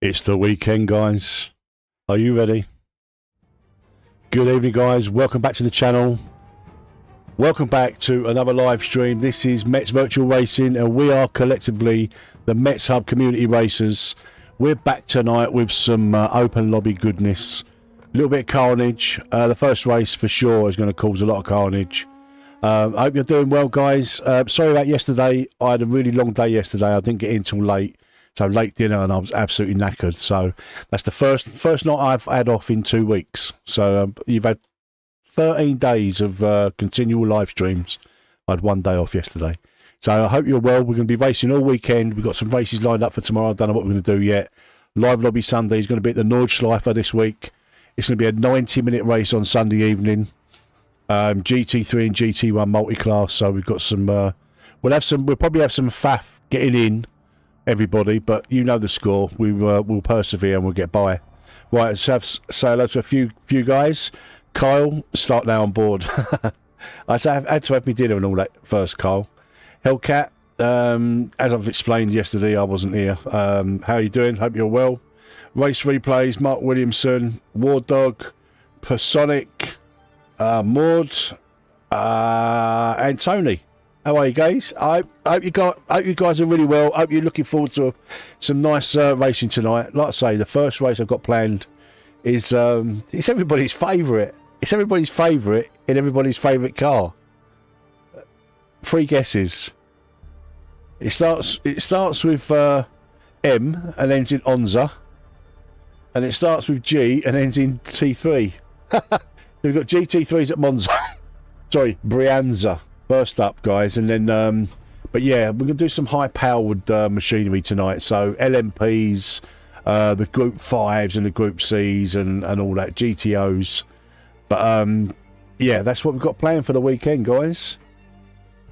It's the weekend, guys. Are you ready? Good evening, guys. Welcome back to the channel. Welcome back to another live stream. This is MetzVR Racing, and we are collectively the Metz Hub Community Racers. We're back tonight with some open lobby goodness. A little bit of carnage. The first race for sure is going to cause a lot of carnage. I hope you're doing well, guys. Sorry about yesterday. I had a really long day yesterday. I didn't get in till late. So late dinner, and I was absolutely knackered. So that's the first night I've had off in 2 weeks. So you've had 13 days of continual live streams. I had 1 day off yesterday. So I hope you're well. We're going to be racing all weekend. We've got some races lined up for tomorrow. I don't know what we're going to do yet. Live Lobby Sunday is going to be at the Nordschleifer this week. It's going to be a 90-minute race on Sunday evening. GT3 and GT1 multi-class. So we've got some. We'll probably have some faff getting in. Everybody, but you know the score. We'll persevere and we'll get by. Right, let's say hello to a few guys. Kyle, start now on board. I had to have me dinner and all that first, Kyle. Hellcat, as I've explained yesterday, I wasn't here. How are you doing? Hope you're well. Race replays, Mark Williamson, War Dog, Personic, Maud, and Tony. How are you, guys? I hope you guys are really well. I hope you're looking forward to some nice racing tonight. Like I say, the first race I've got planned is it's everybody's favourite. It's everybody's favourite in everybody's favourite car. 3 guesses. It starts with M and ends in Onza, and it starts with G and ends in T3. We've got GT3s at Monza. Sorry, Brianza. First up, guys, and then but yeah, we're gonna do some high-powered machinery tonight. So LMPs, the Group 5s and the Group Cs and all that, GTOs. But yeah, that's what we've got planned for the weekend, guys.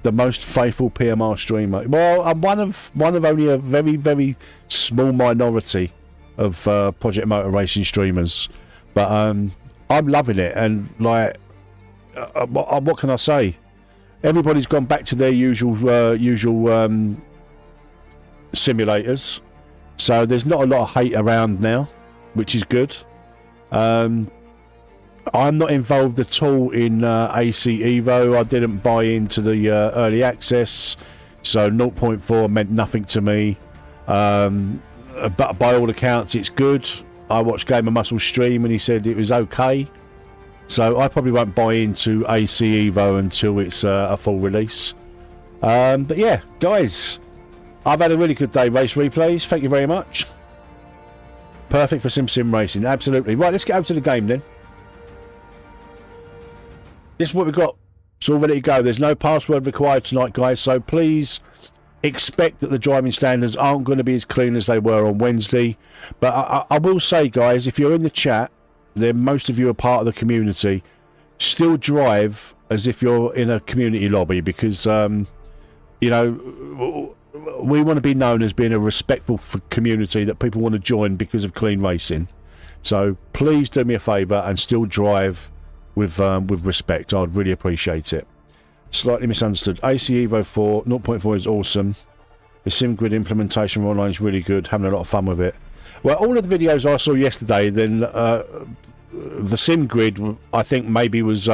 The most faithful PMR streamer. Well, I'm one of only a very, very small minority of Project Motor Racing streamers, but I'm loving it. And like, what can I say? Everybody's gone back to their usual simulators, so there's not a lot of hate around now, which is good. I'm not involved at all in AC Evo. I didn't buy into the early access, so 0.4 meant nothing to me. But by all accounts, it's good. I watched Game of Muscle stream, and he said it was okay. So I probably won't buy into AC Evo until it's a full release. But yeah, guys, I've had a really good day. Race replays, thank you very much. Perfect for sim racing, absolutely. Right, let's get over to the game then. This is what we've got. It's all ready to go. There's no password required tonight, guys, so please expect that the driving standards aren't going to be as clean as they were on Wednesday. But I will say, guys, if you're in the chat, then most of you are part of the community. Still drive as if you're in a community lobby, because you know, we want to be known as being a respectful community that people want to join because of clean racing. So please do me a favour and still drive with respect. I'd really appreciate it. Slightly misunderstood. AC Evo 4 0.4 is awesome. The SimGrid implementation online is really good. Having a lot of fun with it. Well, all of the videos I saw yesterday, then the SimGrid, I think maybe was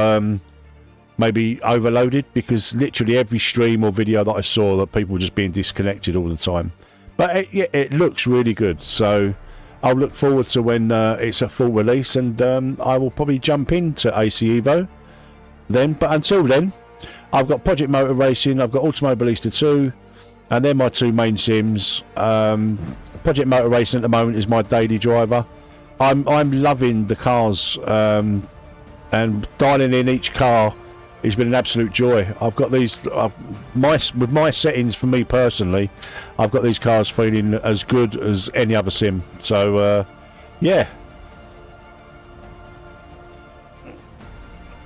maybe overloaded, because literally every stream or video that I saw, that people were just being disconnected all the time. But it looks really good, so I'll look forward to when it's a full release, and I will probably jump into AC Evo then. But until then, I've got Project Motor Racing, I've got Automobilista 2, and they're my 2 main sims. Project Motor Racing at the moment is my daily driver. I'm loving the cars, and dialing in each car has been an absolute joy. I've got these with my settings, for me personally, I've got these cars feeling as good as any other sim. So yeah.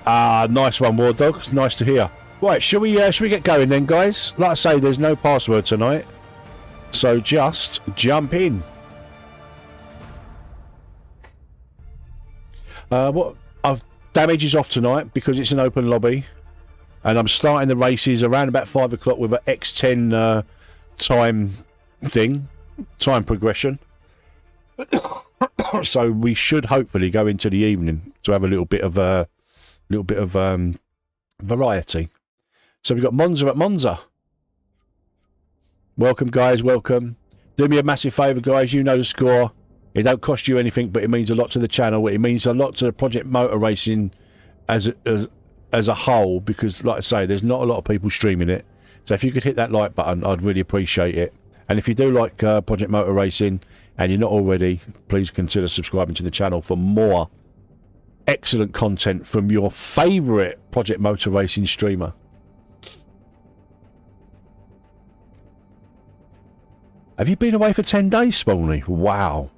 Nice one, War Dog. Nice to hear. Right, shall we get going then, guys? Like I say, there's no password tonight, so just jump in. Damage is off tonight because it's an open lobby, and I'm starting the races around about 5 o'clock with an X10 time progression. So we should hopefully go into the evening to have a little bit of variety. So we've got Monza at Monza. Welcome, guys. Welcome. Do me a massive favour, guys. You know the score. It don't cost you anything, but it means a lot to the channel. It means a lot to the Project Motor Racing as a whole, because, like I say, there's not a lot of people streaming it. So if you could hit that like button, I'd really appreciate it. And if you do like Project Motor Racing and you're not already, please consider subscribing to the channel for more excellent content from your favourite Project Motor Racing streamer. Have you been away for 10 days, Spawny? Wow.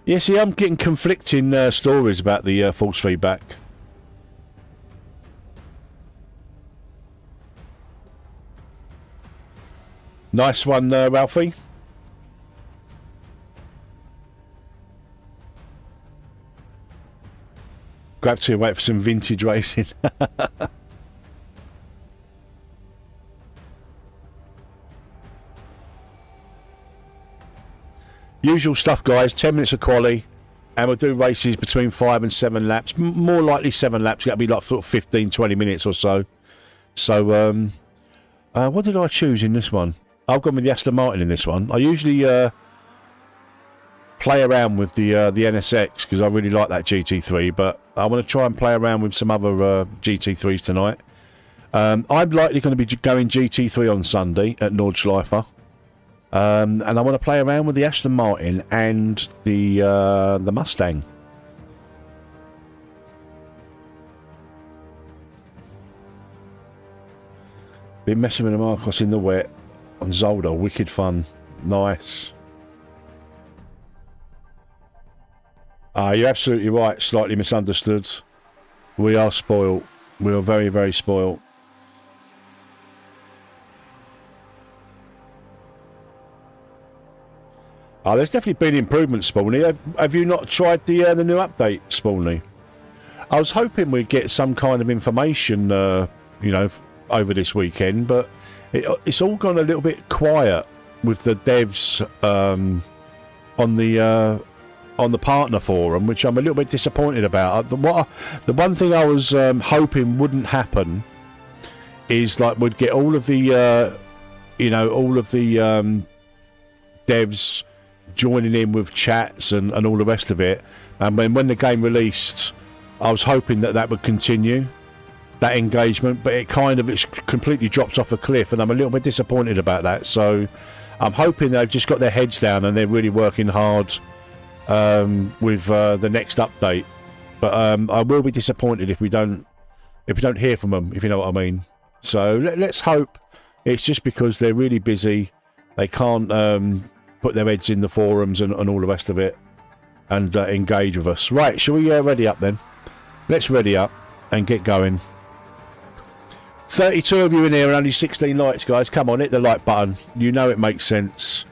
Yeah, see, I'm getting conflicting stories about the false feedback. Nice one, Ralphie. Grab to wait for some vintage racing. Usual stuff, guys. 10 minutes of quali, and we'll do races between 5 and 7 laps. More likely 7 laps. That'll be like sort of 15, 20 minutes or so. So, what did I choose in this one? I've gone with the Aston Martin in this one. I usually play around with the NSX because I really like that GT3, but I want to try and play around with some other GT3s tonight. I'm likely going to be going GT3 on Sunday at Nordschleifer. And I want to play around with the Aston Martin and the Mustang. Been messing with the Marcos in the wet on Zolder. Wicked fun. Nice. You're absolutely right. Slightly misunderstood. We are spoiled. We are very, very spoiled. There's definitely been improvements, Spawny. Have you not tried the new update, Spawny? I was hoping we'd get some kind of information, you know, over this weekend, but it's all gone a little bit quiet with the devs on the partner forum, which I'm a little bit disappointed about. The one thing I was hoping wouldn't happen is like we'd get all of the, you know, all of the devs joining in with chats and all the rest of it, and when the game released, I was hoping that would continue, that engagement, but it's completely dropped off a cliff, and I'm a little bit disappointed about that. So I'm hoping they've just got their heads down and they're really working hard with the next update. But I will be disappointed if we don't hear from them, if you know what I mean. So let's hope it's just because they're really busy, they can't put their heads in the forums and all the rest of it and engage with us. Right, shall we ready up then? Let's ready up and get going. 32 of you in here and only 16 likes, guys. Come on, hit the like button. You know it makes sense.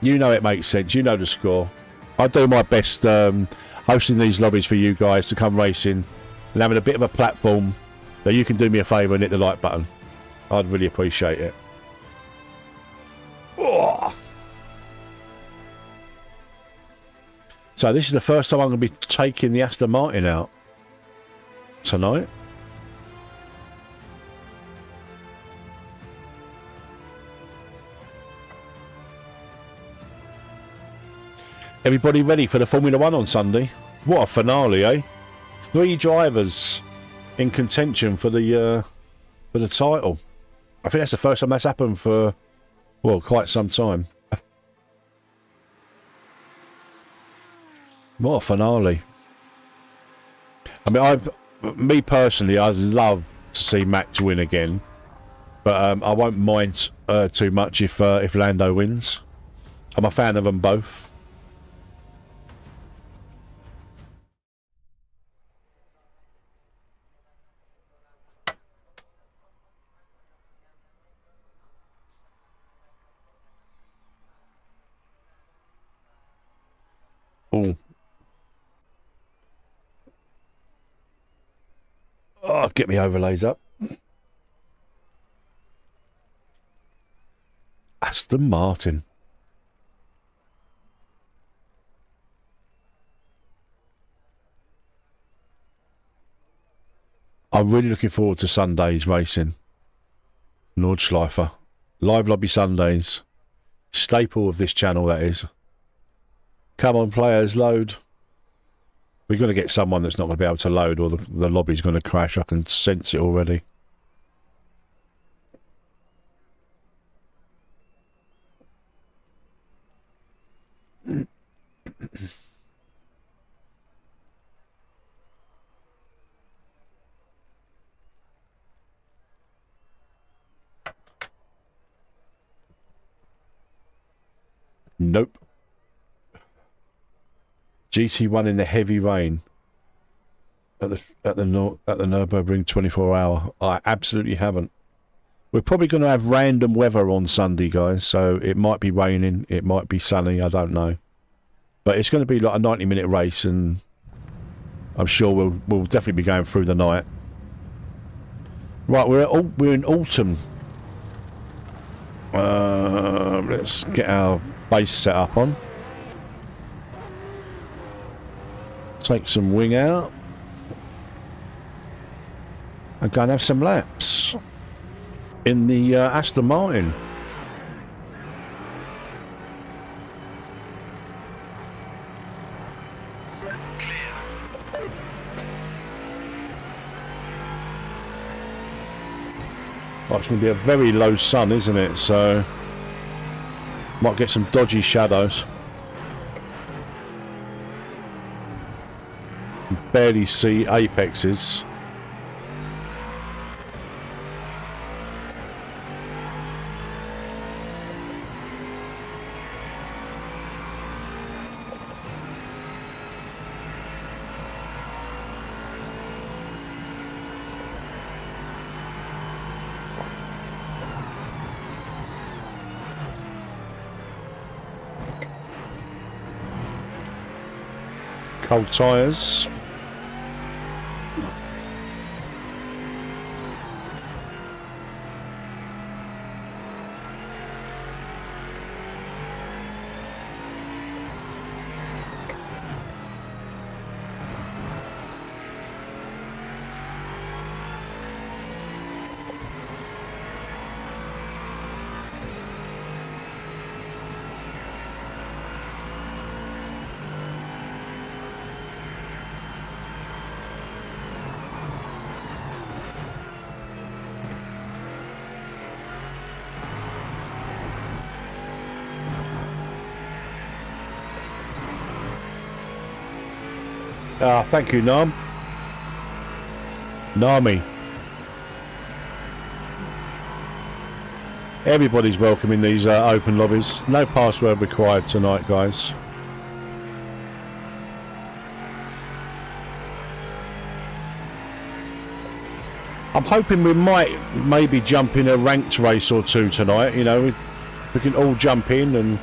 You know it makes sense. You know the score. I do my best hosting these lobbies for you guys to come racing and having a bit of a platform that you can do me a favour and hit the like button. I'd really appreciate it. Oh. So this is the first time I'm going to be taking the Aston Martin out tonight. Everybody ready for the Formula 1 on Sunday? What a finale, eh? 3 drivers in contention for the title. I think that's the first time that's happened for, well, quite some time. What a finale. I mean, me personally, I'd love to see Max win again, but I won't mind too much if Lando wins. I'm a fan of them both. Oh. Oh, get me overlays up. Aston Martin. I'm really looking forward to Sunday's racing. Nordschleifer. Live lobby Sundays. Staple of this channel, that is. Come on, players, load. We're going to get someone that's not going to be able to load, or the lobby's going to crash. I can sense it already. Nope. GT1 in the heavy rain at the Nürburgring 24-hour. I absolutely haven't. We're probably going to have random weather on Sunday, guys. So it might be raining, it might be sunny. I don't know, but it's going to be like a 90-minute race, and I'm sure we'll definitely be going through the night. Right, we're in autumn. Let's get our base set up on. Take some wing out and go and have some laps in the Aston Martin. Well, it's going to be a very low sun, isn't it? So might get some dodgy shadows. Barely see apexes. Cold tyres. Ah, thank you, Nam. Nami. Everybody's welcome in these open lobbies. No password required tonight, guys. I'm hoping we might maybe jump in a ranked race or two tonight. You know, we can all jump in and...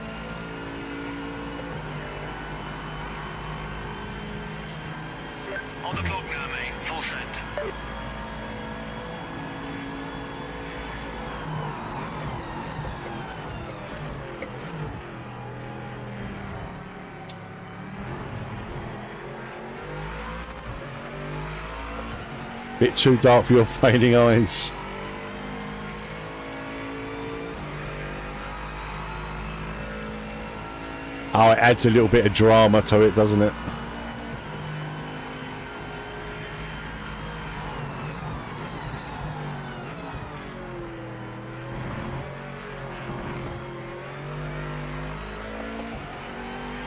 Bit too dark for your fading eyes. Oh, it adds a little bit of drama to it, doesn't it?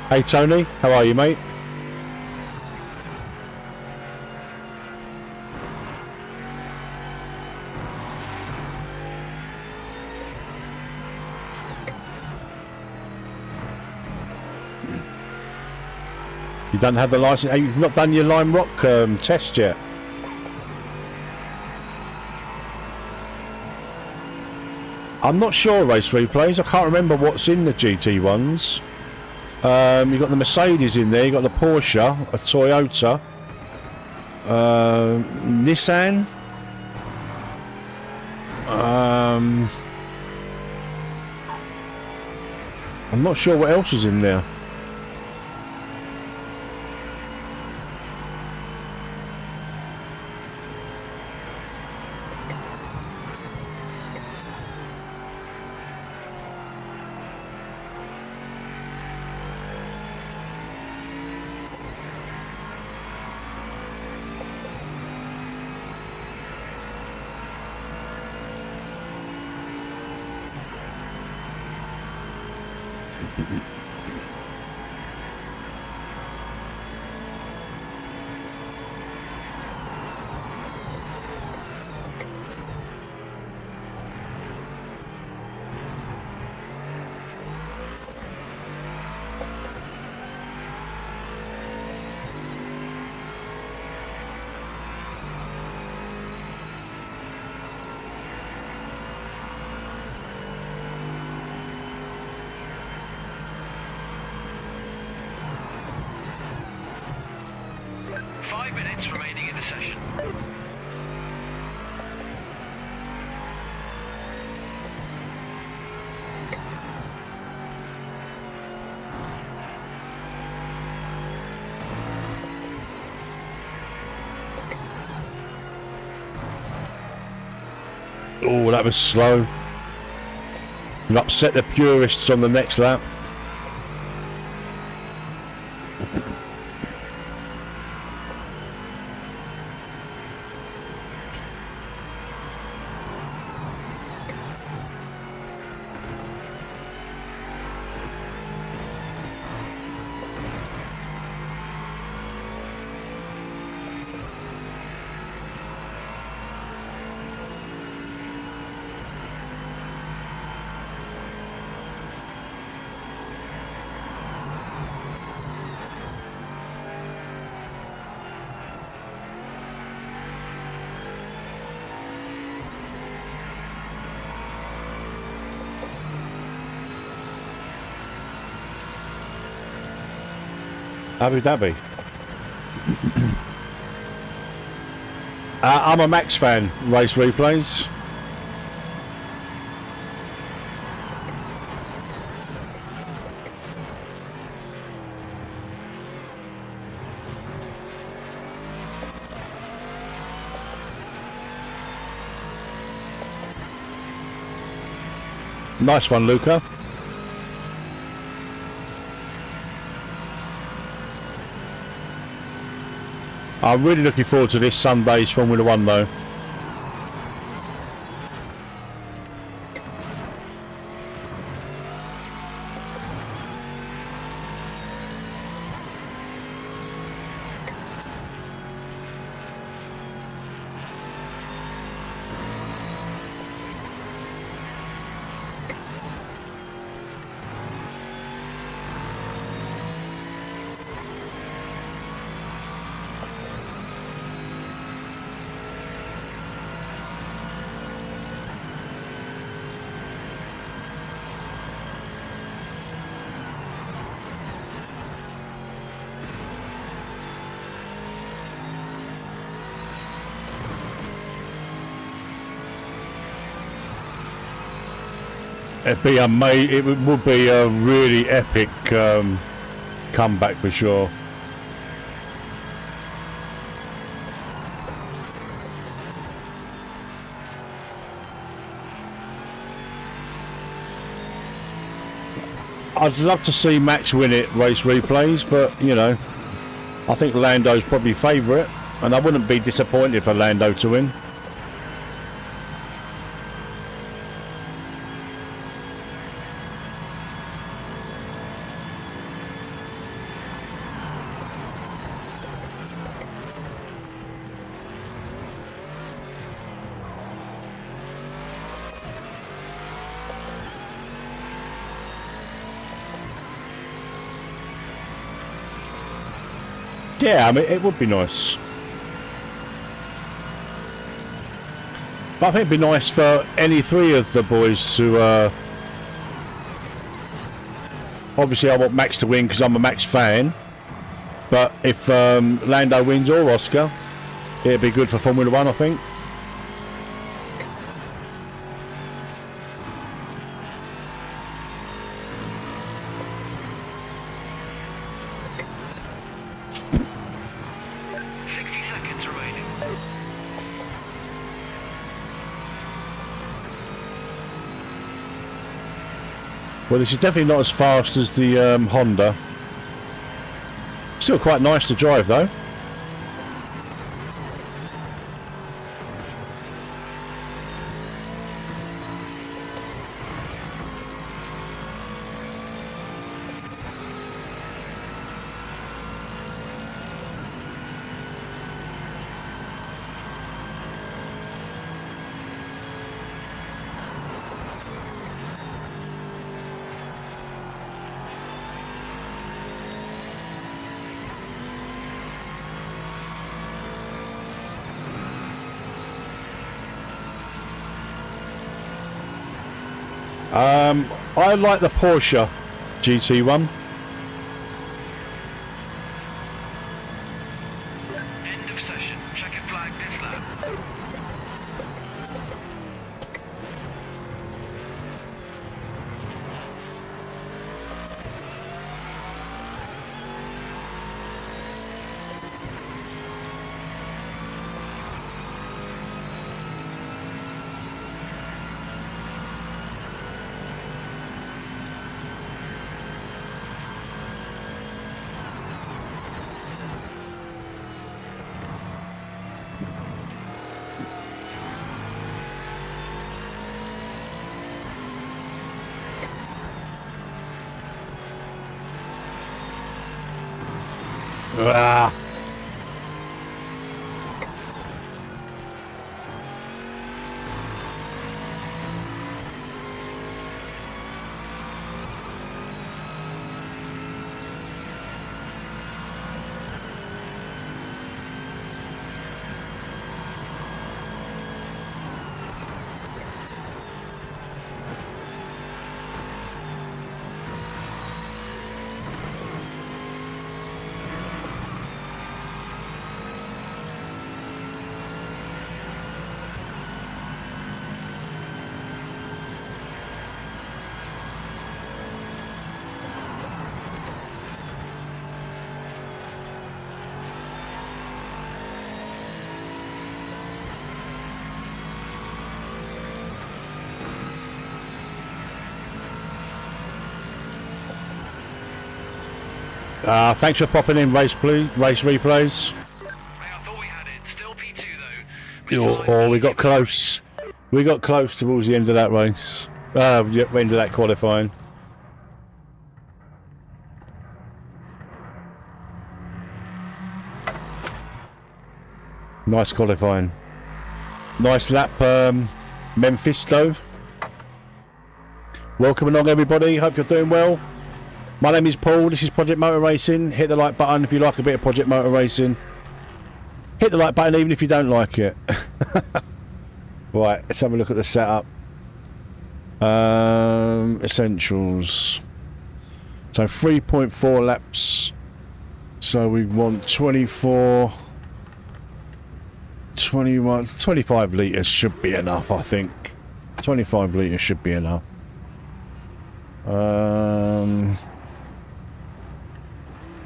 Hey Tony, how are you, mate? You don't have the license. You've not done your Lime Rock test yet. I'm not sure, Race Replays. I can't remember what's in the GT ones. You've got the Mercedes in there. You've got the Porsche, a Toyota, Nissan. I'm not sure what else is in there. Oh, that was slow. You upset the purists on the next lap. Abu Dhabi. I'm a Max fan, race replays. Nice one, Luca. I'm really looking forward to this Sunday's Formula 1 though. It would be a really epic comeback for sure. I'd love to see Max win it, race replays, but you know, I think Lando's probably favourite, and I wouldn't be disappointed for Lando to win. Yeah, I mean, it would be nice. But I think it'd be nice for any three of the boys to... obviously, I want Max to win because I'm a Max fan. But if Lando wins or Oscar, it'd be good for Formula 1, I think. Well, this is definitely not as fast as the Honda. Still quite nice to drive though. I like the Porsche GT one. End of session. Checker flag this lap. Ah. Thanks for popping in, race replays. I thought we had it. Still P2 though. Oh, we got close. We got close towards the end of that race. End of that qualifying. Nice qualifying. Nice lap, Memphisto. Welcome along, everybody. Hope you're doing well. My name is Paul. This is Project Motor Racing. Hit the like button if you like a bit of Project Motor Racing. Hit the like button even if you don't like it. Right, let's have a look at the setup. Essentials. So 3.4 laps. So we want 24, 21, 25 litres should be enough, I think. 25 litres should be enough.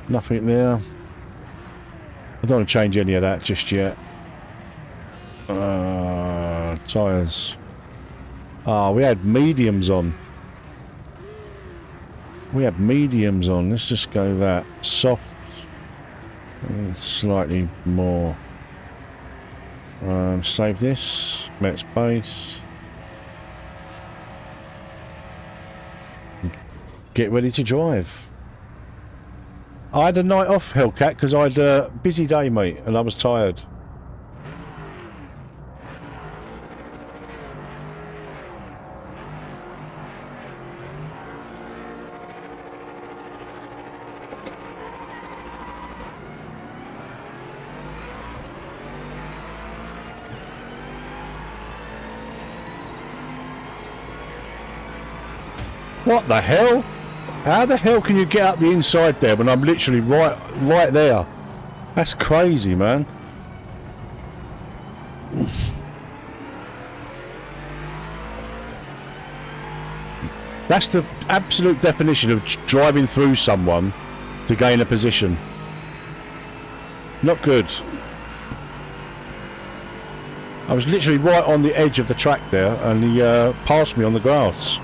Nothing there. I don't want to change any of that just yet. Tyres. We had mediums on. Let's just go that. Soft. Slightly more. Save this. Metz base. Get ready to drive. I had a night off, Hellcat, because I had a busy day, mate, and I was tired. What the hell? How the hell can you get up the inside there when I'm literally right there? That's crazy, man. That's the absolute definition of driving through someone to gain a position. Not good. I was literally right on the edge of the track there and he passed me on the grass.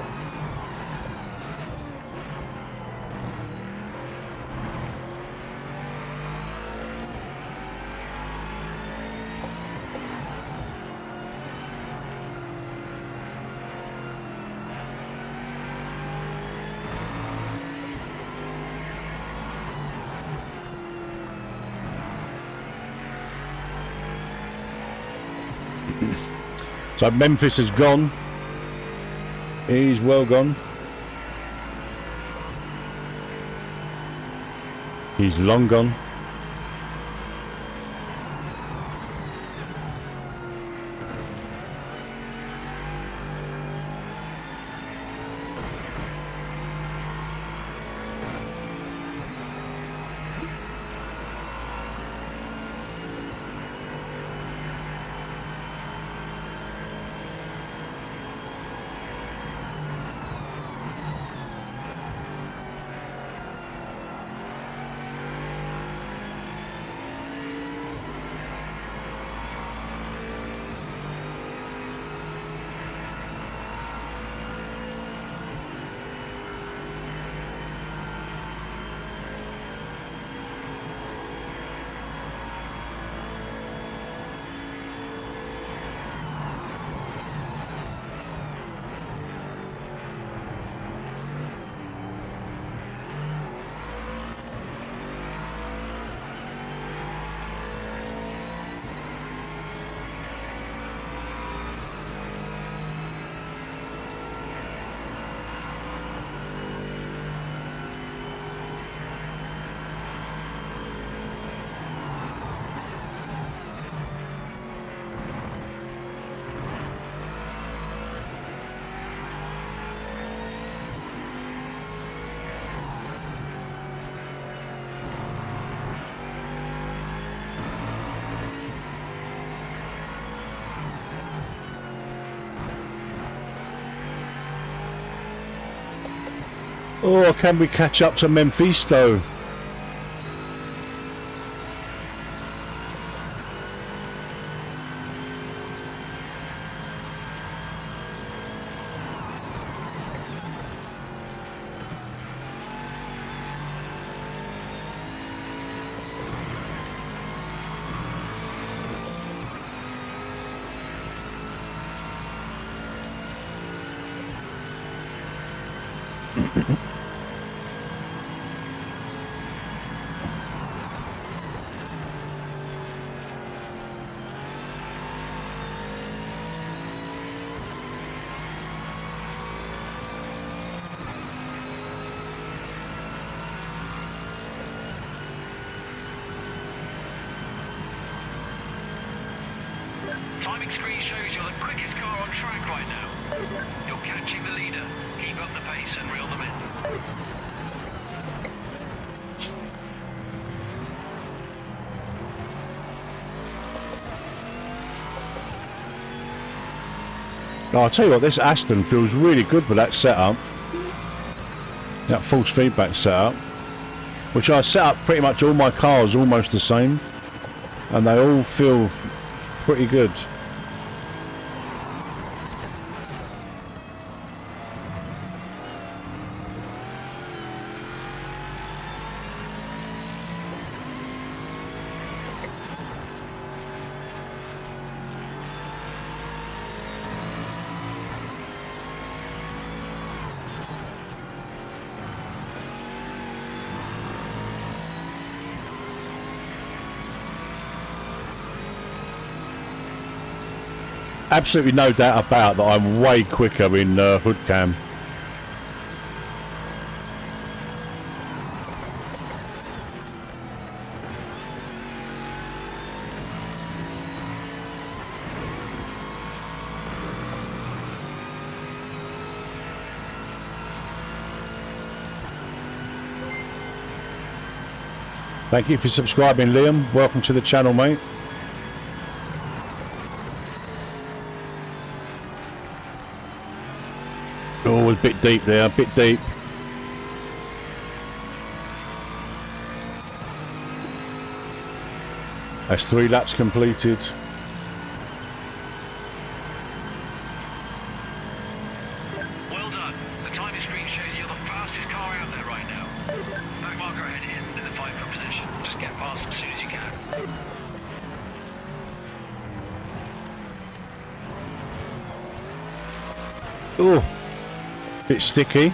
So Memphis has gone. He's well gone. He's long gone. Oh, can we catch up to Memphis though? Timing screen shows you're the quickest car on track right now. You're catching the leader. Keep up the pace and reel them in. Oh, I'll tell you what, this Aston feels really good with that setup. That force feedback setup. Which I set up pretty much all my cars almost the same. And they all feel pretty good. Absolutely no doubt about that I'm way quicker in hood cam. Thank you for subscribing, Liam. Welcome to the channel, mate. Oh, a bit deep there, a bit deep. That's 3 laps completed. Well done. The timing screen shows you're the fastest car out there right now. Back marker ahead in the 5-foot position. Just get past them as soon as you can. Oh, bit sticky.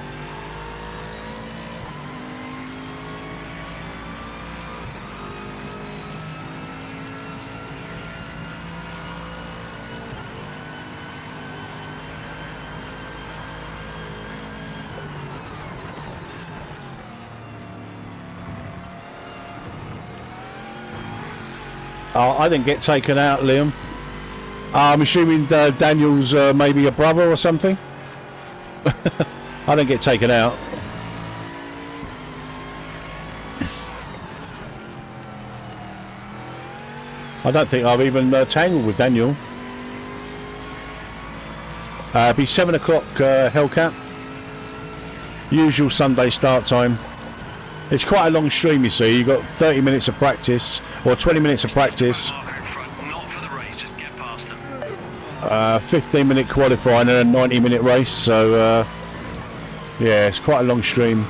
I didn't get taken out, Liam. I'm assuming Daniel's maybe a brother or something. I didn't get taken out. I don't think I've even tangled with Daniel. It'll be 7 o'clock Hellcat. Usual Sunday start time. It's quite a long stream, you see. You've got 30 minutes of practice, or 20 minutes of practice. 15-minute qualifying and a 90-minute race. So, yeah, it's quite a long stream.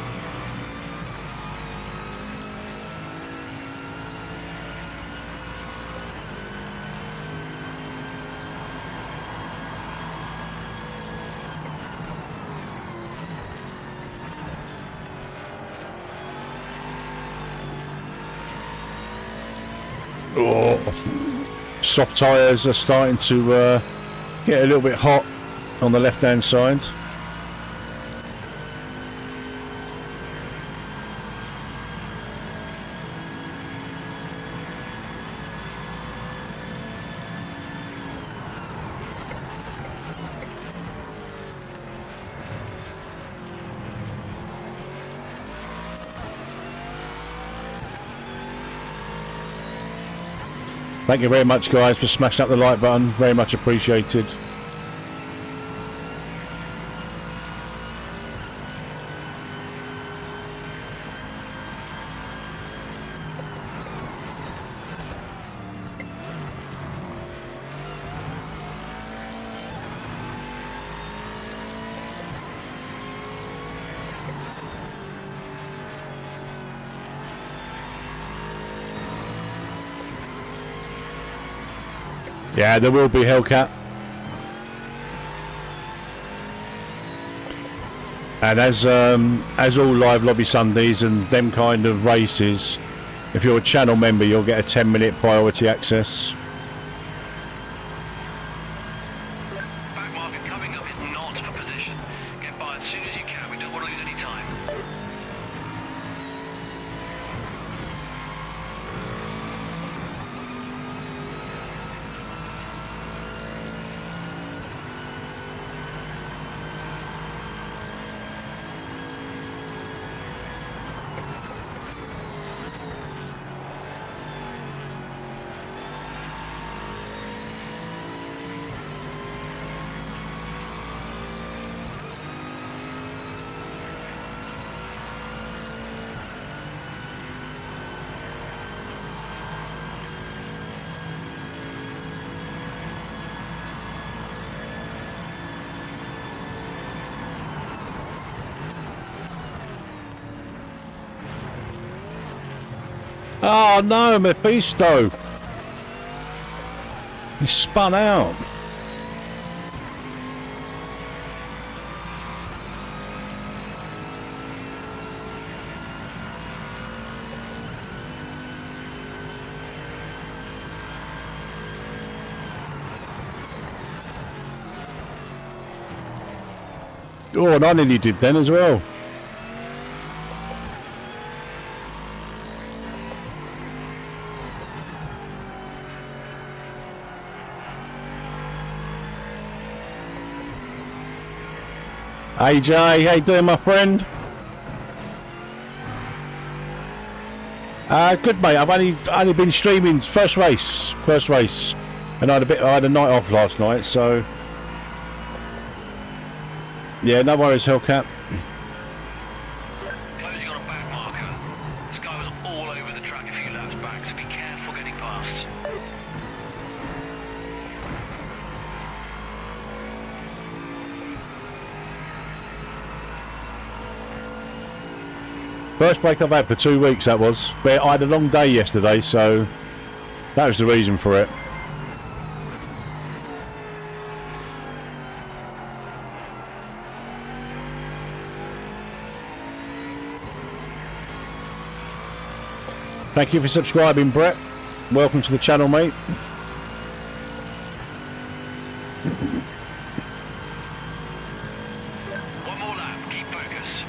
Soft tyres are starting to get a little bit hot on the left hand side. Thank you very much, guys, for smashing up the like button. Very much appreciated. Yeah, there will be Hellcat. And as all live lobby Sundays and them kind of races, if you're a channel member, you'll get a 10-minute priority access. Back market coming up is not a position. Get by as soon as you can. We don't want to lose any time. Oh no, Mephisto! He spun out. Oh, and I nearly did then as well. AJ, how you doing, my friend? Good, mate. I've only been streaming first race, and I had a night off last night, so yeah, no worries, Hellcat. Closing on a back marker. This guy was all over the track a few laps back, so be careful getting past. First break I've had for 2 weeks, that was. But I had a long day yesterday, so that was the reason for it. Thank you for subscribing, Brett. Welcome to the channel, mate. One more lap, keep focused.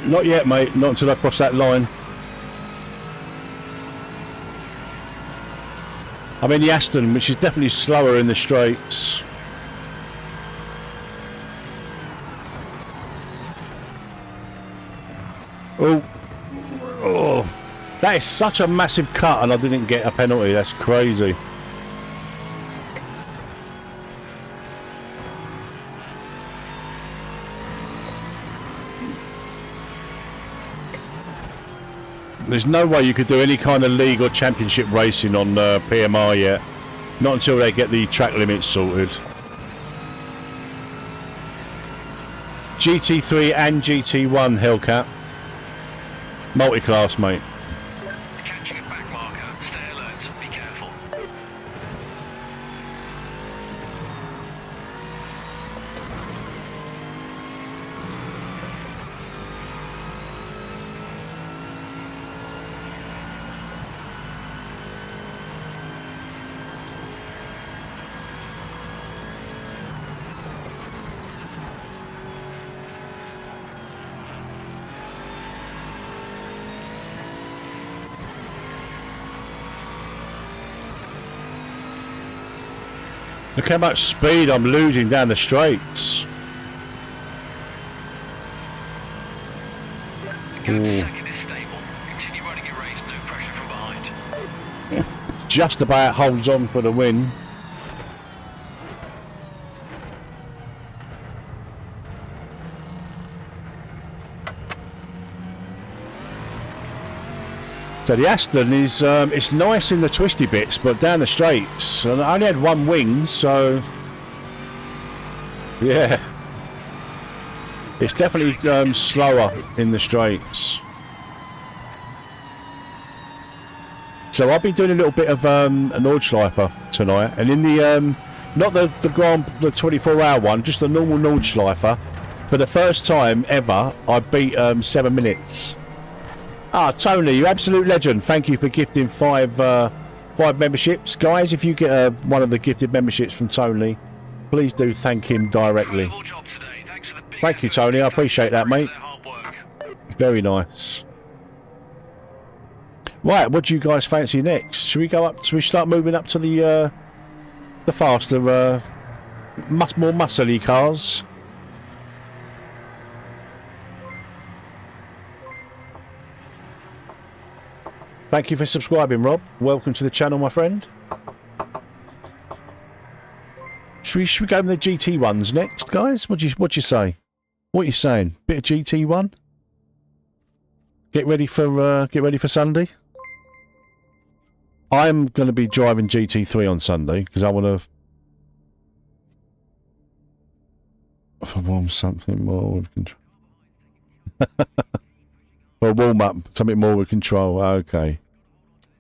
Not yet, mate. Not until I cross that line. I'm in the Aston, which is definitely slower in the straights. Oh. Oh. That is such a massive cut and I didn't get a penalty. That's crazy. There's no way you could do any kind of league or championship racing on PMR yet. Not until they get the track limits sorted. GT3 and GT1 Hellcat. Multi-class, mate. Catching a back marker. Stay alert. Be careful. Look how much speed I'm losing down the straights. Second is stable. Continue running your race. No pressure from behind. Just about holds on for the win. So the Aston is it's nice in the twisty bits, but down the straights, and I only had one wing, so yeah, it's definitely slower in the straights. So I'll be doing a little bit of an Nordschleifer tonight, and in the not the 24-hour one, just the normal Nordschleifer. For the first time ever, I beat 7 minutes. Ah, Tony, you absolute legend. Thank you for gifting five memberships. Guys, if you get one of the gifted memberships from Tony, please do thank him directly. Thank you, Tony. I appreciate that, mate. Very nice. Right, what do you guys fancy next? Should we go up? Should we start moving up to the faster, more muscly cars? Thank you for subscribing, Rob. Welcome to the channel, my friend. Should we go with the GT ones next, guys? What you say? What are you saying? Bit of GT1? Get ready for Sunday. I'm going to be driving GT3 on Sunday because I want to warm something more with control. Well, warm up something more with control. Okay.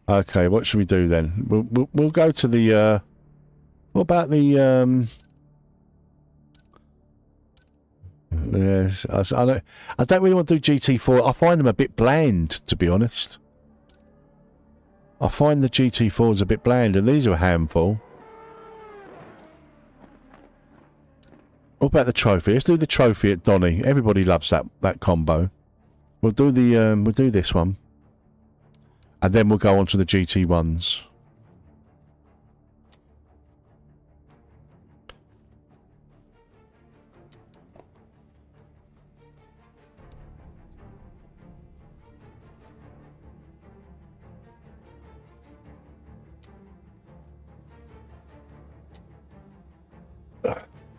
Okay, what should we do then? We'll go to the what about the yes, I don't really want to do GT4. I find them a bit bland, to be honest. I find the GT4s a bit bland, and these are a handful. What about the trophy? Let's do the trophy at Donny. Everybody loves that combo. We'll do this one, and then we'll go on to the GT ones.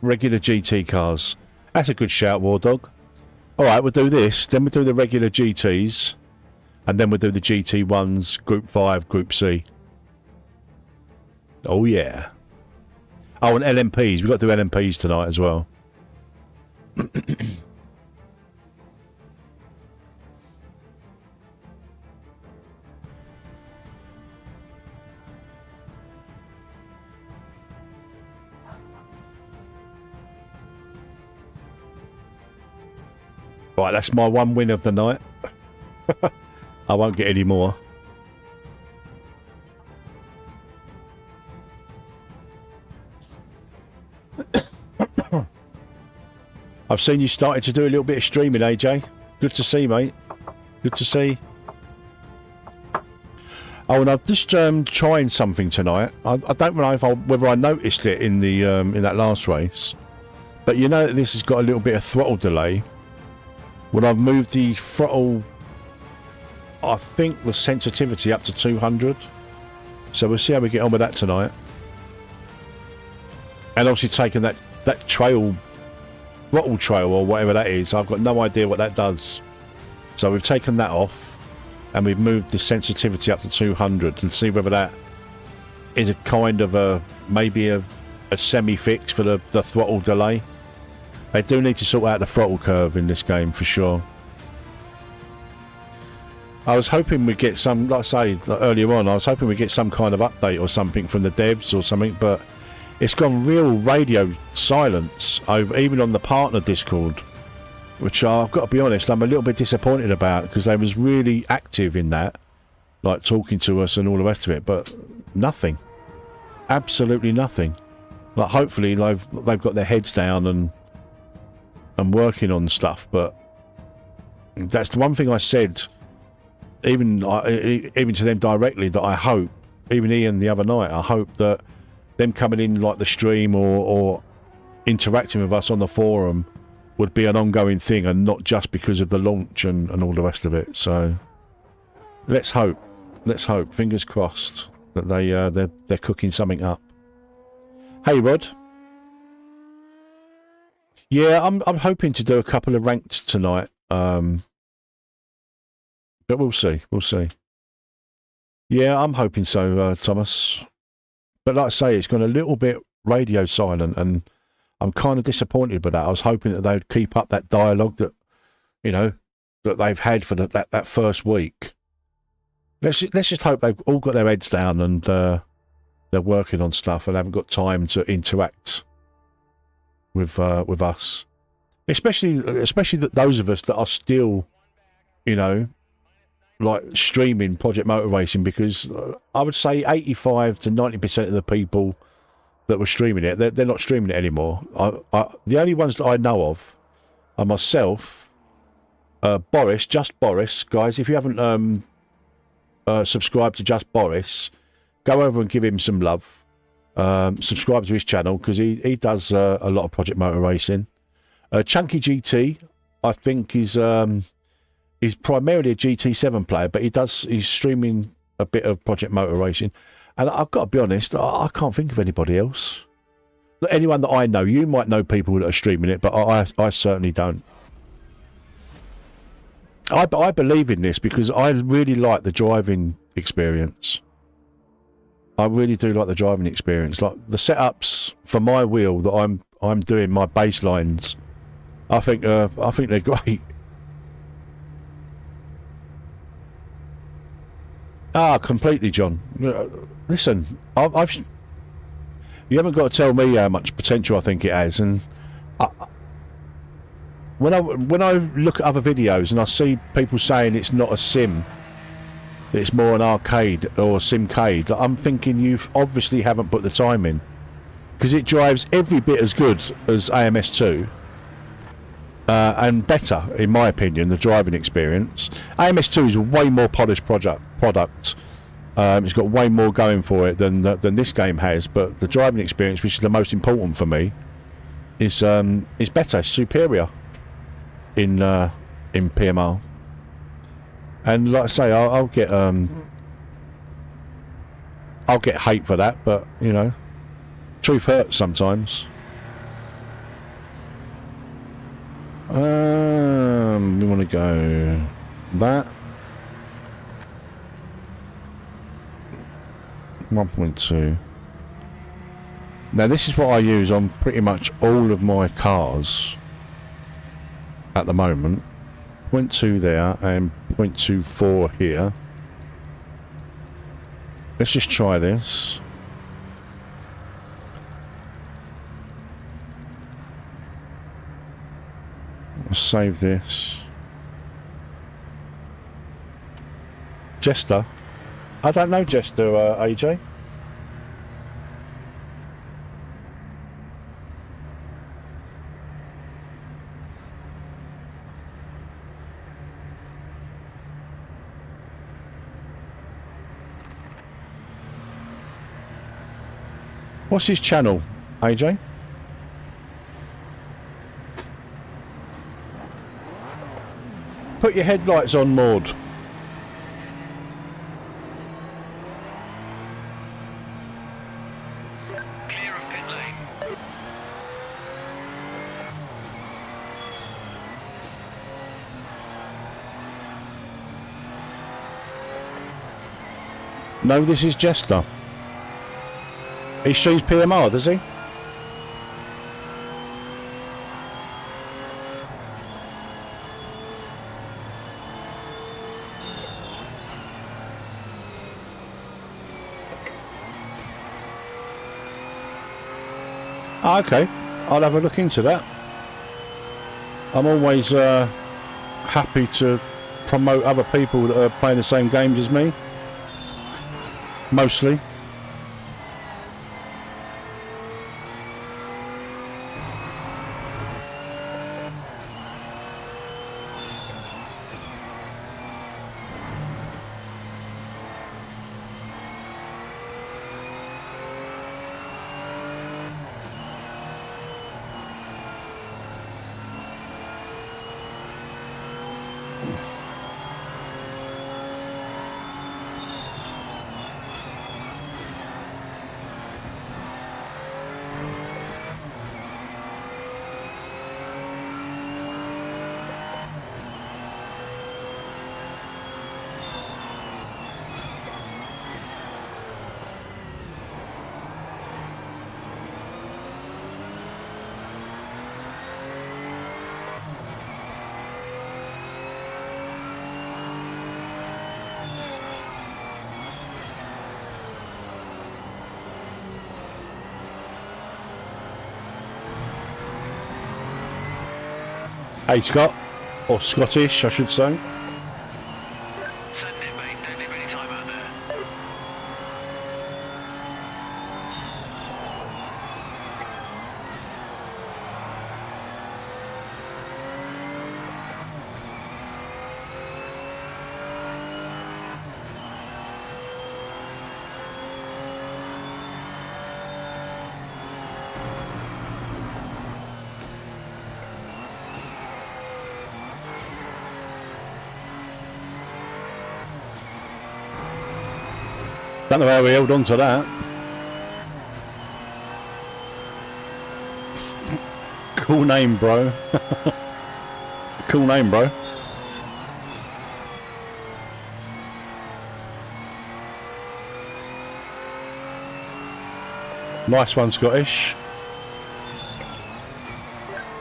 Regular GT cars. That's a good shout, War Dog. Alright, we'll do this, then we'll do the regular GTs, and then we'll do the GT1s, Group 5, Group C. Oh yeah. Oh, and LMPs. We've got to do LMPs tonight as well. Right, that's my one win of the night. I won't get any more. I've seen you started to do a little bit of streaming, AJ. Good to see, mate. Good to see. Oh, and I've just trying something tonight. I don't know if whether I noticed it in the in that last race, but you know that this has got a little bit of throttle delay. When I've moved the throttle, I think the sensitivity up to 200. So we'll see how we get on with that tonight. And obviously taking that throttle trail or whatever that is, I've got no idea what that does. So we've taken that off. And we've moved the sensitivity up to 200 and see whether that is a kind of maybe a semi-fix for the throttle delay. They do need to sort out the throttle curve in this game for sure. I was hoping we'd get some, like I say earlier on, I was hoping we'd get some kind of update or something from the devs or something, but it's gone real radio silence over, even on the partner Discord. Which I've got to be honest, I'm a little bit disappointed about because they was really active in that, like talking to us and all the rest of it, but nothing, absolutely nothing. Like hopefully they've got their heads down and working on stuff. But that's the one thing I said, even to them directly, that I hope, even Ian the other night, I hope that them coming in like the stream or interacting with us on the forum would be an ongoing thing and not just because of the launch and all the rest of it. So let's hope, fingers crossed that they're cooking something up. Hey Rod, yeah, I'm hoping to do a couple of ranked tonight, but we'll see. Yeah, I'm hoping so, Thomas. But like I say, it's gone a little bit radio silent and I'm kind of disappointed by that. I was hoping that they'd keep up that dialogue that, you know, that they've had for that first week. Let's just hope they've all got their heads down and they're working on stuff and haven't got time to interact with us. Especially that those of us that are still, you know, like streaming Project Motor Racing, because I would say 85 to 90% of the people that were streaming it, they're not streaming it anymore. The only ones that I know of are myself, Boris, Just Boris. Guys, if you haven't subscribed to Just Boris, go over and give him some love. Subscribe to his channel because he does a lot of Project Motor Racing. Chunky GT, I think, is primarily a GT7 player, but he's streaming a bit of Project Motor Racing. And I've got to be honest, I can't think of anybody else. Anyone that I know, you might know people that are streaming it, but I certainly don't. I believe in this because I really like the driving experience. I really do like the driving experience. Like the setups for my wheel that I'm doing, my baselines, I think they're great. Completely, John. Listen, you haven't got to tell me how much potential I think it has, and when I look at other videos and I see people saying it's not a sim, it's more an arcade or a simcade, I'm thinking you obviously haven't put the time in, because it drives every bit as good as AMS2 and better, in my opinion, the driving experience. AMS2 is a way more polished product. It's got way more going for it than this game has, but the driving experience, which is the most important for me, is better, superior in PMR. And like I say, I'll get hate for that, but you know, truth hurts sometimes. We want to go that 1.2. Now this is what I use on pretty much all of my cars at the moment. 0.2 there and 0.24 here. Let's just try this. I'll save this. Jester. I don't know Jester, AJ. What's his channel, AJ? Put your headlights on, Maud. Clear of pit lane. No, this is Jester. He streams PMR, does he? Ah, okay, I'll have a look into that. I'm always happy to promote other people that are playing the same games as me. Mostly. Hey Scott, or Scottish I should say. Send it, mate. Don't leave any time out there. Don't know how we held on to that. Cool name, bro. Cool name, bro. Nice one, Scottish.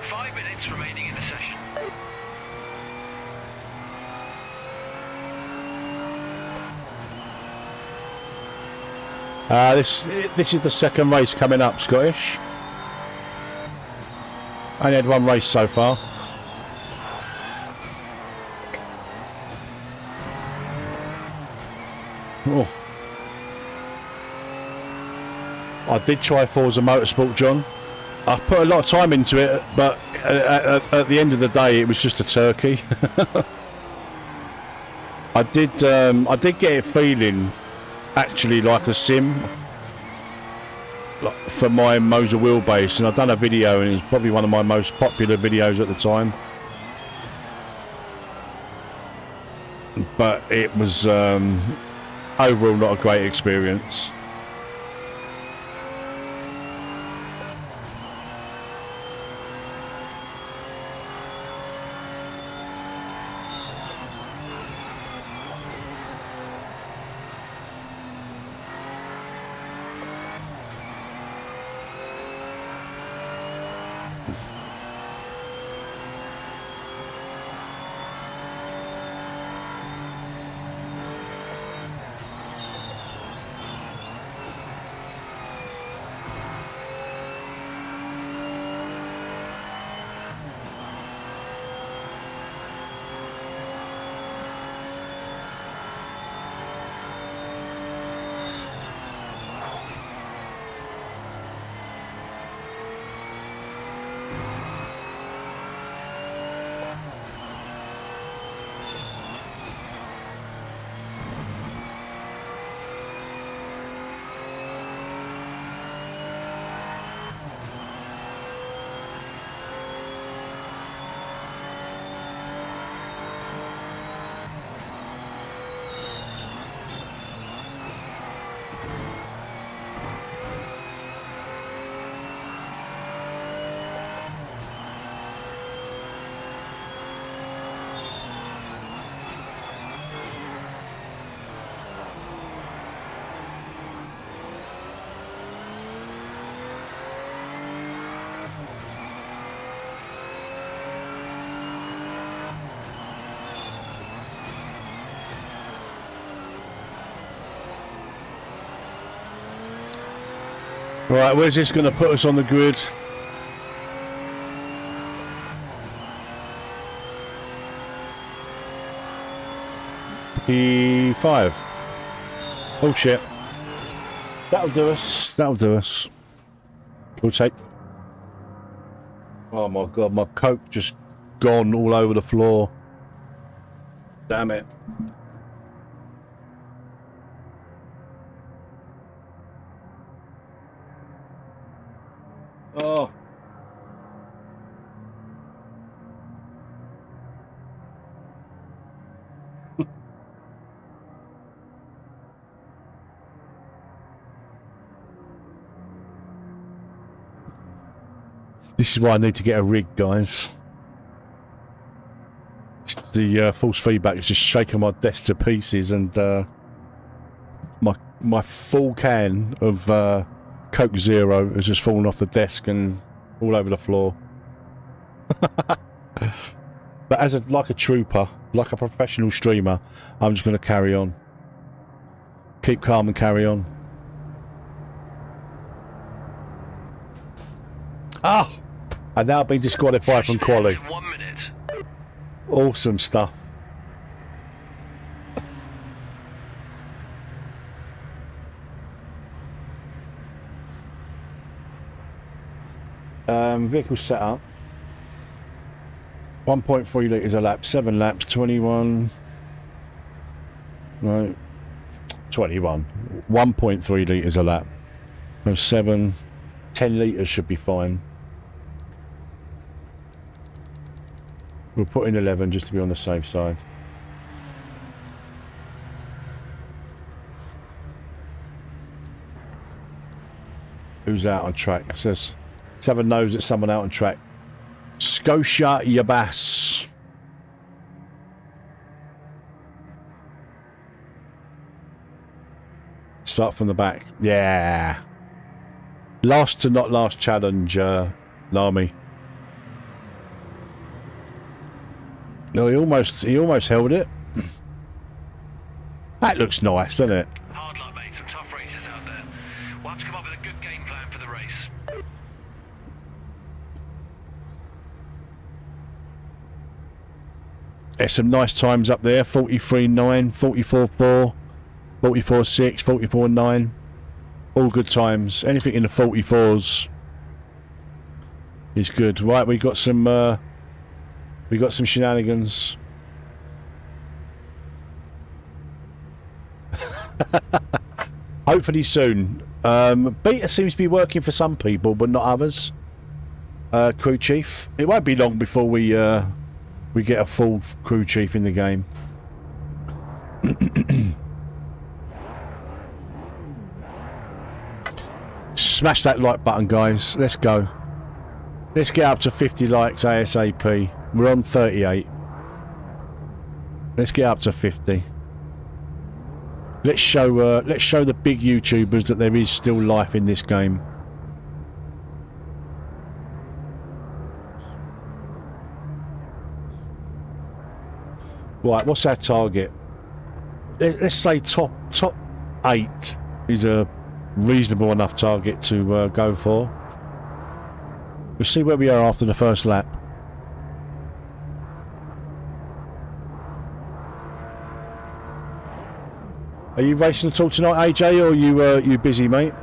5 minutes remaining in the session. This is the second race coming up, Scottish. Only had one race so far. Oh. I did try Forza Motorsport, John. I put a lot of time into it, but at the end of the day, it was just a turkey. I did get it feeling actually like a sim for my Moza wheelbase, and I've done a video, and it's probably one of my most popular videos at the time. But it was overall not a great experience. Right, where's this going to put us on the grid? P5. Oh shit. That'll do us. That'll do us. We'll take... Oh my god, my Coke just gone all over the floor. Damn it. Oh. This is why I need to get a rig, guys. The false feedback is just shaking my desk to pieces, and my full can of Coke Zero has just fallen off the desk and all over the floor. But as like a trooper, like a professional streamer, I'm just going to carry on. Keep calm and carry on. Ah! I've now been disqualified from quali. 1 minute. Awesome stuff. Vehicle setup. 1.3 litres a lap, 7 laps, 21. No, 21. 1.3 litres a lap. No, 7. 10 litres should be fine. We'll put in 11 just to be on the safe side. Who's out on track? It says, let's have a nose at someone out on track. Scotia Yabas. Start from the back. Yeah. Last to not last challenge, Nami. No, he almost held it. That looks nice, doesn't it? Hard luck, mate. Some tough races out there. We'll have to come up with a good game plan for the race. There's some nice times up there. 43.9, 44.4, 44.6, 44.9. All good times. Anything in the 44s is good. Right, we got some shenanigans. Hopefully soon. Beta seems to be working for some people, but not others. Crew chief. It won't be long before we get a full crew chief in the game. Smash that like button, guys. Let's go. Let's get up to 50 likes ASAP. We're on 38. Let's get up to 50. Let's show the big YouTubers that there is still life in this game. Right, what's our target? Let's say top 8 is a reasonable enough target to go for. We'll see where we are after the first lap. Are you racing at all tonight, AJ, or are you busy, mate?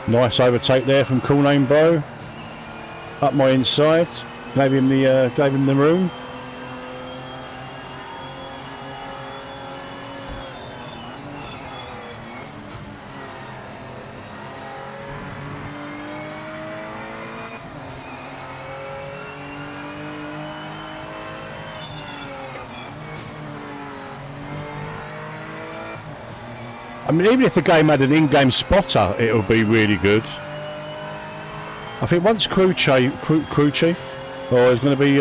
Nice overtake there from Cool Name Bro. Up my inside, gave him the room. I mean, even if the game had an in-game spotter, it would be really good. I think once crew chief, or it's going to be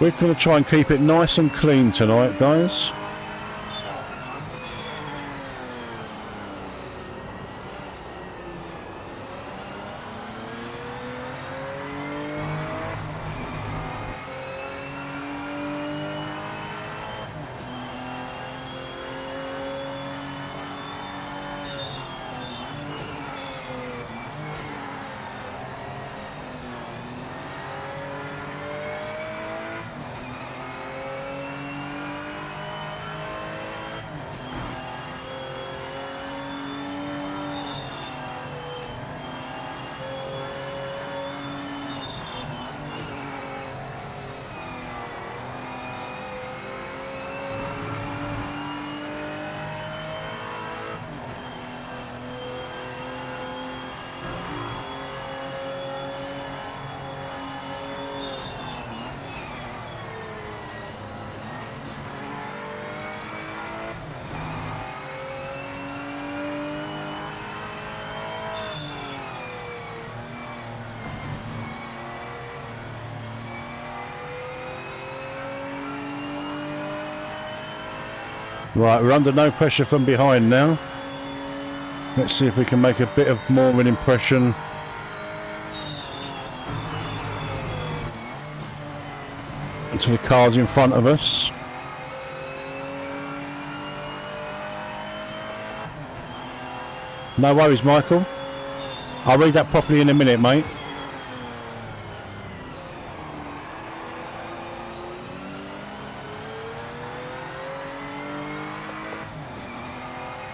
we're going to try and keep it nice and clean tonight, guys. Right, we're under no pressure from behind now. Let's see if we can make a bit of more of an impression. To the cars in front of us. No worries, Michael. I'll read that properly in a minute, mate.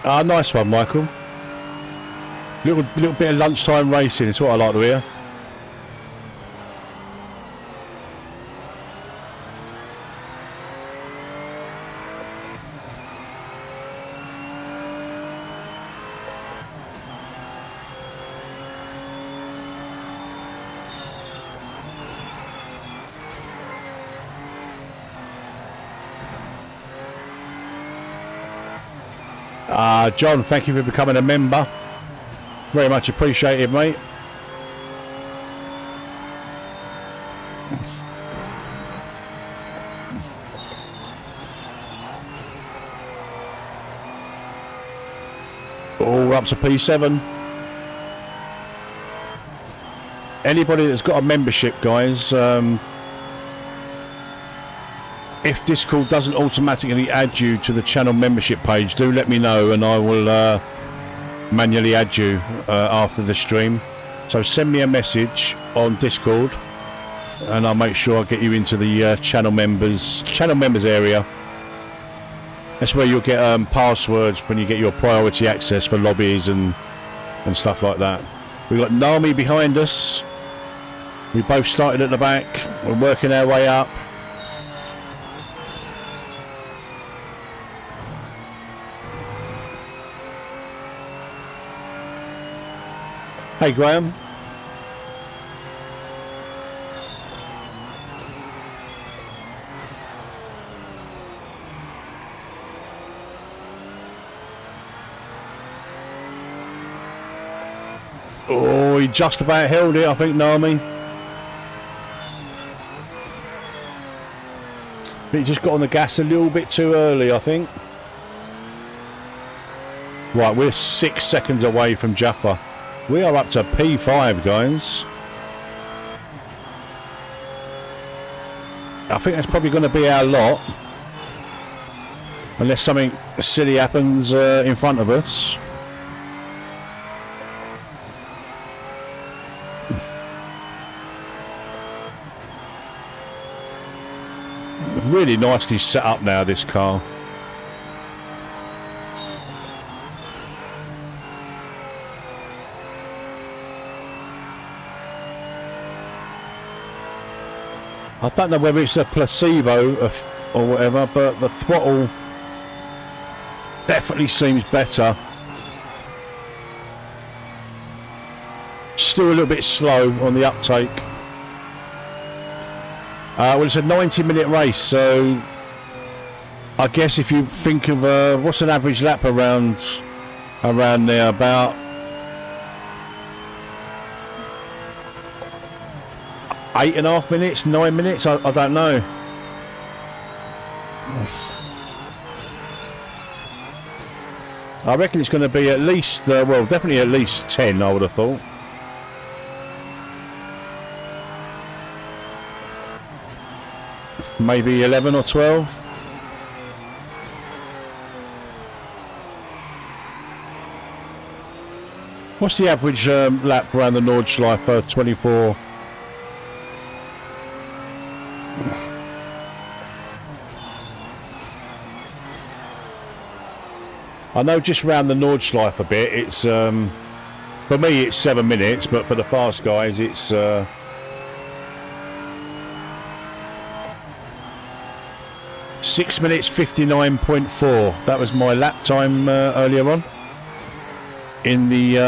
Ah, nice one, Michael. Little bit of lunchtime racing, it's what I like to hear. John, thank you for becoming a member. Very much appreciated, mate. Oh, we're up to P7. Anybody that's got a membership, guys, if Discord doesn't automatically add you to the channel membership page, do let me know and I will manually add you after the stream. So send me a message on Discord and I'll make sure I get you into the channel members area. That's where you'll get passwords when you get your priority access for lobbies and stuff like that. We've got Nami behind us. We both started at the back. We're working our way up. Hey Graham. Oh, he just about held it, I think, Nami. But he just got on the gas a little bit too early, I think. Right, we're 6 seconds away from Jaffa. We are up to P5, guys. I think that's probably going to be our lot. Unless something silly happens in front of us. Really nicely set up now, this car. I don't know whether it's a placebo or whatever, but the throttle definitely seems better. Still a little bit slow on the uptake. Well, it's a 90-minute race, so I guess if you think of what's an average lap around there, about 8.5 minutes, 9 minutes, I don't know. I reckon it's going to be at least, well, definitely at least 10, I would have thought. Maybe 11 or 12. What's the average lap around the Nordschleife? 24. I know just round the Nordschleife a bit, it's for me it's 7 minutes, but for the fast guys it's 6 minutes 59.4. That was my lap time earlier on in the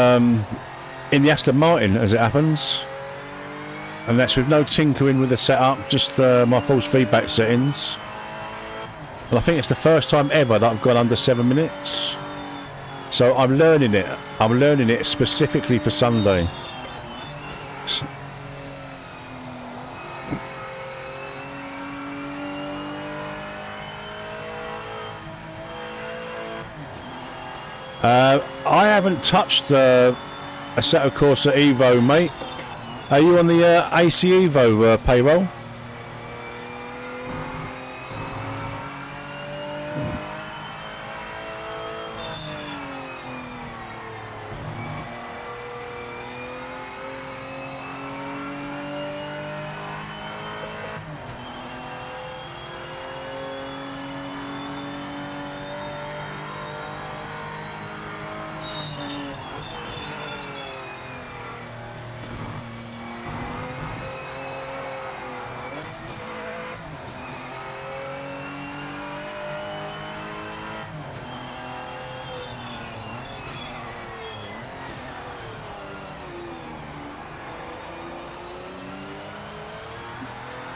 Aston Martin, as it happens, and that's with no tinkering with the setup, just my force feedback settings. And I think it's the first time ever that I've gone under 7 minutes. So I'm learning it. I'm learning it specifically for Sunday. I haven't touched a Assetto Corsa Evo, mate. Are you on the AC Evo payroll?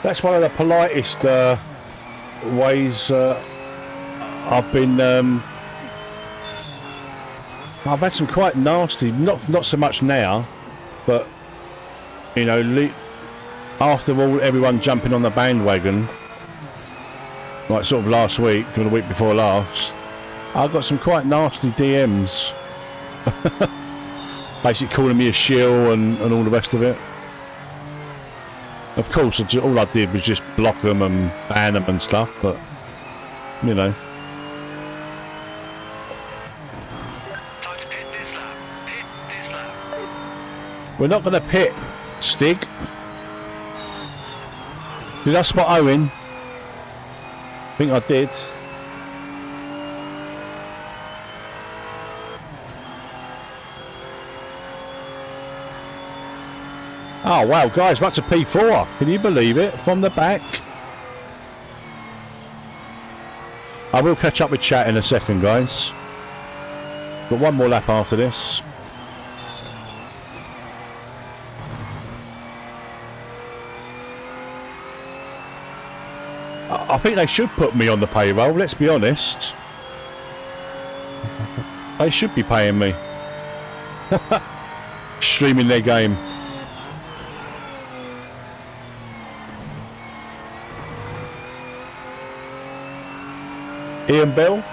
That's one of the politest ways I've been. I've had some quite nasty, not so much now, but you know, after all, everyone jumping on the bandwagon, like sort of last week or the week before last, I got some quite nasty DMs, basically calling me a shill and all the rest of it. Of course, all I did was just block them and ban them and stuff, but, you know. Time to pit this lap. Pit this lap. We're not going to pit, Stig. Did I spot Owen? I think I did. Oh wow, guys, that's a P4. Can you believe it? From the back. I will catch up with chat in a second, guys. Got one more lap after this. I think they should put me on the payroll, let's be honest. They should be paying me. Streaming their game. Ian Bell,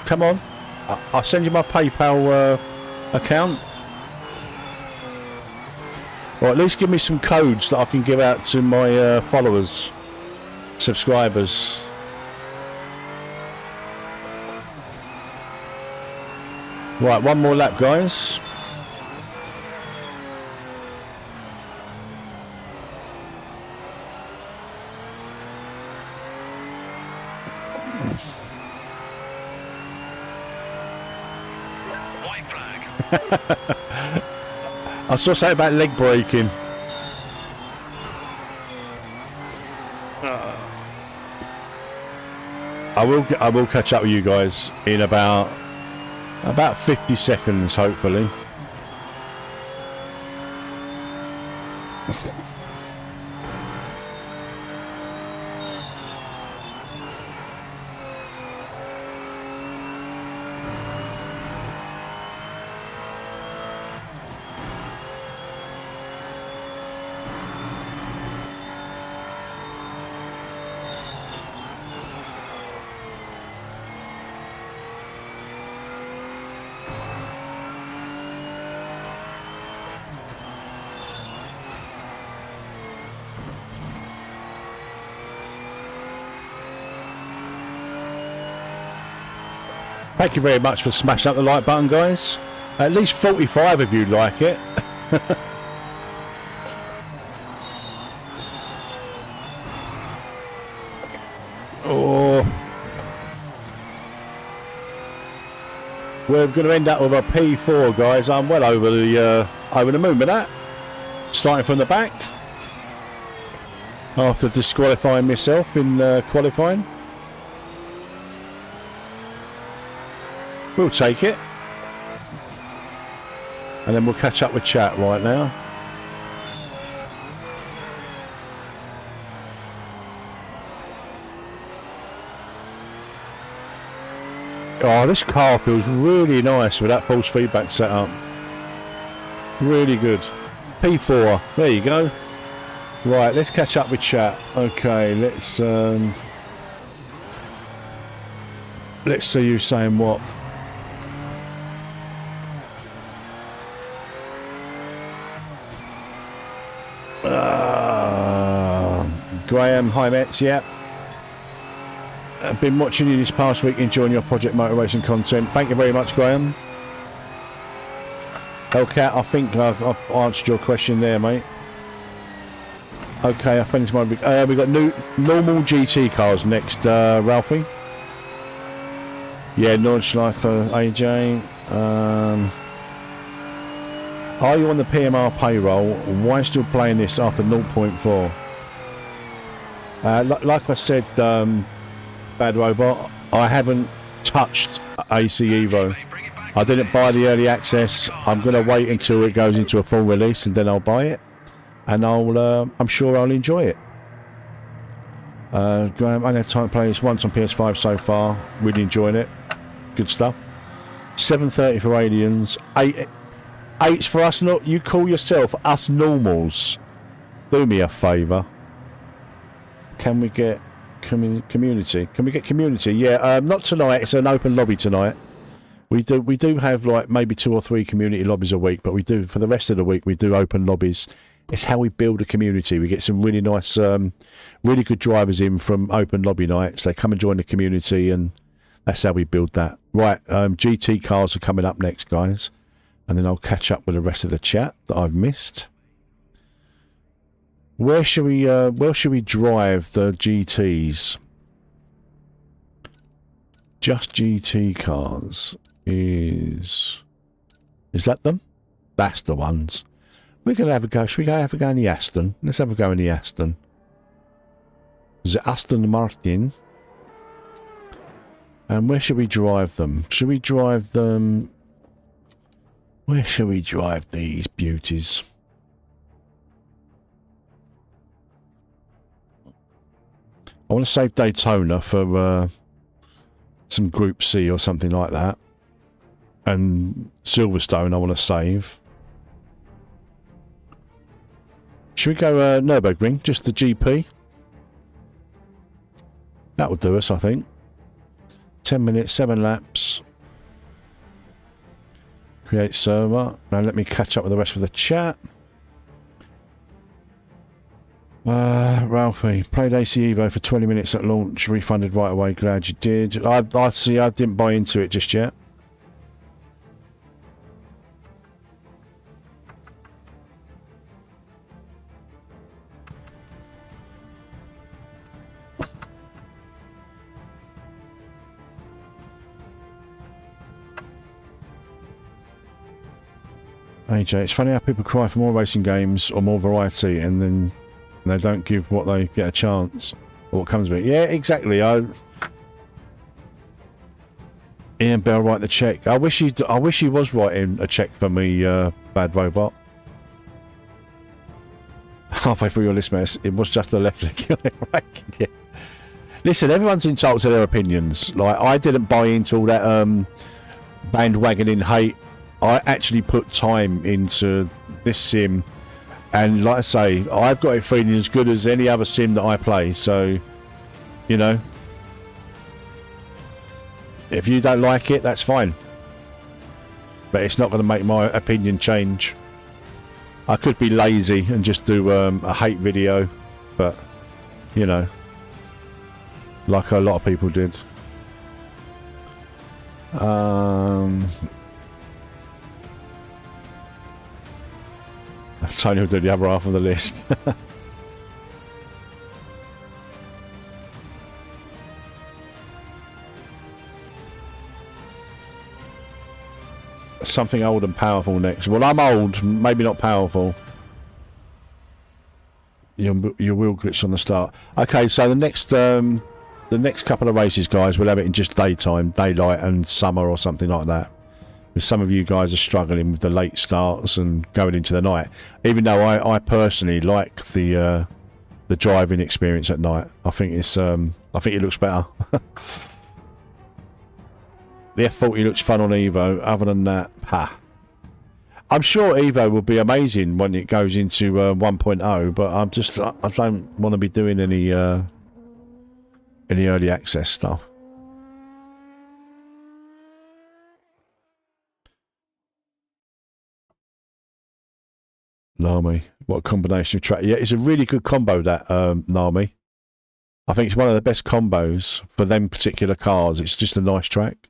come on. I'll send you my PayPal account. Or at least give me some codes that I can give out to my followers, subscribers. Right, one more lap, guys. I saw something about leg braking. I will catch up with you guys in about 50 seconds, hopefully. Thank you very much for smashing up the like button, guys. At least 45 of you like it. Oh, we're going to end up with a P4, guys. I'm well over the moon with that. Starting from the back after disqualifying myself in qualifying. We'll take it. And then we'll catch up with chat right now. Oh, this car feels really nice with that pulse feedback setup. Really good. P4. There you go. Right, let's catch up with chat. Okay, let's see you saying what. Graham, hi Metz, yeah. I've been watching you this past week, enjoying your Project Motor Racing content. Thank you very much, Graham. Hellcat, I think I've answered your question there, mate. Okay, I finished my... we've got normal GT cars next, Ralphie. Yeah, Nordschleife for AJ. Are you on the PMR payroll? Why still playing this after 0.4? Like I said, Bad Robot, I haven't touched AC Evo. I didn't buy the early access. I'm going to wait until it goes into a full release and then I'll buy it. And I'm sure I'll enjoy it. Graham, I only had time to play this once on PS5 so far. Really enjoying it. Good stuff. 730 for aliens. 8's for us. Not you call yourself us normals. Do me a favour. Can we get community? Can we get community? Yeah, not tonight. It's an open lobby tonight. We do have like maybe 2 or 3 community lobbies a week, but we do for the rest of the week we do open lobbies. It's how we build a community. We get some really nice, really good drivers in from open lobby nights. They come and join the community, and that's how we build that. Right, GT cars are coming up next, guys, and then I'll catch up with the rest of the chat that I've missed. Where should we drive the GTs? Just GT cars is that them? That's the ones. We're gonna have a go. Should we have a go in the Aston? Let's have a go in the Aston. The Aston Martin. And where should we drive them? Should we drive them? Where should we drive these beauties? I want to save Daytona for some Group C or something like that. And Silverstone I want to save. Should we go Nürburgring? Just the GP? That will do us, I think. 10 minutes, 7 laps. Create server. Now let me catch up with the rest of the chat. Ralphie, played AC Evo for 20 minutes at launch, refunded right away, glad you did. I see, I didn't buy into it just yet. AJ, it's funny how people cry for more racing games or more variety and then they don't give what they get a chance or what comes of it. Yeah, exactly. Ian Bell write the check. I wish he was writing a check for me, bad robot. Halfway through your list, mess. It was just the left leg. Yeah. Listen, everyone's entitled to their opinions. Like, I didn't buy into all that bandwagoning hate. I actually put time into this sim, and like I say, I've got it feeling as good as any other sim that I play. So, you know, if you don't like it, that's fine. But it's not going to make my opinion change. I could be lazy and just do a hate video, but, you know, like a lot of people did. Tony will do the other half of the list. Something old and powerful next. Well, I'm old, maybe not powerful. Your wheel glitch on the start. Okay, so the next couple of races, guys, we'll have it in just daytime, daylight, and summer or something like that. Because some of you guys are struggling with the late starts and going into the night. Even though I personally like the driving experience at night. I think it's I think it looks better. The F40 looks fun on Evo. Other than that, I'm sure Evo will be amazing when it goes into 1.0, but I don't want to be doing any early access stuff. Nami, what a combination of track. Yeah, it's a really good combo, that Nami. I think it's one of the best combos for them particular cars. It's just a nice track.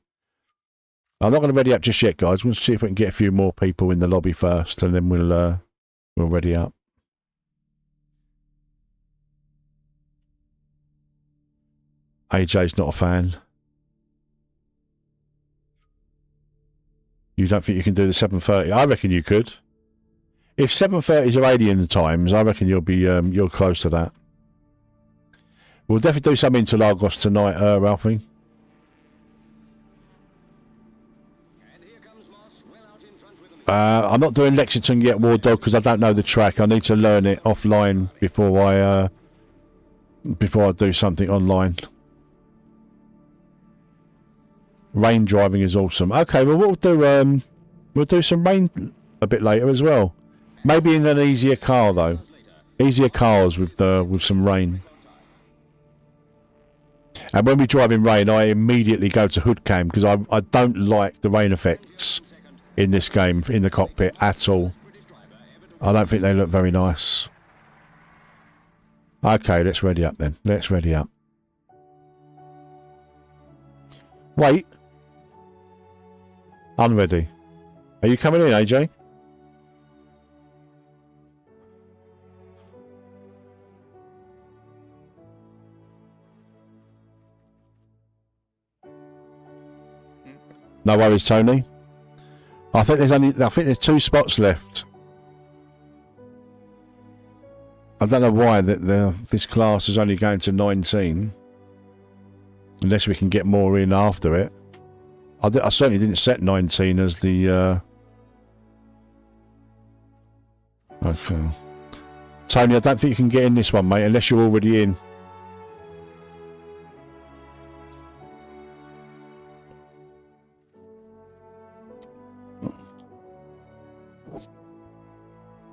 I'm not going to ready up just yet, guys. We'll see if we can get a few more people in the lobby first, and then we'll ready up. AJ's not a fan. You don't think you can do the 730? I reckon you could. If 730s are alien times, I reckon you'll be you're close to that. We'll definitely do some Interlagos tonight, Ralphie. I'm not doing Lexington yet, War Dog, because I don't know the track. I need to learn it offline before I do something online. Rain driving is awesome. Okay, well we'll do some rain a bit later as well. Maybe in an easier car though. Easier cars with some rain. And when we drive in rain, I immediately go to hood cam because I don't like the rain effects in this game, in the cockpit at all. I don't think they look very nice. Okay, let's ready up then. Let's ready up. Wait. Unready. Are you coming in, AJ? No worries, Tony. I think there's 2 spots left. I don't know why this class is only going to 19, unless we can get more in after it. I certainly didn't set 19 as the. Okay, Tony, I don't think you can get in this one, mate, unless you're already in.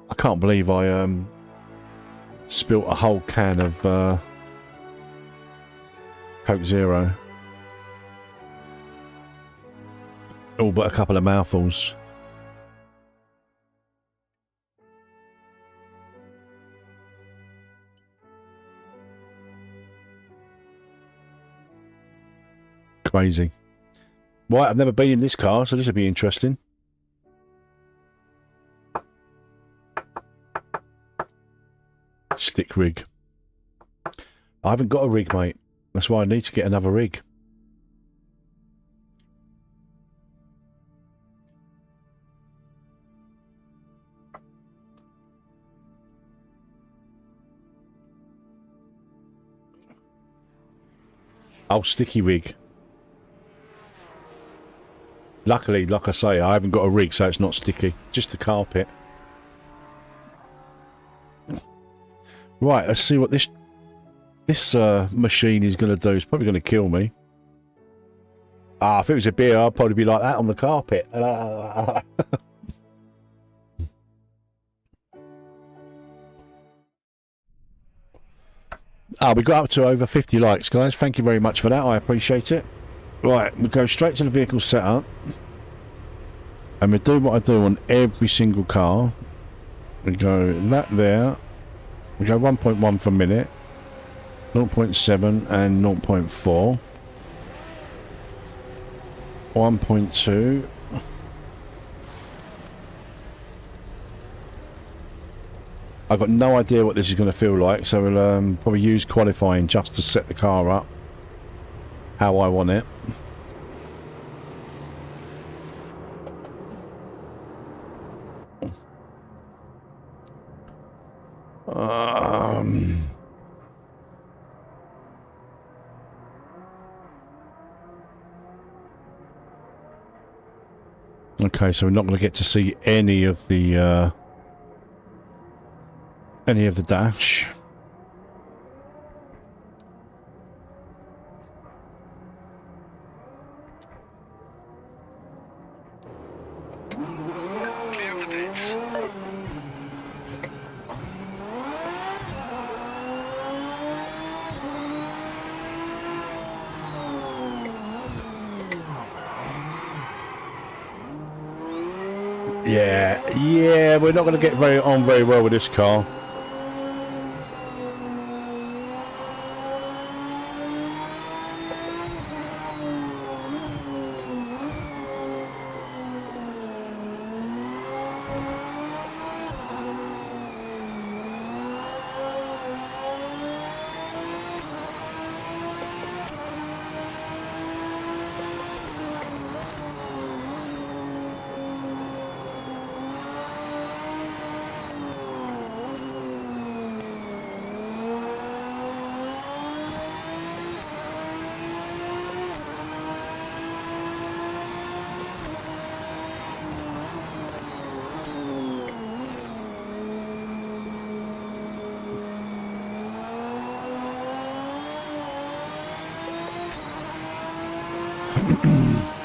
I can't believe I spilt a whole can of Coke Zero. All but a couple of mouthfuls. Crazy. Right, I've never been in this car, so this will be interesting. Stick rig. I haven't got a rig, mate. That's why I need to get another rig. Oh, sticky rig. Luckily, like I say, I haven't got a rig, so it's not sticky. Just the carpet. Right, let's see what this machine is going to do. It's probably going to kill me. Ah, if it was a beer, I'd probably be like that on the carpet. We got up to over 50 likes, guys. Thank you very much for that. I appreciate it. Right, we go straight to the vehicle setup. And we do what I do on every single car. We go that there. We go 1.1 per minute. 0.7 and 0.4. 1.2. I've got no idea what this is going to feel like, so we'll probably use qualifying just to set the car up how I want it. Okay, so we're not going to get to see any of the dash. Clear of the pits. Yeah, we're not going to get very well with this car.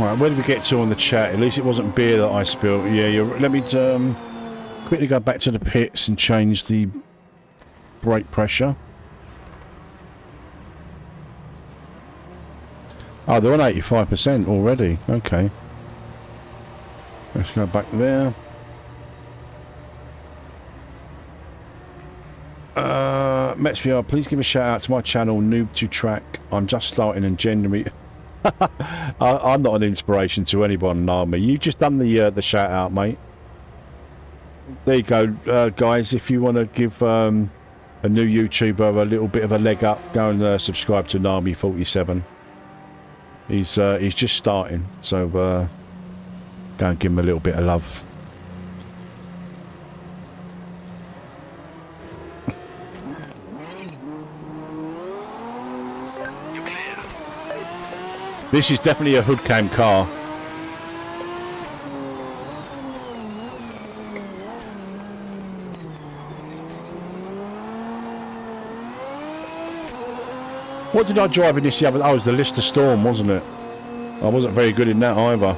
Right, where did we get to on the chat? At least it wasn't beer that I spilled. Yeah, let me quickly go back to the pits and change the brake pressure. Oh, they're on 85% already. Okay. Let's go back there. MetzVR, please give a shout out to my channel, Noob to Track. I'm just starting and genuinely... I'm not an inspiration to anyone, Nami. You just done the shout out, mate. There you go, guys. If you want to give a new YouTuber a little bit of a leg up, go and subscribe to Nami47. He's just starting, so go and give him a little bit of love. This is definitely a hood cam car. What did I drive in this the other? Oh, it was the Lister Storm, wasn't it? I wasn't very good in that either.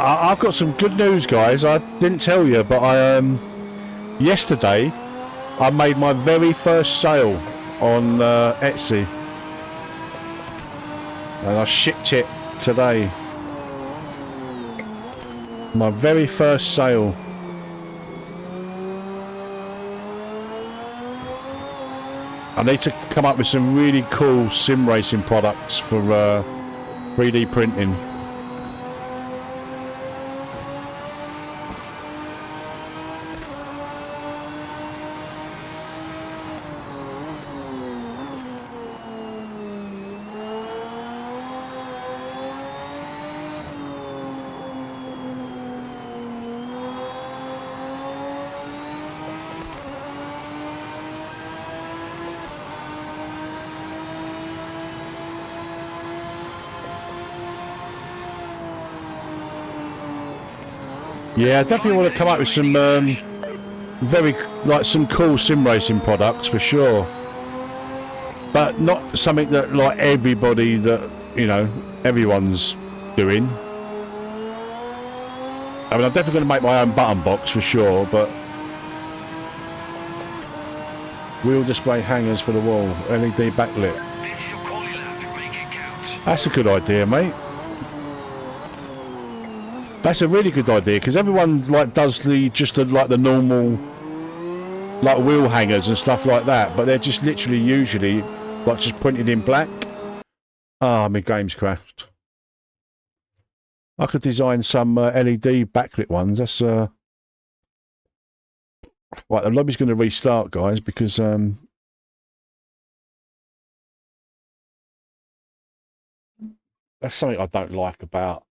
I've got some good news, guys. I didn't tell you, but yesterday I made my very first sale on Etsy, and I shipped it today. My very first sale. I need to come up with some really cool sim racing products for 3D printing. Yeah, I definitely want to come up with some very, like, some cool sim racing products for sure. But not something that, like, everybody that, you know, everyone's doing. I mean, I'm definitely going to make my own button box for sure, but wheel display hangers for the wall, LED backlit. This is your quality lap. Make it count. That's a good idea, mate. That's a really good idea, because everyone, like, does the like the normal, like, wheel hangers and stuff like that, but they're just literally usually like just printed in black. Ah, my game's crashed. I could design some LED backlit ones. That's right. The lobby's going to restart, guys, because that's something I don't like about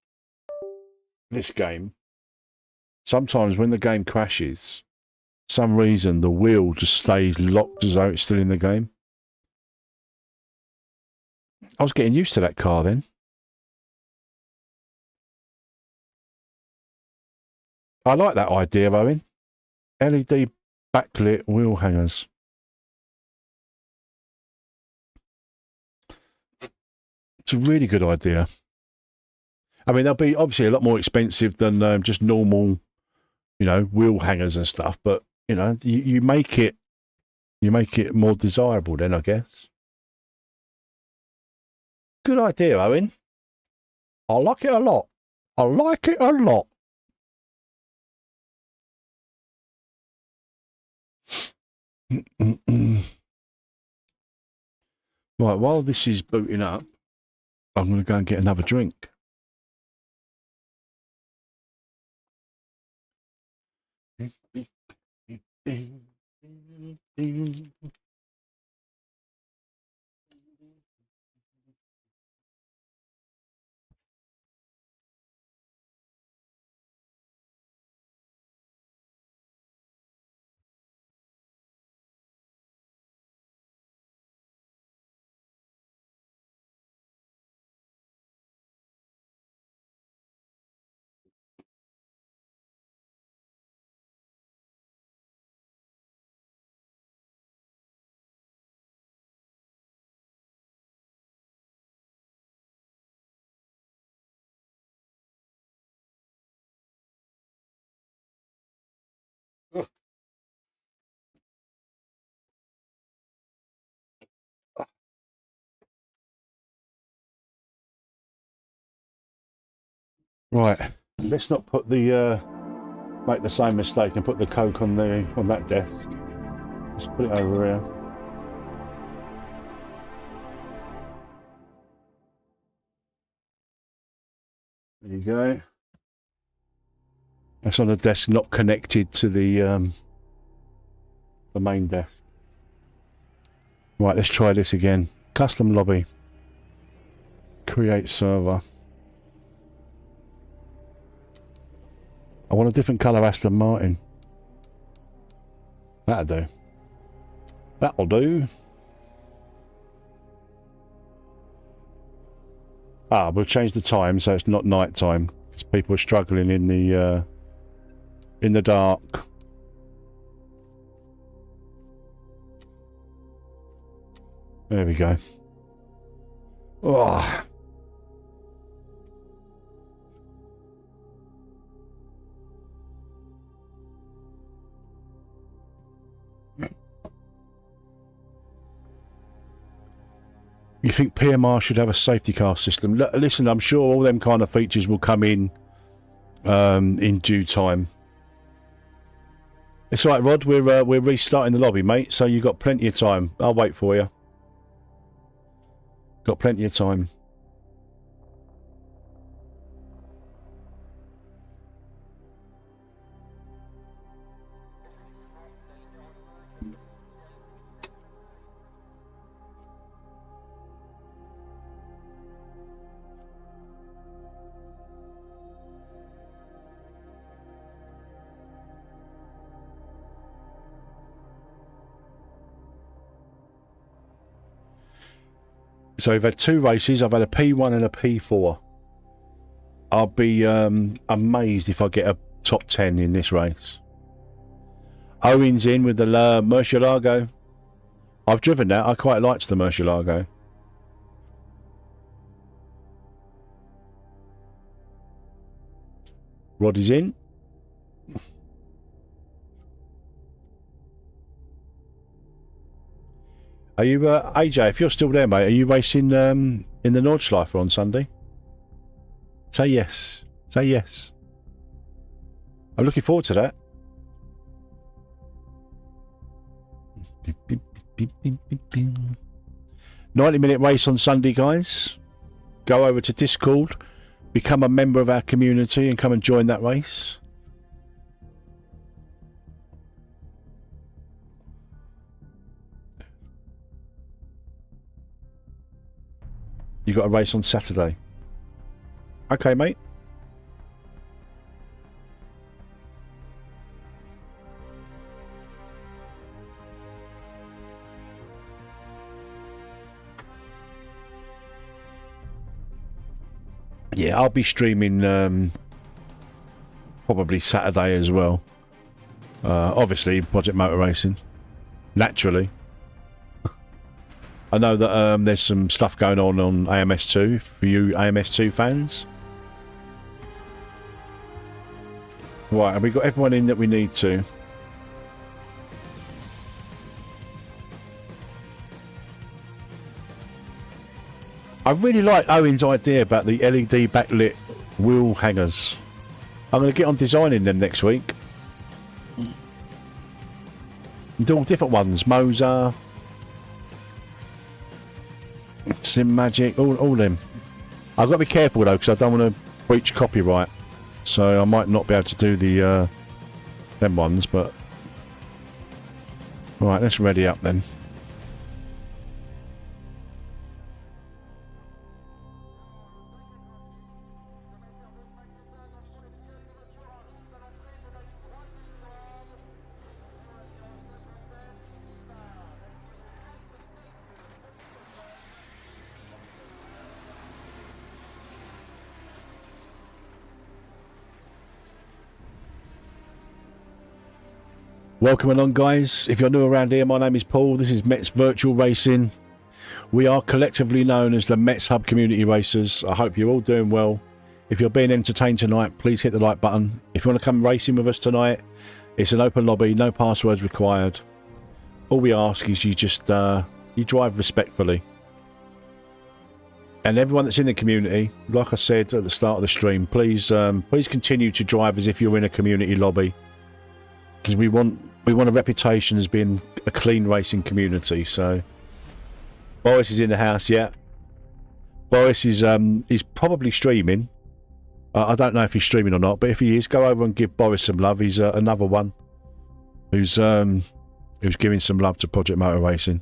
this game. Sometimes when the game crashes, some reason the wheel just stays locked as though it's still in the game. I was getting used to that car then. I like that idea, Owen. LED backlit wheel hangers. It's a really good idea. I mean, they'll be obviously a lot more expensive than just normal, you know, wheel hangers and stuff. But you know, you make it more desirable then, I guess. Good idea, Owen. I like it a lot. I like it a lot. Right, while this is booting up, I'm going to go and get another drink. Right, let's not put the make the same mistake and put the Coke on that desk. Let's put it over here. There you go. That's on the desk, not connected to the main desk. Right, let's try this again. Custom lobby. Create server. I want a different colour Aston Martin. That'll do. That'll do. Ah, we'll change the time so it's not night time. Because people are struggling in the dark. There we go. Oh. You think PMR should have a safety car system? Listen, I'm sure all them kind of features will come in due time. It's all right, Rod. We're restarting the lobby, mate. So you've got plenty of time. I'll wait for you. Got plenty of time. So we've had 2 races. I've had a P1 and a P4. I'll be amazed if I get top 10 in this race. Owen's in with the Murcielago. I've driven that. I quite liked the Murcielago. Rod is in. Are you, AJ, if you're still there, mate, are you racing in the Nordschleife on Sunday? Say yes. Say yes. I'm looking forward to that. 90-minute race on Sunday, guys. Go over to Discord, become a member of our community and come and join that race. You got a race on Saturday. Okay, mate. Yeah, I'll be streaming probably Saturday as well. Obviously, Project Motor Racing. Naturally. I know that there's some stuff going on AMS2 for you AMS2 fans. Right, have we got everyone in that we need to? I really like Owen's idea about the LED backlit wheel hangers. I'm going to get on designing them next week. Do all different ones. Moza, Magic, all them. I've got to be careful though, because I don't want to breach copyright. So I might not be able to do the them ones, but right, let's ready up then. Welcome along, guys. If you're new around here, my name is Paul. This is MetzVR Racing. We are collectively known as the Metz Hub Community Racers. I hope you're all doing well. If you're being entertained tonight, please hit the like button. If you want to come racing with us tonight, it's an open lobby, no passwords required. All we ask is you just you drive respectfully. And everyone that's in the community, like I said at the start of the stream, please continue to drive as if you're in a community lobby, because we want a reputation as being a clean racing community. So Boris is in the house, yeah. Boris is he's probably streaming. I don't know if he's streaming or not, but if he is, go over and give Boris some love. He's another one who's giving some love to Project Motor Racing,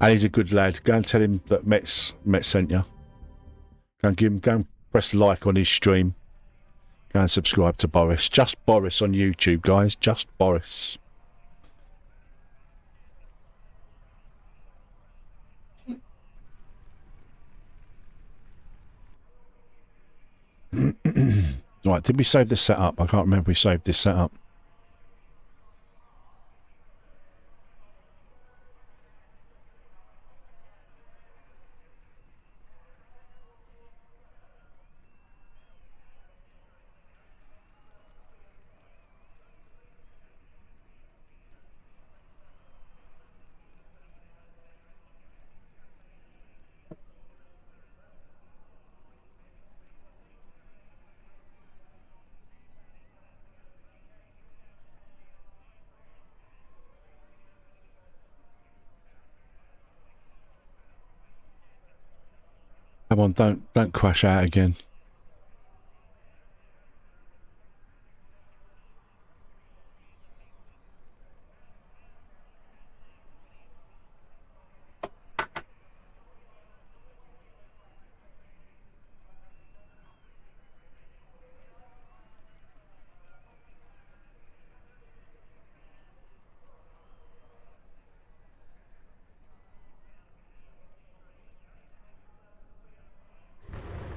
and he's a good lad. Go and tell him that Metz sent you. Go and press like on his stream. Go and subscribe to Boris. Just Boris on YouTube, guys. Just Boris. Right, did we save this setup? I can't remember if we saved this setup. Come on, don't crash out again.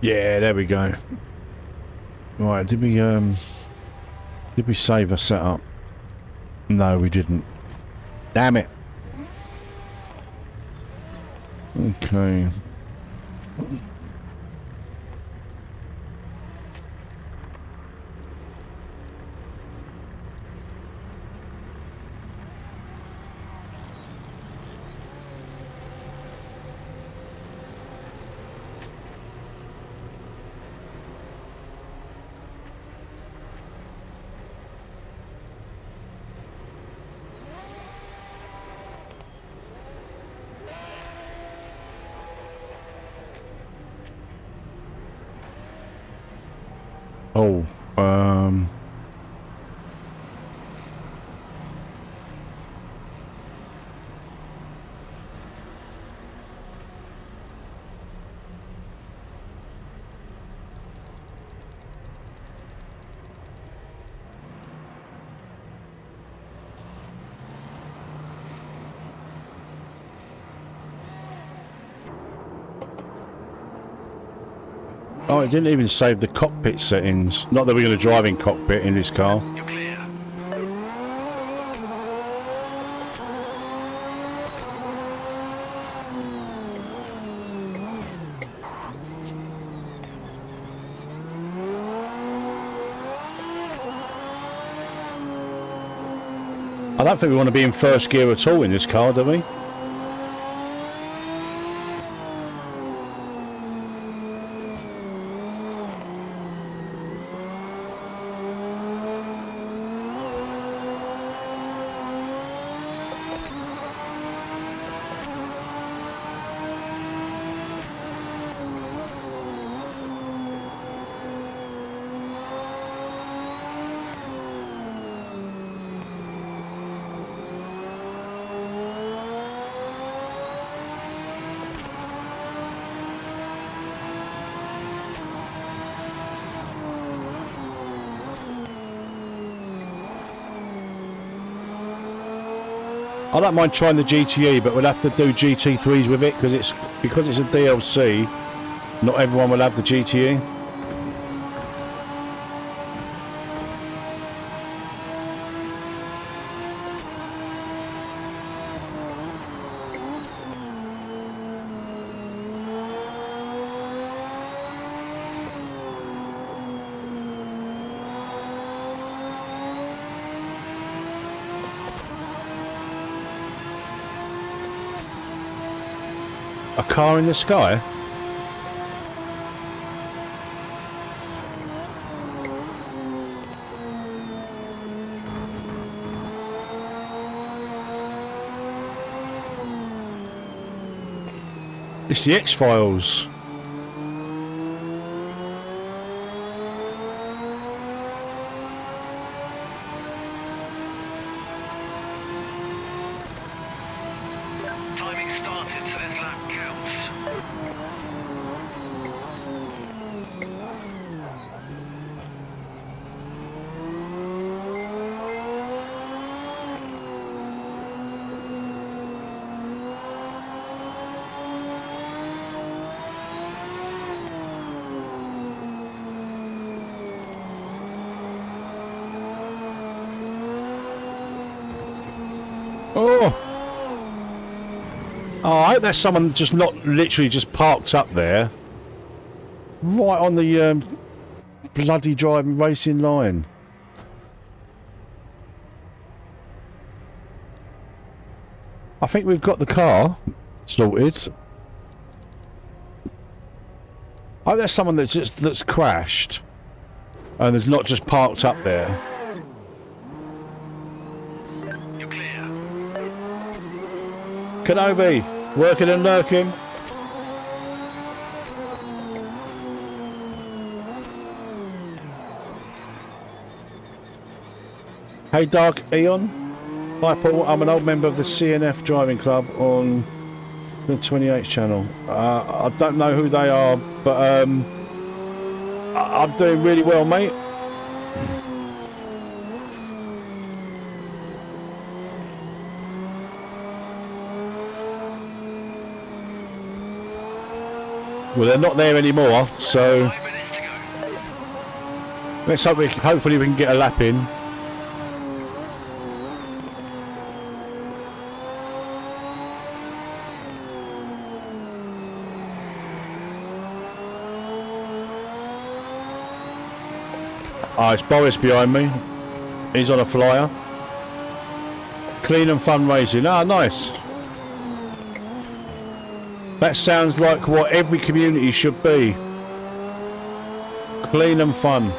Yeah, there we go. Right, did we Did we save a setup? No, we didn't. Damn it. Okay. Oh, oh, it didn't even save the cockpit settings. Not that we're going to drive in cockpit in this car. You're clear. I don't think we want to be in first gear at all in this car, do we? I don't mind trying the GTE, but we'll have to do GT3s with it because it's a DLC. Not everyone will have the GTE. A car in the sky? It's the X-Files. Timing started, so this lap counts. Oh! Oh, I hope that's someone just not literally just parked up there. Right on the bloody driving racing line. I think we've got the car sorted. I hope there's someone that's crashed and there's not just parked up there. You're clear. Kenobi, working and lurking. Hey Dark Eon. Hi Paul, I'm an old member of the CNF Driving Club on the 28 channel. I don't know who they are, but I'm doing really well, mate. Well, they're not there anymore, so 5 minutes to go. let's hope hopefully we can get a lap in. Oh, it's Boris behind me. He's on a flyer. Clean and fun racing. Ah, nice. That sounds like what every community should be. Clean and fun.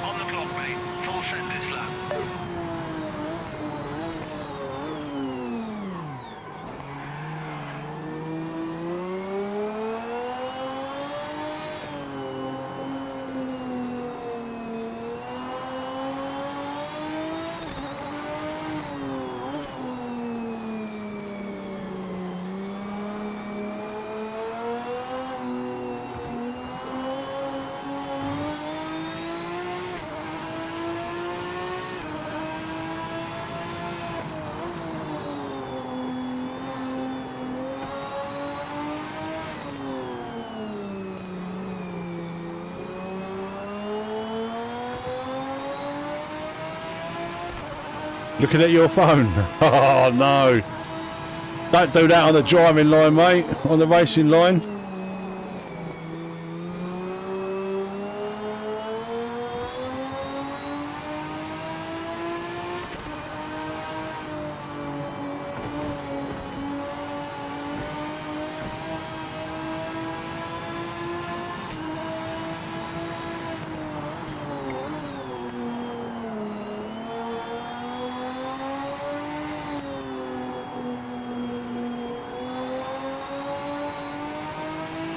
On the clock, mate. Full send this lap. Looking at your phone. Oh no. Don't do that on the driving line, mate. On the racing line.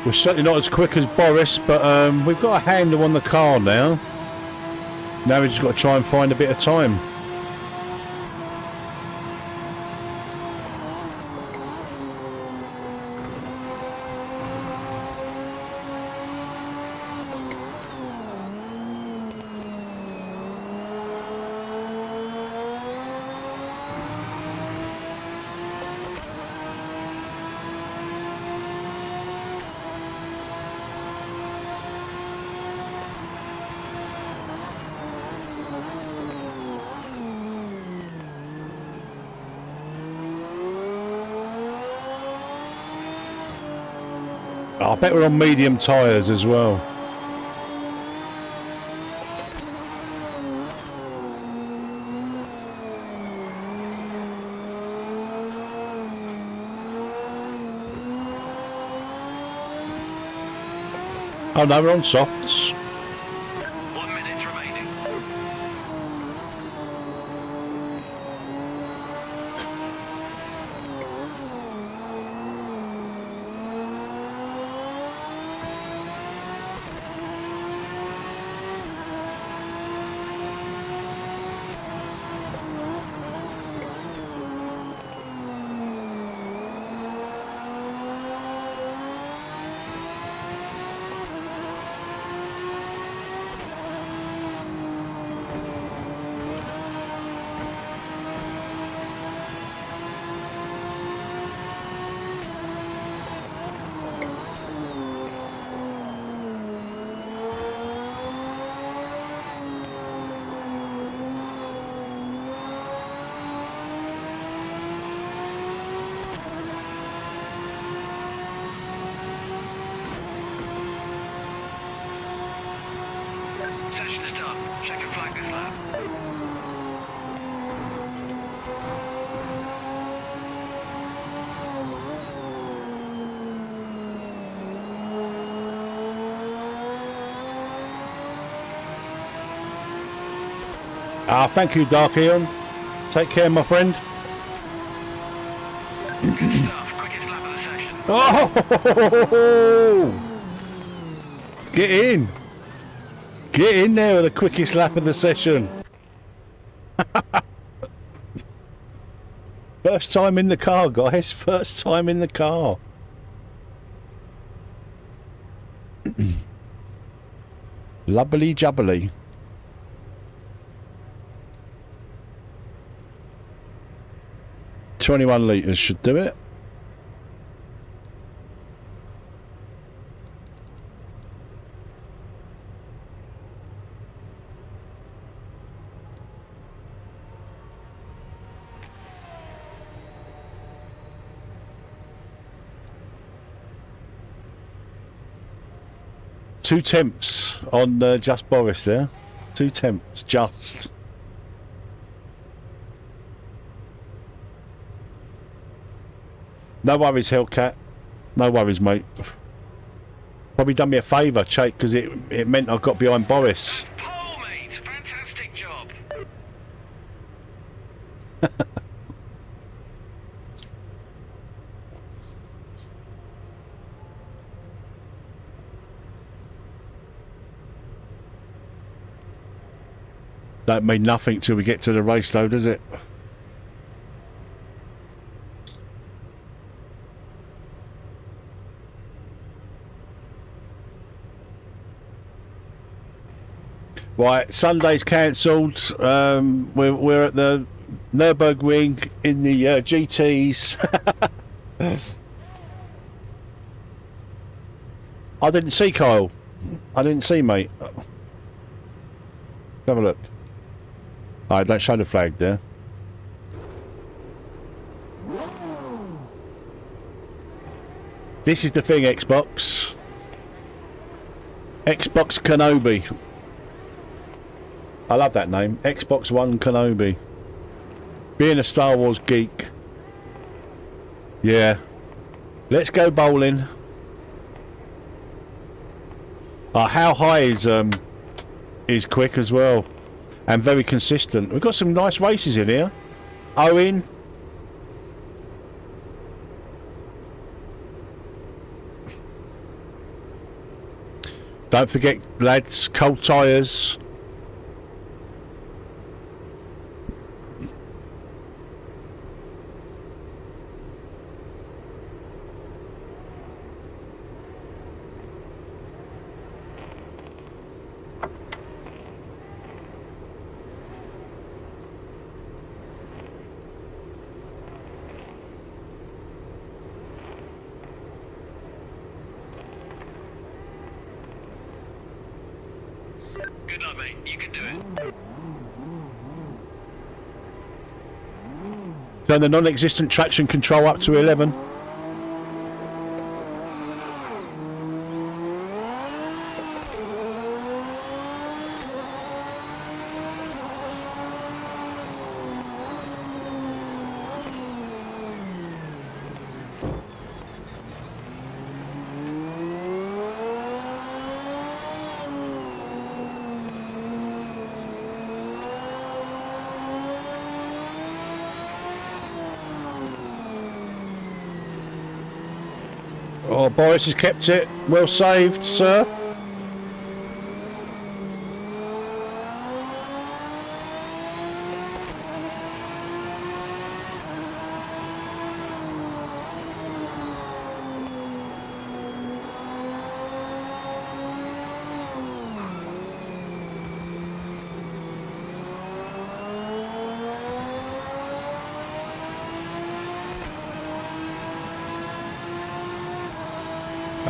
We're certainly not as quick as Boris, but we've got a handle on the car now. Now we've just got to try and find a bit of time. I bet we're on medium tyres as well. Oh no, we're on softs. 1 minute remaining. Ah, thank you, Dark Eon. Take care, my friend. Good stuff. Quickest lap of the session. Oh! Get in. Get in there with the quickest lap of the session. First time in the car, guys. First time in the car. Lubbly jubbly. $21 litres should do it. Two tenths on Just Boris there. 2 tenths, just. No worries, Hellcat. No worries, mate. Probably done me a favour, Chake, because it meant I got behind Boris. Paul, mate. Fantastic job. Don't mean nothing till we get to the race, though, does it? Right, Sunday's cancelled. We're at the Nürburgring in the GTs. I didn't see Kyle. I didn't see, mate. Have a look. Alright, don't show the flag there. This is the thing, Xbox. Xbox Kenobi. I love that name. Xbox One Kenobi. Being a Star Wars geek. Yeah. Let's go bowling. How high is quick as well. And very consistent. We've got some nice races in here. Owen. Don't forget, lads, cold tyres. Good luck, mate. You can do it. Turn the non-existent traction control up to 11. Oh, Boris has kept it. Well saved, sir.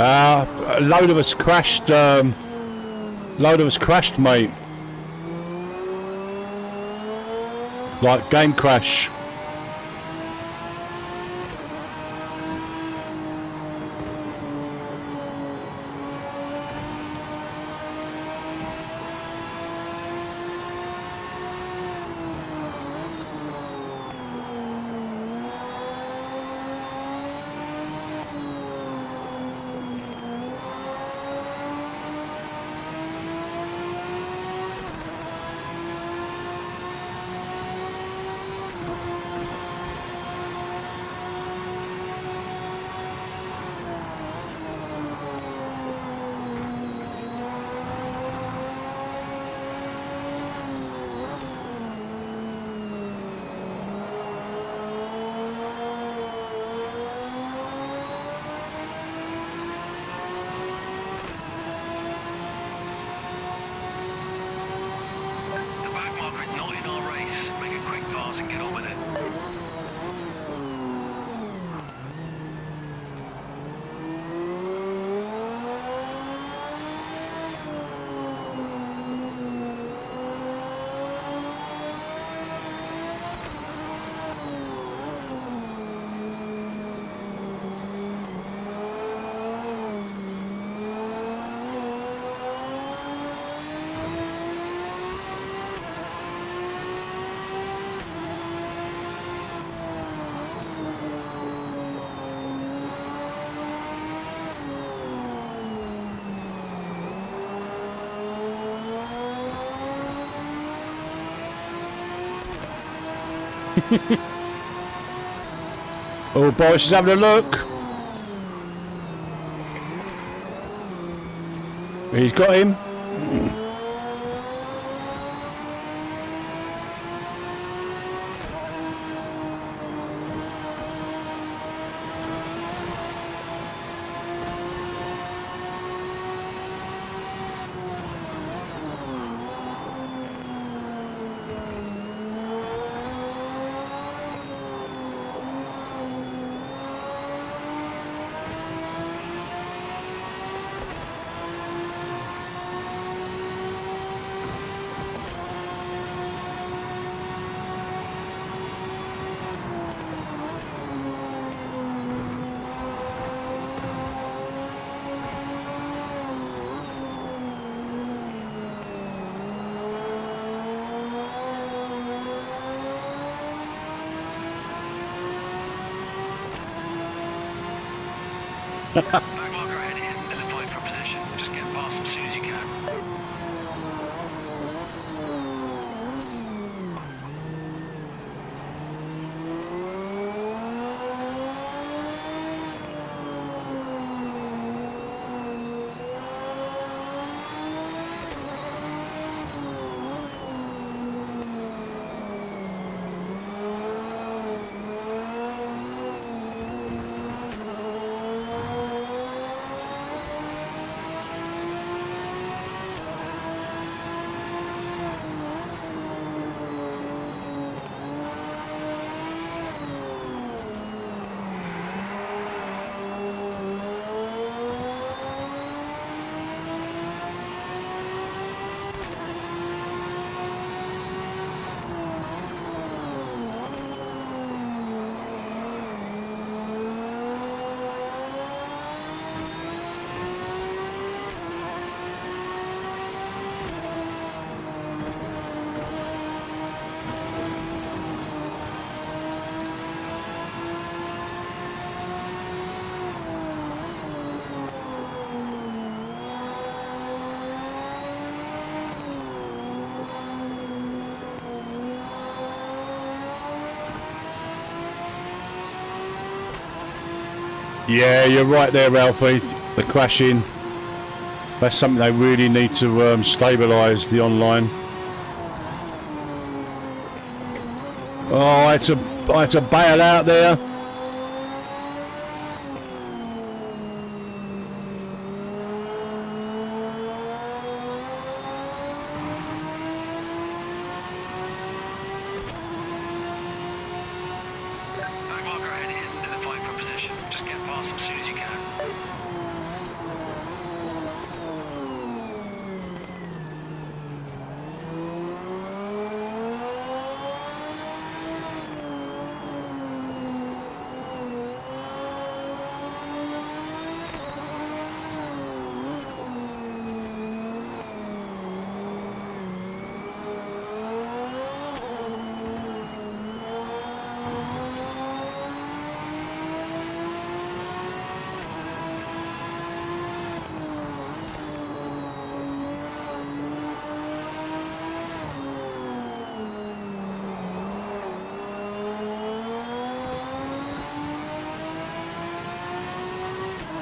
A load of us crashed. Mate. Like game crash. Oh, Boris is having a look. He's got him. Back marker ahead in the 5 front position. Just get past them as soon as you can. Yeah, you're right there, Ralphie. The crashing. That's something they really need to stabilise the online. Oh, I had to bail out there. Back marker ahead in the 5 front position. Just get past them as soon as you can.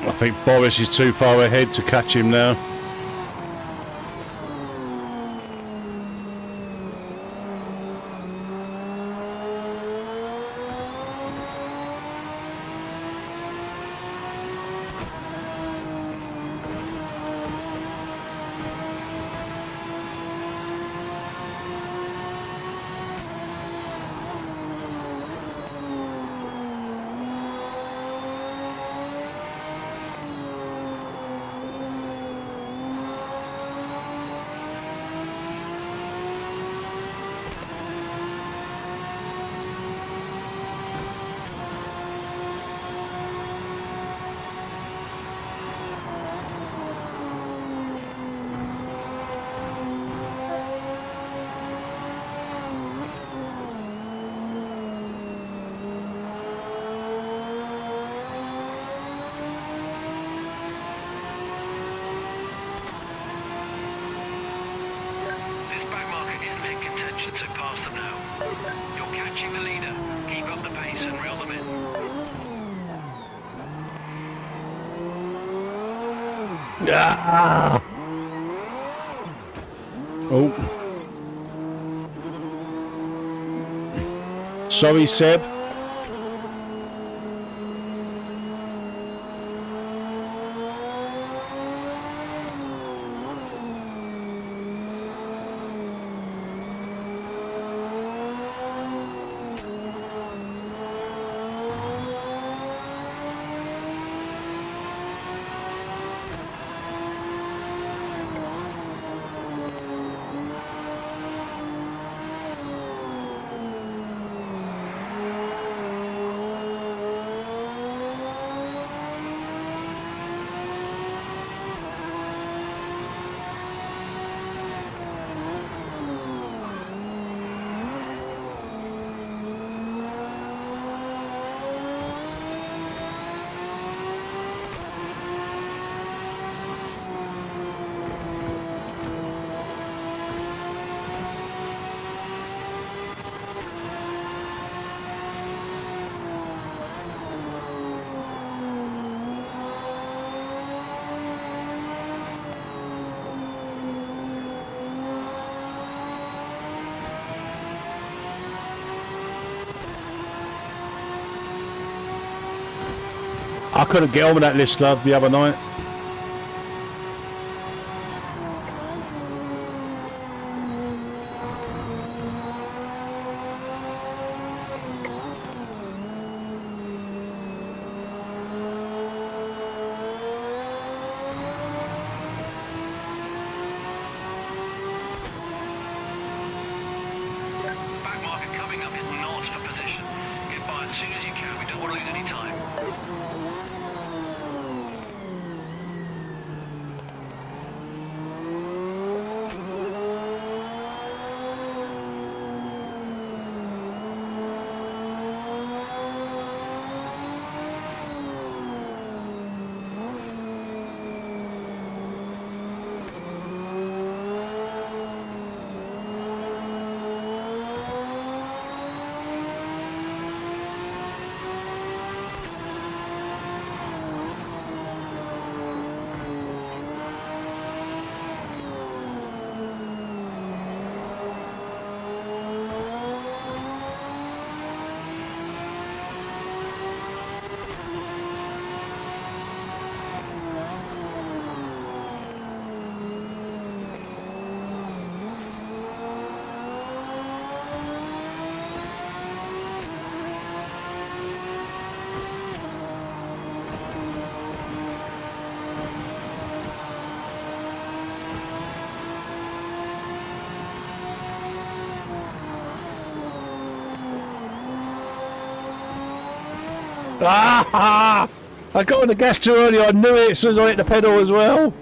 I think Boris is too far ahead to catch him now. Ah! Oh. Sorry, Seb. I couldn't get on with that list, love, the other night. Back marker coming up is not a position. Get by as soon as you can. We don't want to lose any time. Ah! I got on the gas too early. I knew it as soon as I hit the pedal as well.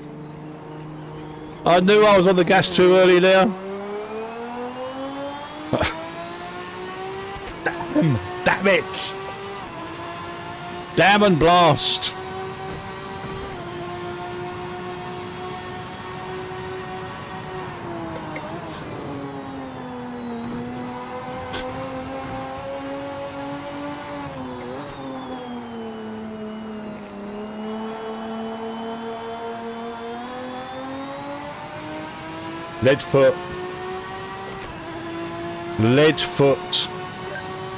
I knew I was on the gas too early there. Damn it! Damn and blast! Lead foot. Lead foot.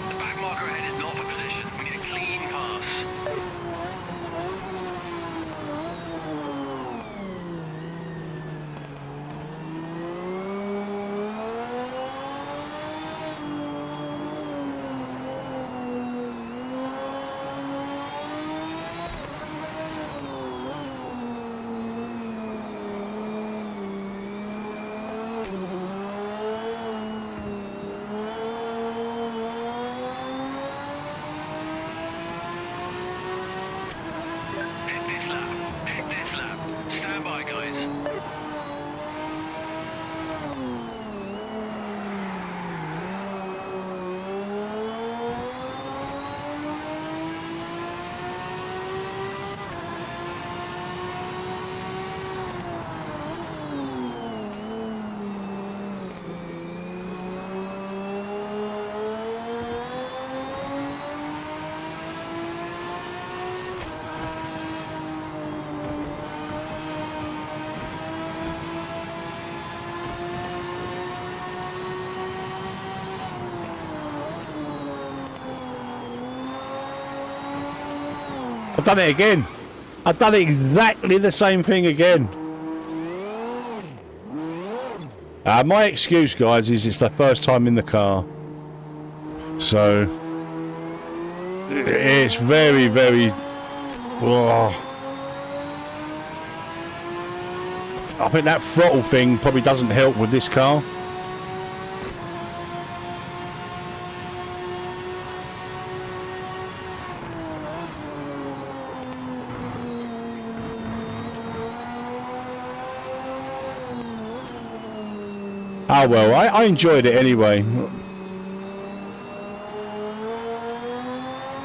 The back marker ahead is not for position. We need a clean pass. I've done it again. I've done exactly the same thing again. My excuse, guys, is it's the first time in the car. So, it's very, very... Oh. I think that throttle thing probably doesn't help with this car. Oh well, I enjoyed it anyway.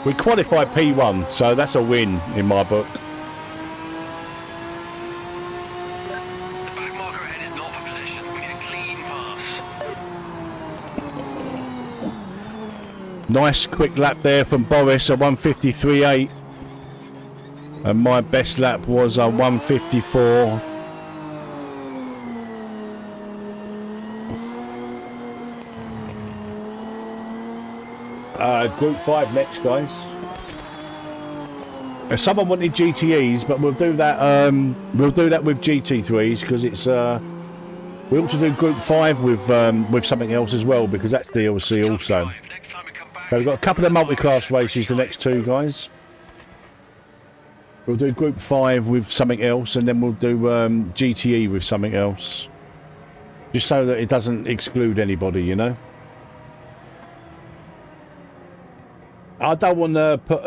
We qualified P1, so that's a win in my book. The back marker ahead is not for position. We need a clean pass. Nice quick lap there from Boris, a 153.8. And my best lap was a 154. Group 5 next, guys. Someone wanted GTEs, but we'll do that. We'll do that with GT3s because it's. We ought to do Group 5 with something else as well because that's DLC also. So we've got a couple of multi-class races. The next two, guys. We'll do Group 5 with something else, and then we'll do GTE with something else, just so that it doesn't exclude anybody, you know. I don't want to put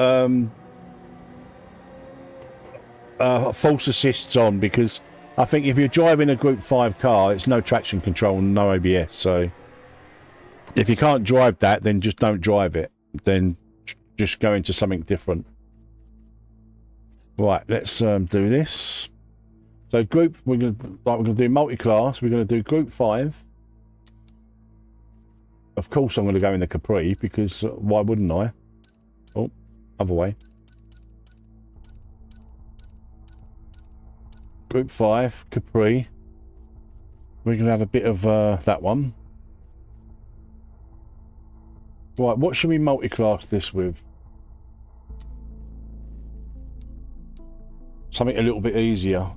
false assists on because I think if you're driving a Group 5 car, it's no traction control and no ABS. So if you can't drive that, then just don't drive it. Then just go into something different. Right, let's do this. So we're gonna do multi-class. We're gonna do Group 5. Of course, I'm gonna go in the Capri because why wouldn't I? Oh, other way. Group 5, Capri. We're going to have a bit of that one. Right, what should we multi-class this with? Something a little bit easier.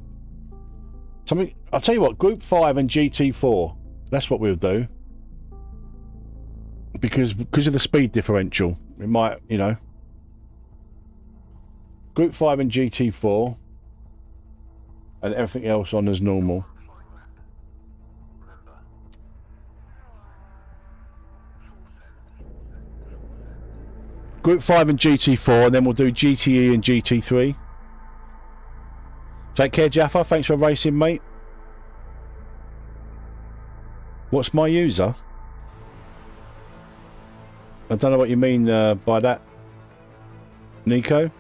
Something, I'll tell you what, Group 5 and GT4. That's what we'll do. Because of the speed differential. It might, you know. Group 5 and GT4. And everything else on as normal. Group 5 and GT4, and then we'll do GTE and GT3. Take care, Jaffa. Thanks for racing, mate. What's my user? I don't know what you mean by that, Nico.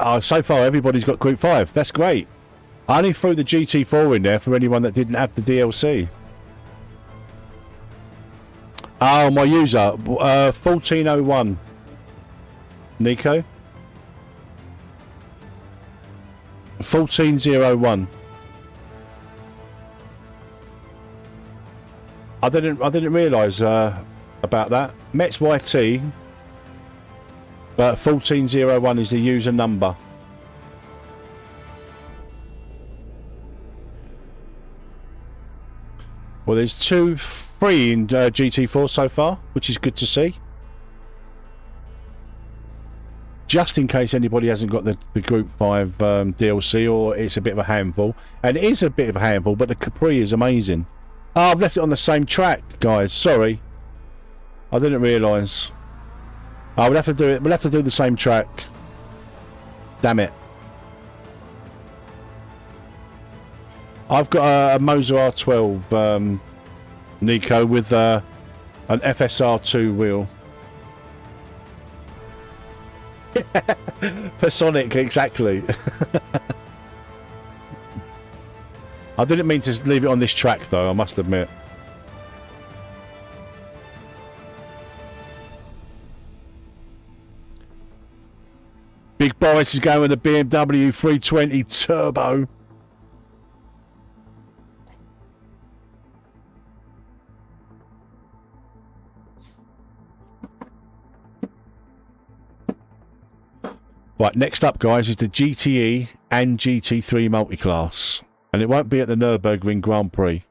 Oh, so far everybody's got Group 5. That's great. I only threw the GT4 in there for anyone that didn't have the DLC. Oh, my user, 1401. Nico? 1401. I didn't realise about that. MetzVR, but 1401 is the user number. Well, there's 3 in GT4 so far, which is good to see. Just in case anybody hasn't got the Group 5 DLC, or it's a bit of a handful. And it is a bit of a handful, but the Capri is amazing. Oh, I've left it on the same track, guys. Sorry. I didn't realise. Oh, we'll have to do it. We'll have to do the same track. Damn it. I've got a Moza R12, Nico, with an FSR2 wheel. Personic, exactly. I didn't mean to leave it on this track, though, I must admit. Big Boris is going with the BMW 320 Turbo. Right, next up, guys, is the GTE and GT3 multi-class. And it won't be at the Nürburgring Grand Prix.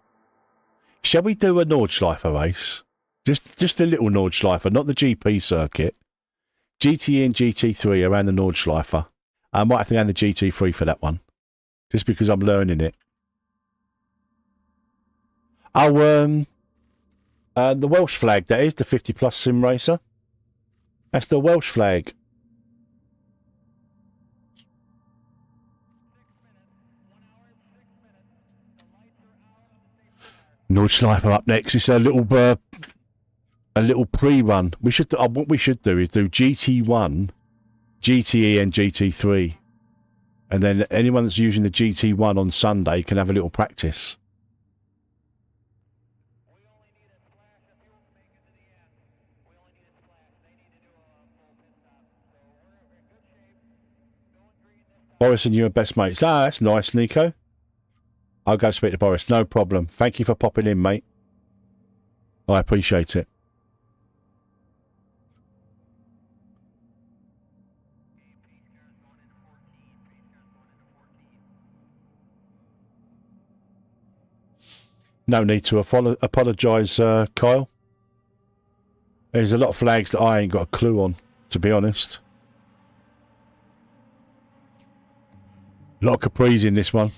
Shall we do a Nordschleifer race? Just a little Nordschleifer, not the GP circuit. GTE and GT3 around the Nordschleifer. I might have to go in the GT3 for that one. Just because I'm learning it. Oh, the Welsh flag, that is, the 50 plus sim racer. That's the Welsh flag. Nordschleifer up next. It's a little pre-run. We should what we should do is do GT1, GTE, and GT3, and then anyone that's using the GT1 on Sunday can have a little practice. Boris and you are best mates. Ah, that's nice, Nico. I'll go speak to Boris. No problem. Thank you for popping in, mate. I appreciate it. No need to apologise, Kyle. There's a lot of flags that I ain't got a clue on, to be honest. A lot of Capris in this one.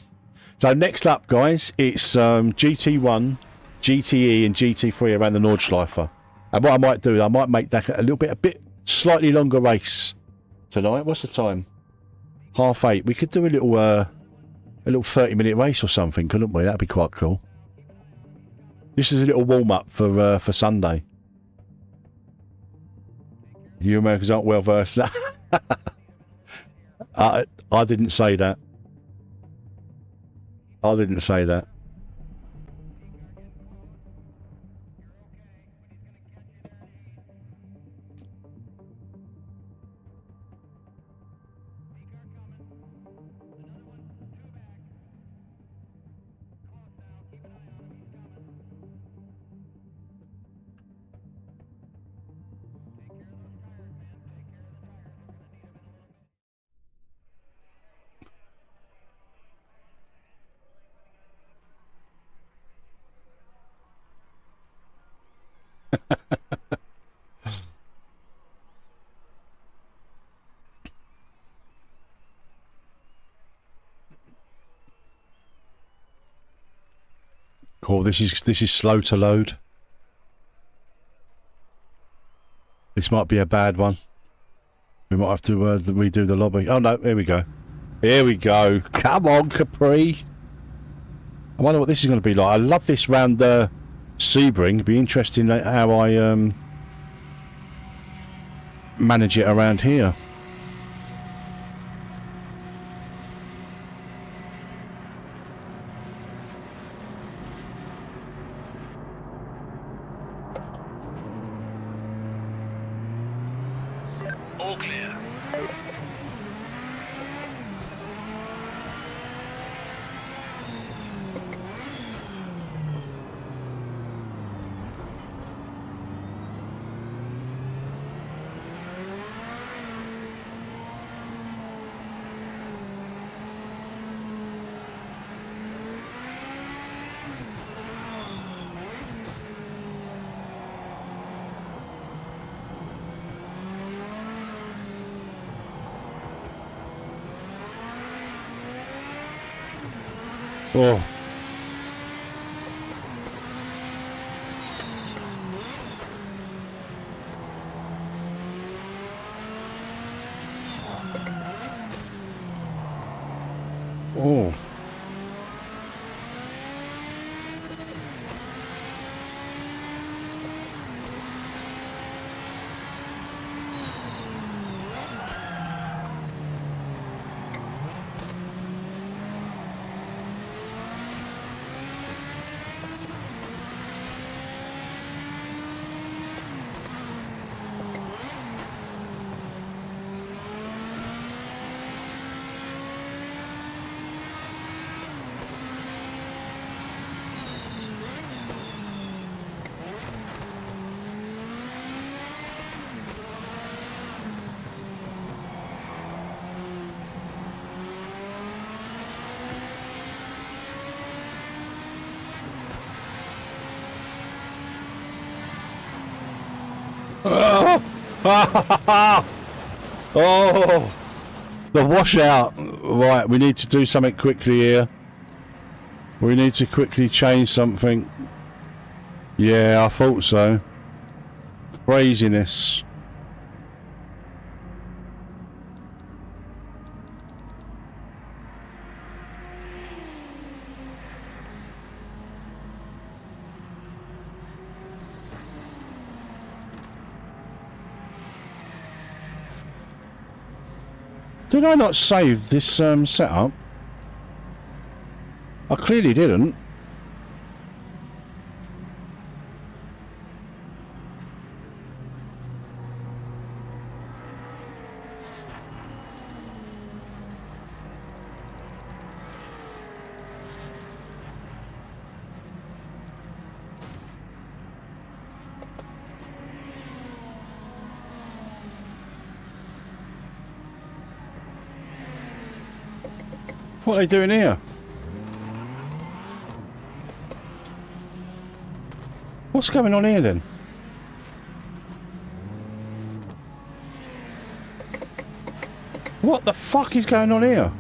So next up, guys, it's GT1, GTE, and GT3 around the Nordschleifer. And what I might do, I might make that a bit slightly longer race tonight. What's the time? 8:30. We could do a little 30-minute race or something, couldn't we? That'd be quite cool. This is a little warm-up for Sunday. You Americans aren't well versed. I didn't say that. I didn't say that. Oh, this is slow to load. This might be a bad one. We might have to redo the lobby. Oh no, here we go. Here we go. Come on, Capri. I wonder what this is going to be like. I love this round Sebring. It'd be interesting how I manage it around here. All clear. Oh. Oh. Oh, the washout. Right, we need to do something quickly here. We need to quickly change something. Yeah, I thought so. Craziness. Did I not save this setup? I clearly didn't. What are they doing here? What's going on here then? What the fuck is going on here?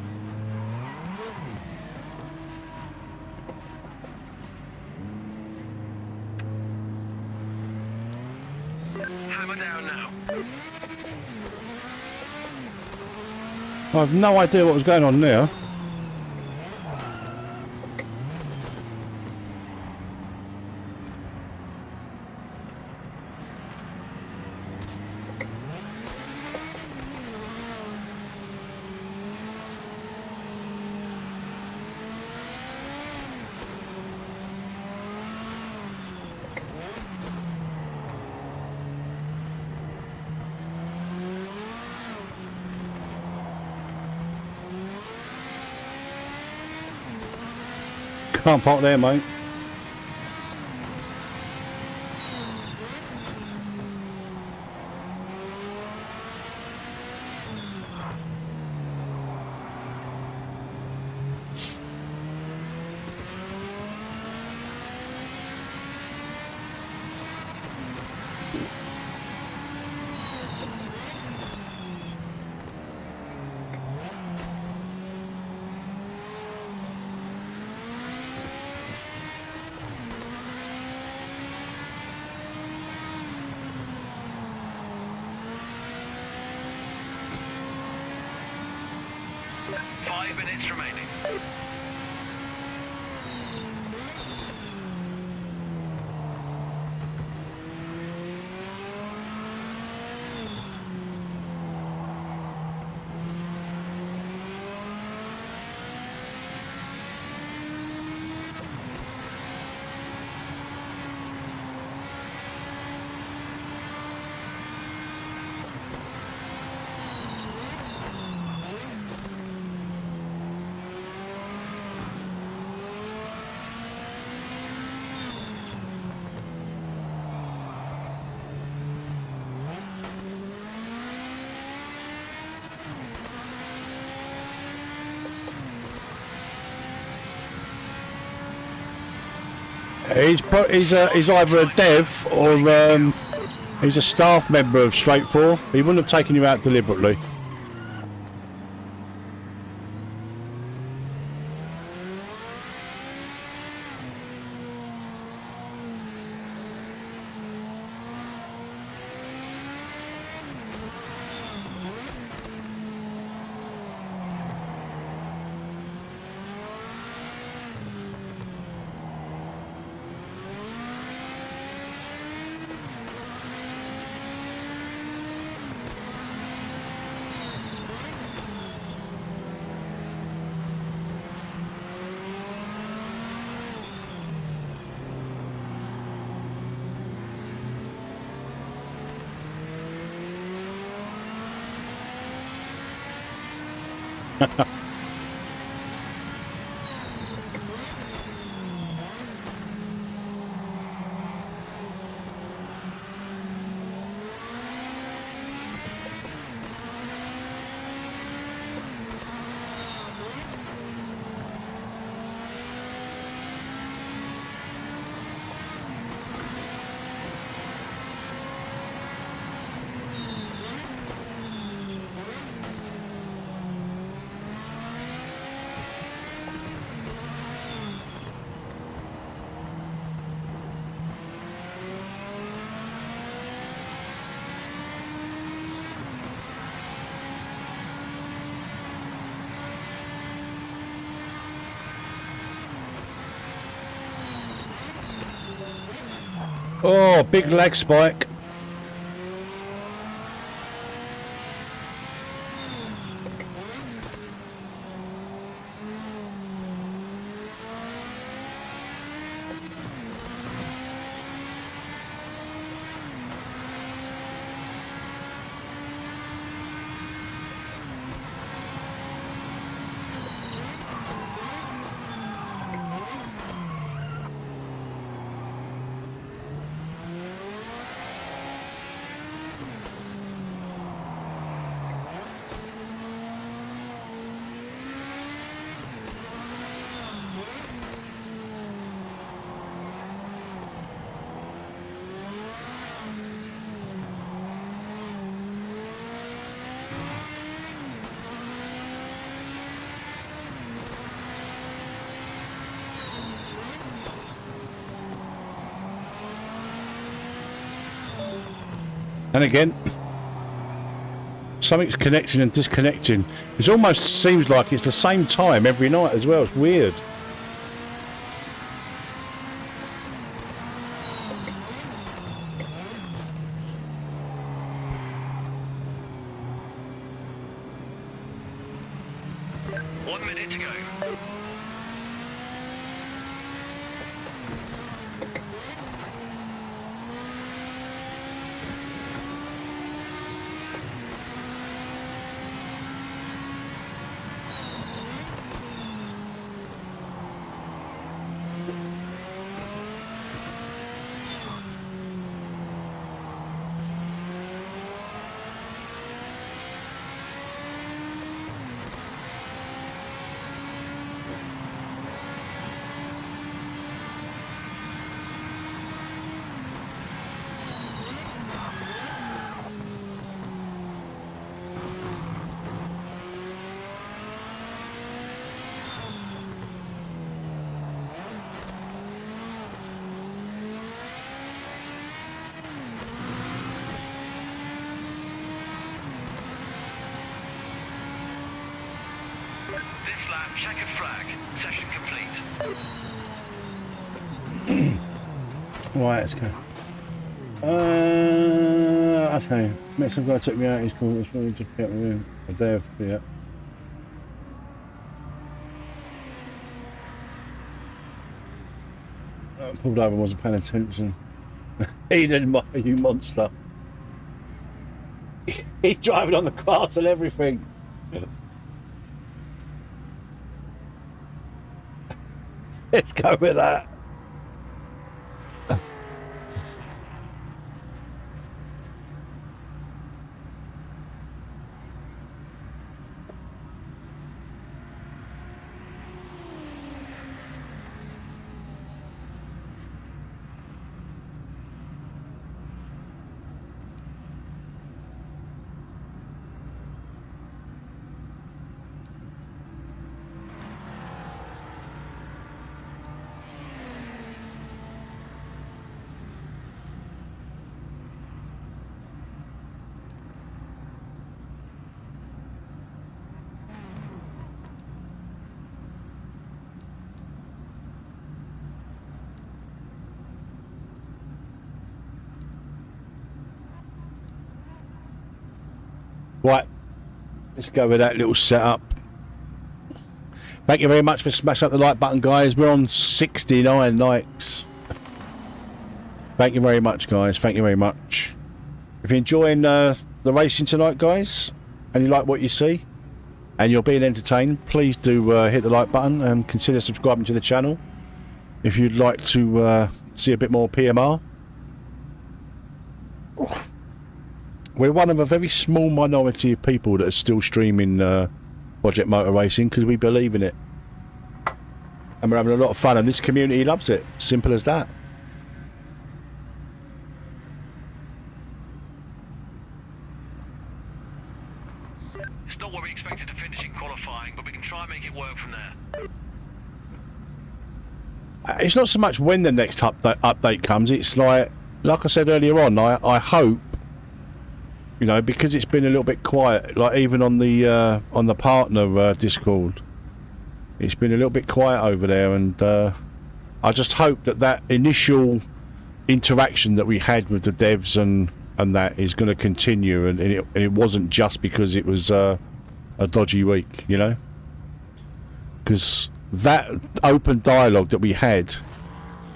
Hammer down now. I have no idea what was going on there. Can't park there, mate. Minutes remaining. He's either a dev or he's a staff member of Straight 4. He wouldn't have taken you out deliberately. Oh, big lag spike. And again, something's connecting and disconnecting. It almost seems like it's the same time every night as well. It's weird. One minute to go. This lap, checkered flag. Session complete. Right, let's go. Okay. Next time guy took me out, he's cool. It's really just get me in. A day of, yeah. Pulled over and wasn't paying attention. He didn't mind, you monster. He's driving on the grass and everything. Let's go with that. Right, let's go with that little setup. Thank you very much for smashing up the like button, guys. We're on 69 likes. Thank you very much, guys. Thank you very much. If you're enjoying the racing tonight, guys, and you like what you see, and you're being entertained, please do hit the like button and consider subscribing to the channel. If you'd like to see a bit more PMR. We're one of a very small minority of people that are still streaming Project Motor Racing because we believe in it. And we're having a lot of fun, and this community loves it. Simple as that. It's not where we expected to finish in qualifying, but we can try and make it work from there. It's not so much when the next update comes. It's like I said earlier on, I hope, you know, because it's been a little bit quiet, like even on the partner Discord, it's been a little bit quiet over there, and I just hope that initial interaction that we had with the devs and that is going to continue, and it wasn't just because it was a dodgy week, you know, because that open dialogue that we had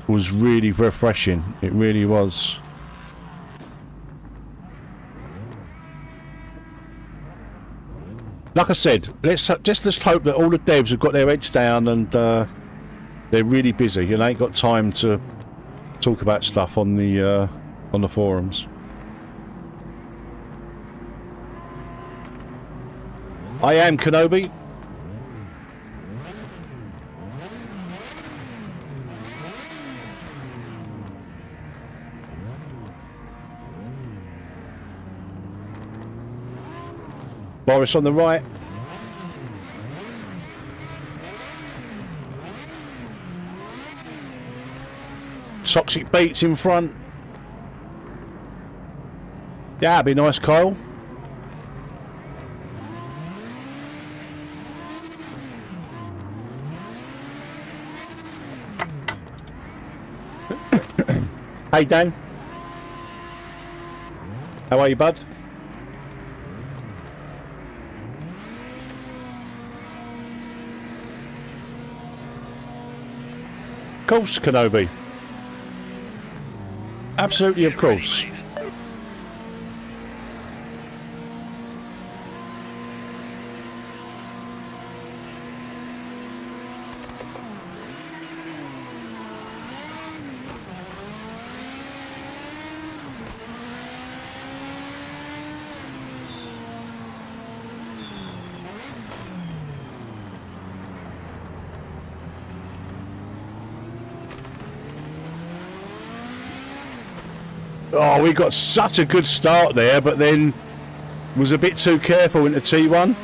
was really refreshing. It really was. Like I said, let's just hope that all the devs have got their heads down and they're really busy. You know, ain't got time to talk about stuff on the forums. I am Kenobi. Boris on the right. Toxic Beats in front. Yeah, that'd be nice, Kyle. Hey, Dan. How are you, bud? Of course, Kenobi. Absolutely, of course. Oh, we got such a good start there, but then was a bit too careful into T1.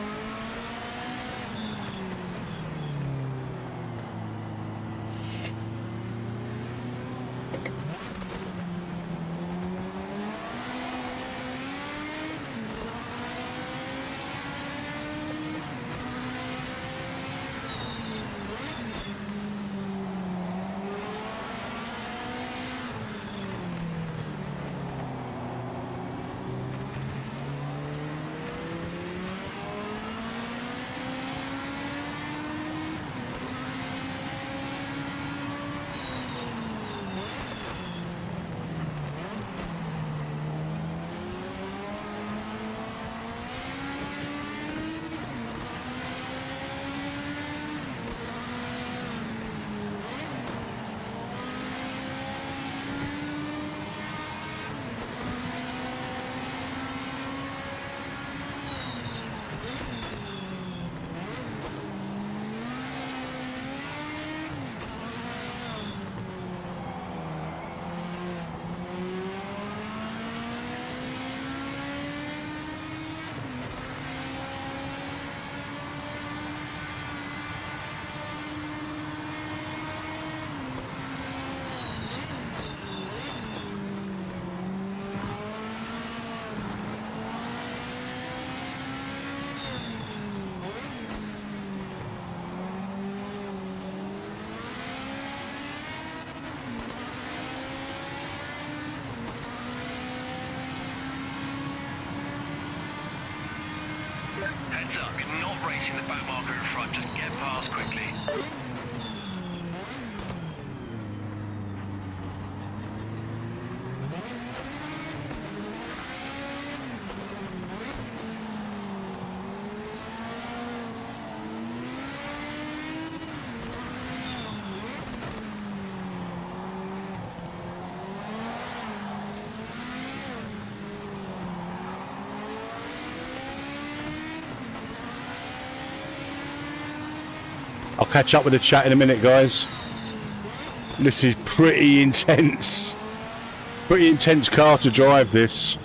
Heads up, you're not racing the back marker in front, just get past quickly. I'll catch up with the chat in a minute, guys. This is pretty intense. Pretty intense car to drive, this.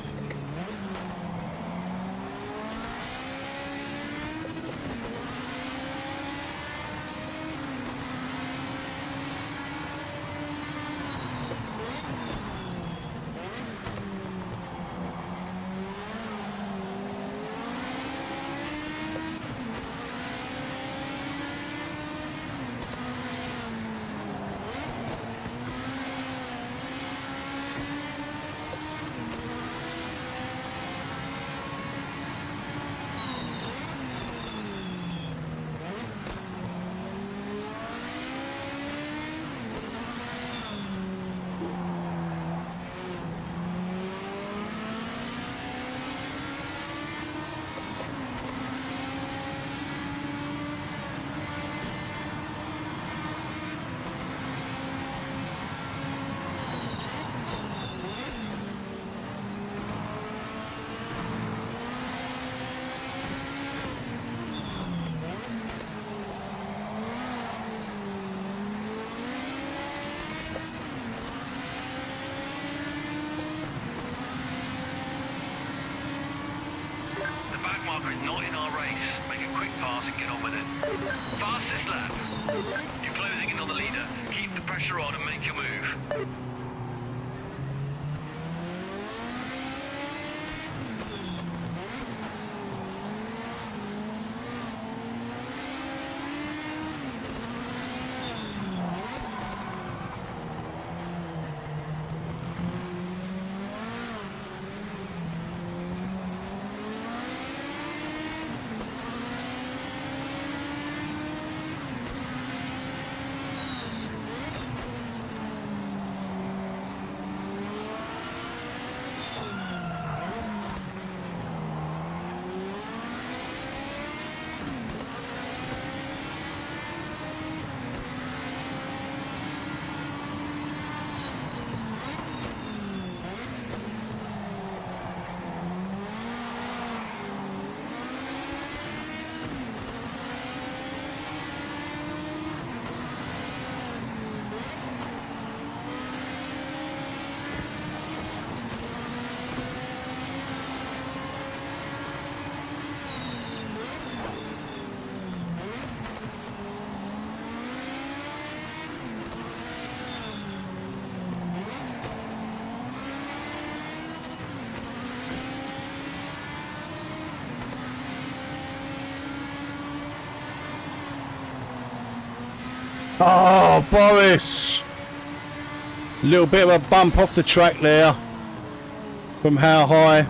Get on with it. Fastest lap. You're closing in on the leader. Keep the pressure on and make your move. Oh, Boris! A little bit of a bump off the track there. From how high?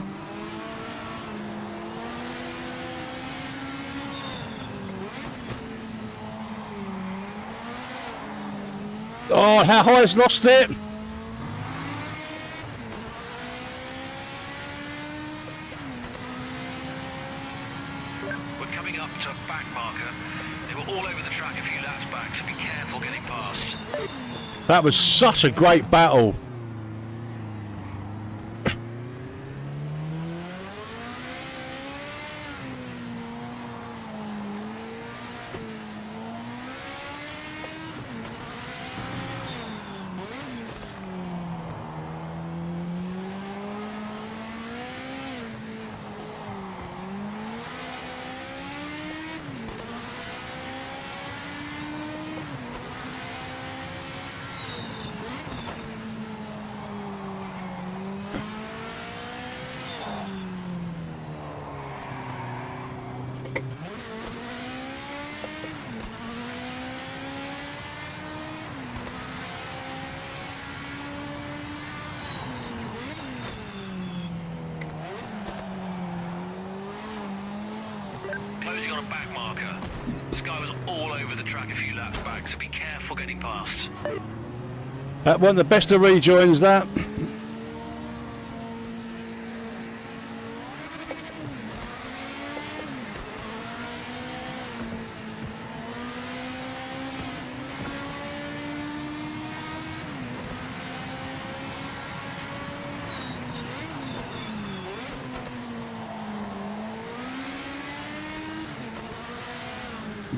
Oh, how high has lost it? We're coming up to a back marker. They were all over the track a few laps back, so be careful getting past. That was such a great battle. Closing on a back marker. This guy was all over the track a few laps back, so be careful getting past. That wasn't the best of rejoins, that.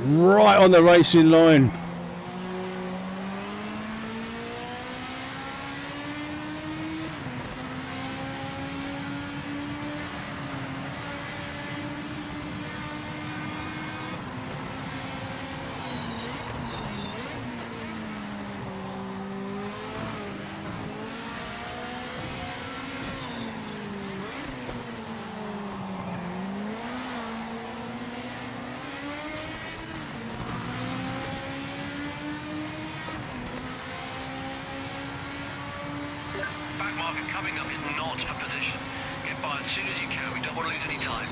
Right on the racing line. Back marker coming up is not a position. Get by as soon as you can. We don't want to lose any time.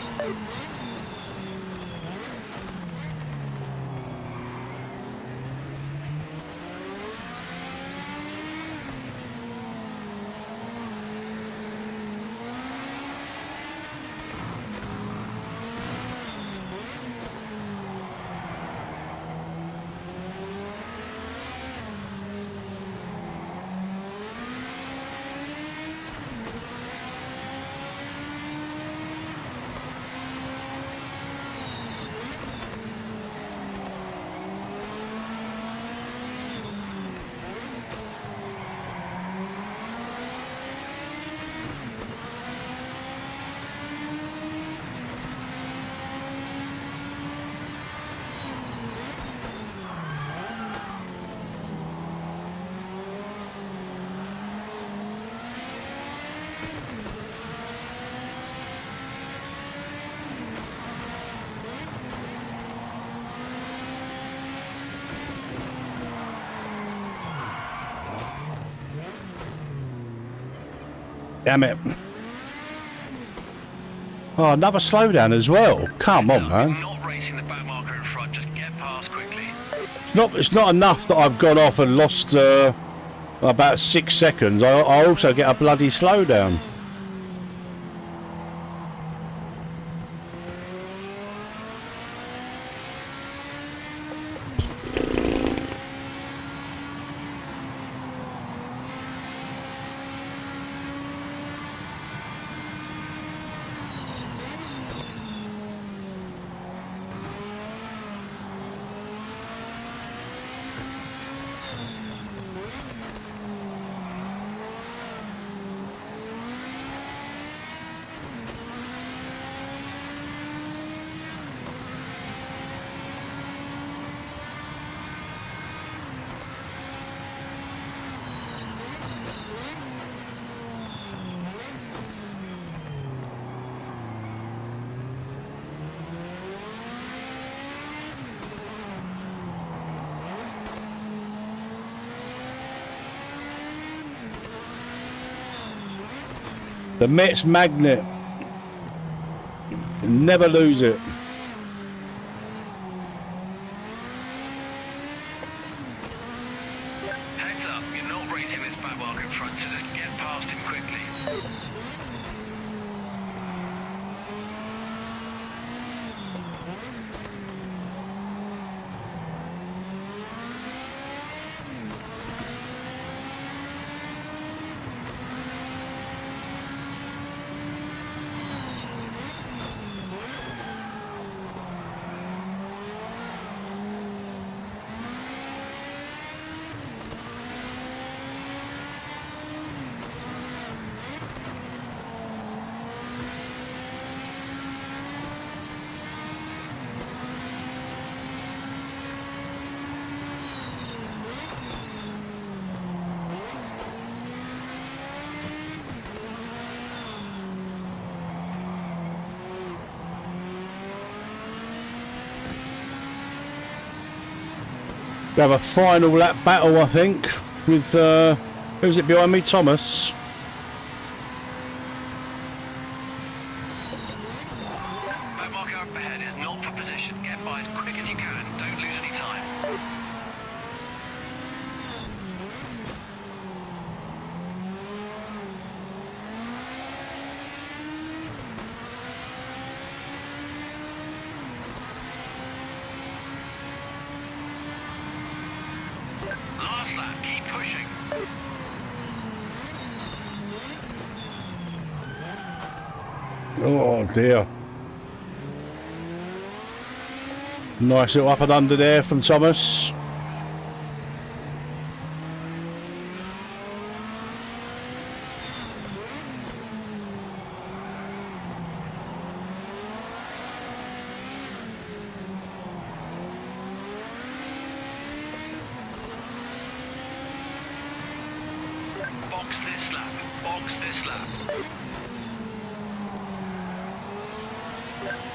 Damn it. Oh, another slowdown as well. Come on, man. You're not racing the back marker in front, just get past quickly. It's not enough that I've gone off and lost about 6 seconds. I also get a bloody slowdown. The Metz magnet. Never lose it. Heads up, you're not racing this back marker in front, so just get past him quickly. We have a final lap battle, I think, with who's it behind me? Thomas. Back marker up ahead is not for position. Get by as quick as you can. Don't lose any time. Last lap, keep pushing. Oh dear. Nice little up and under there from Thomas. Box this lap. Box this lap.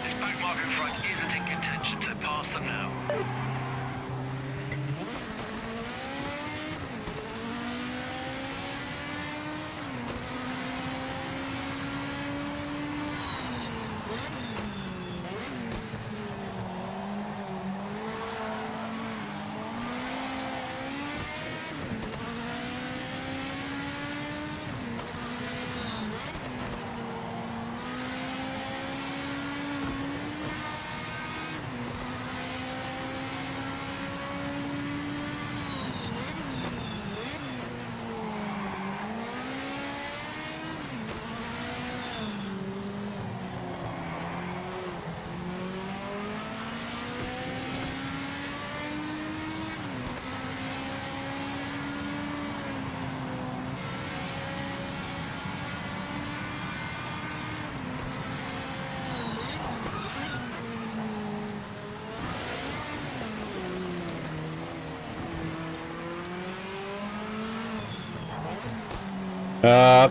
This back marker in front isn't in contention, so pass them now.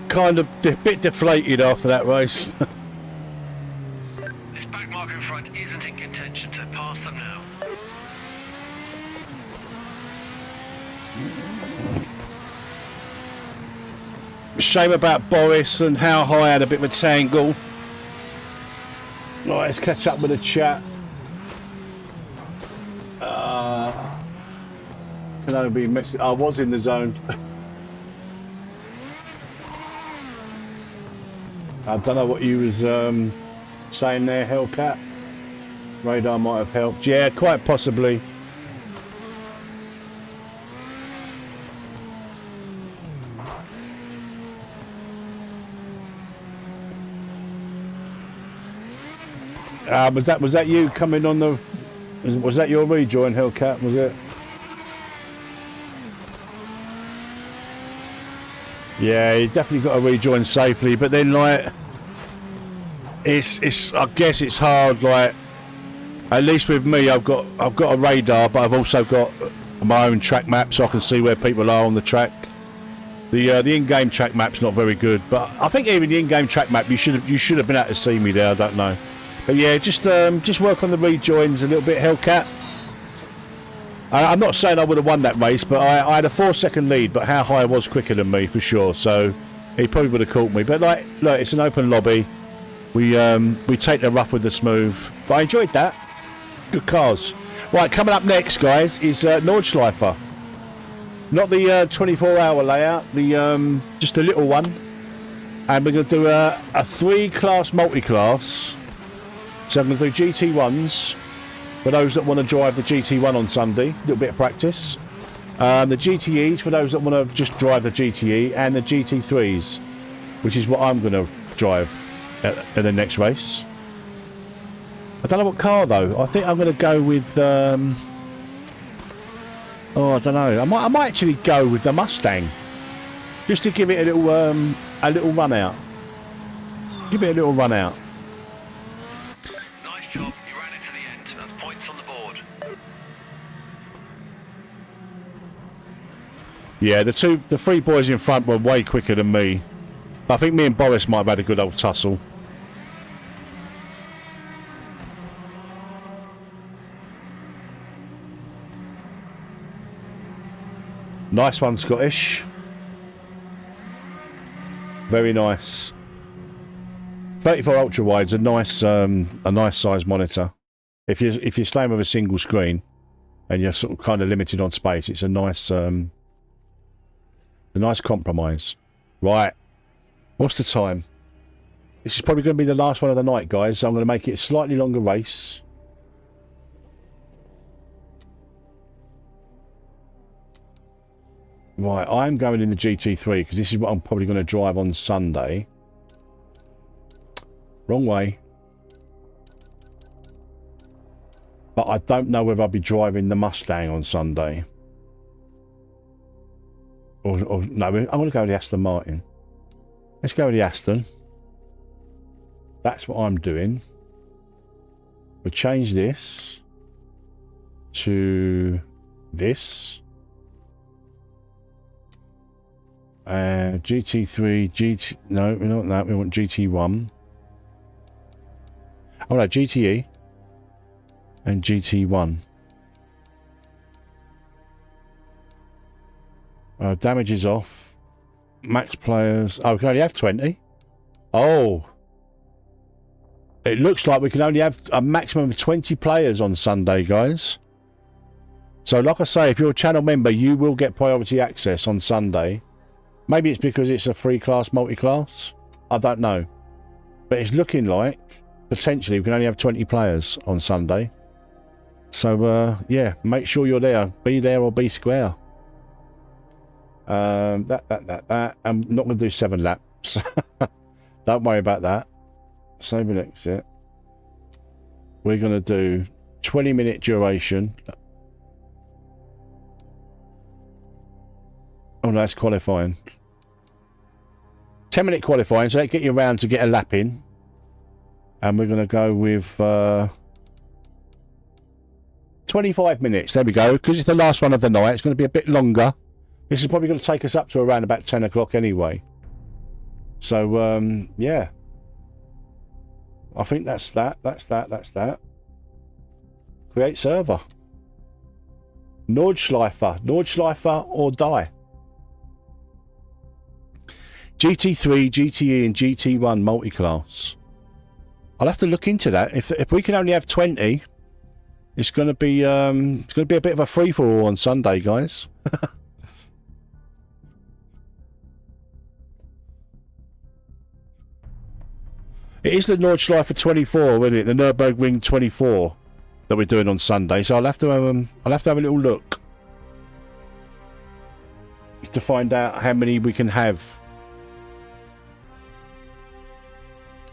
Kind of a bit deflated after that race. This back marker in front isn't in contention, so pass them now. Shame about Boris and how high had a bit of a tangle. Right, let's catch up with the chat. Can I be messing? I was in the zone. I don't know what you was saying there, Hellcat. Radar might have helped. Yeah, quite possibly. Was that you coming on the? Was that your rejoin, Hellcat? Was it? Yeah, you definitely got to rejoin safely, but then like, it's. I guess it's hard. Like, at least with me, I've got a radar, but I've also got my own track map, so I can see where people are on the track. The in-game track map's not very good, but I think even the in-game track map, you should have been able to see me there. I don't know. But yeah, just work on the rejoins a little bit, Hellcat. I'm not saying I would have won that race, but I had a 4-second lead, but how high was quicker than me for sure, so he probably would have caught me. But like, look, it's an open lobby. We take the rough with the smooth. But I enjoyed that. Good cars. Right, coming up next, guys, is Nordschleifer. Not the 24-hour layout, the just a little one. And we're going to do a 3-class multi-class. So I'm going to do GT1s for those that want to drive the GT1 on Sunday. A little bit of practice. The GTEs for those that want to just drive the GTE. And the GT3s, which is what I'm going to drive at the next race. I don't know what car, though. I think I'm going to go with... oh, I don't know. I might actually go with the Mustang. Just to give it a little run out. Give it a little run out. Nice job. You ran it to the end. That's points on the board. Yeah, the three boys in front were way quicker than me. I think me and Boris might have had a good old tussle. Nice one, Scottish. Very nice. 34 ultra wide's a nice size monitor. If you're staying with a single screen and you're sort of kind of limited on space, it's a nice compromise. Right. What's the time? This is probably going to be the last one of the night, guys. So I'm going to make it a slightly longer race. Right, I'm going in the GT3 because this is what I'm probably going to drive on Sunday. Wrong way. But I don't know whether I'll be driving the Mustang on Sunday. Or no, I'm going to go with the Aston Martin. Let's go with the Aston. That's what I'm doing. We'll change this to this. GT3, no, we don't want that. We want GT1. Oh no, GTE and GT1. Damage is off. Max players. Oh, we can only have 20. Oh. It looks like we can only have a maximum of 20 players on Sunday, guys. So, like I say, if you're a channel member, you will get priority access on Sunday. Maybe it's because it's a 3-class multi-class. I don't know. But it's looking like, potentially, we can only have 20 players on Sunday. So, yeah, make sure you're there. Be there or be square. That. I'm not going to do 7 laps. Don't worry about that. Save and exit. We're going to do 20-minute duration. Oh, no, that's qualifying. 10-minute qualifying, so that get you around to get a lap in. And we're going to go with 25 minutes. There we go. Because it's the last one of the night, it's going to be a bit longer. This is probably going to take us up to around about 10 o'clock anyway. So, yeah. I think that's that. That's that. Create server. Nordschleifer or die. GT3, GTE, and GT1 multi-class. I'll have to look into that. If we can only have 20, it's going to be a bit of a free-for-all on Sunday, guys. It is the Nordschleife 24, isn't it? The Nürburgring 24 that we're doing on Sunday. So I'll have to have a little look to find out how many we can have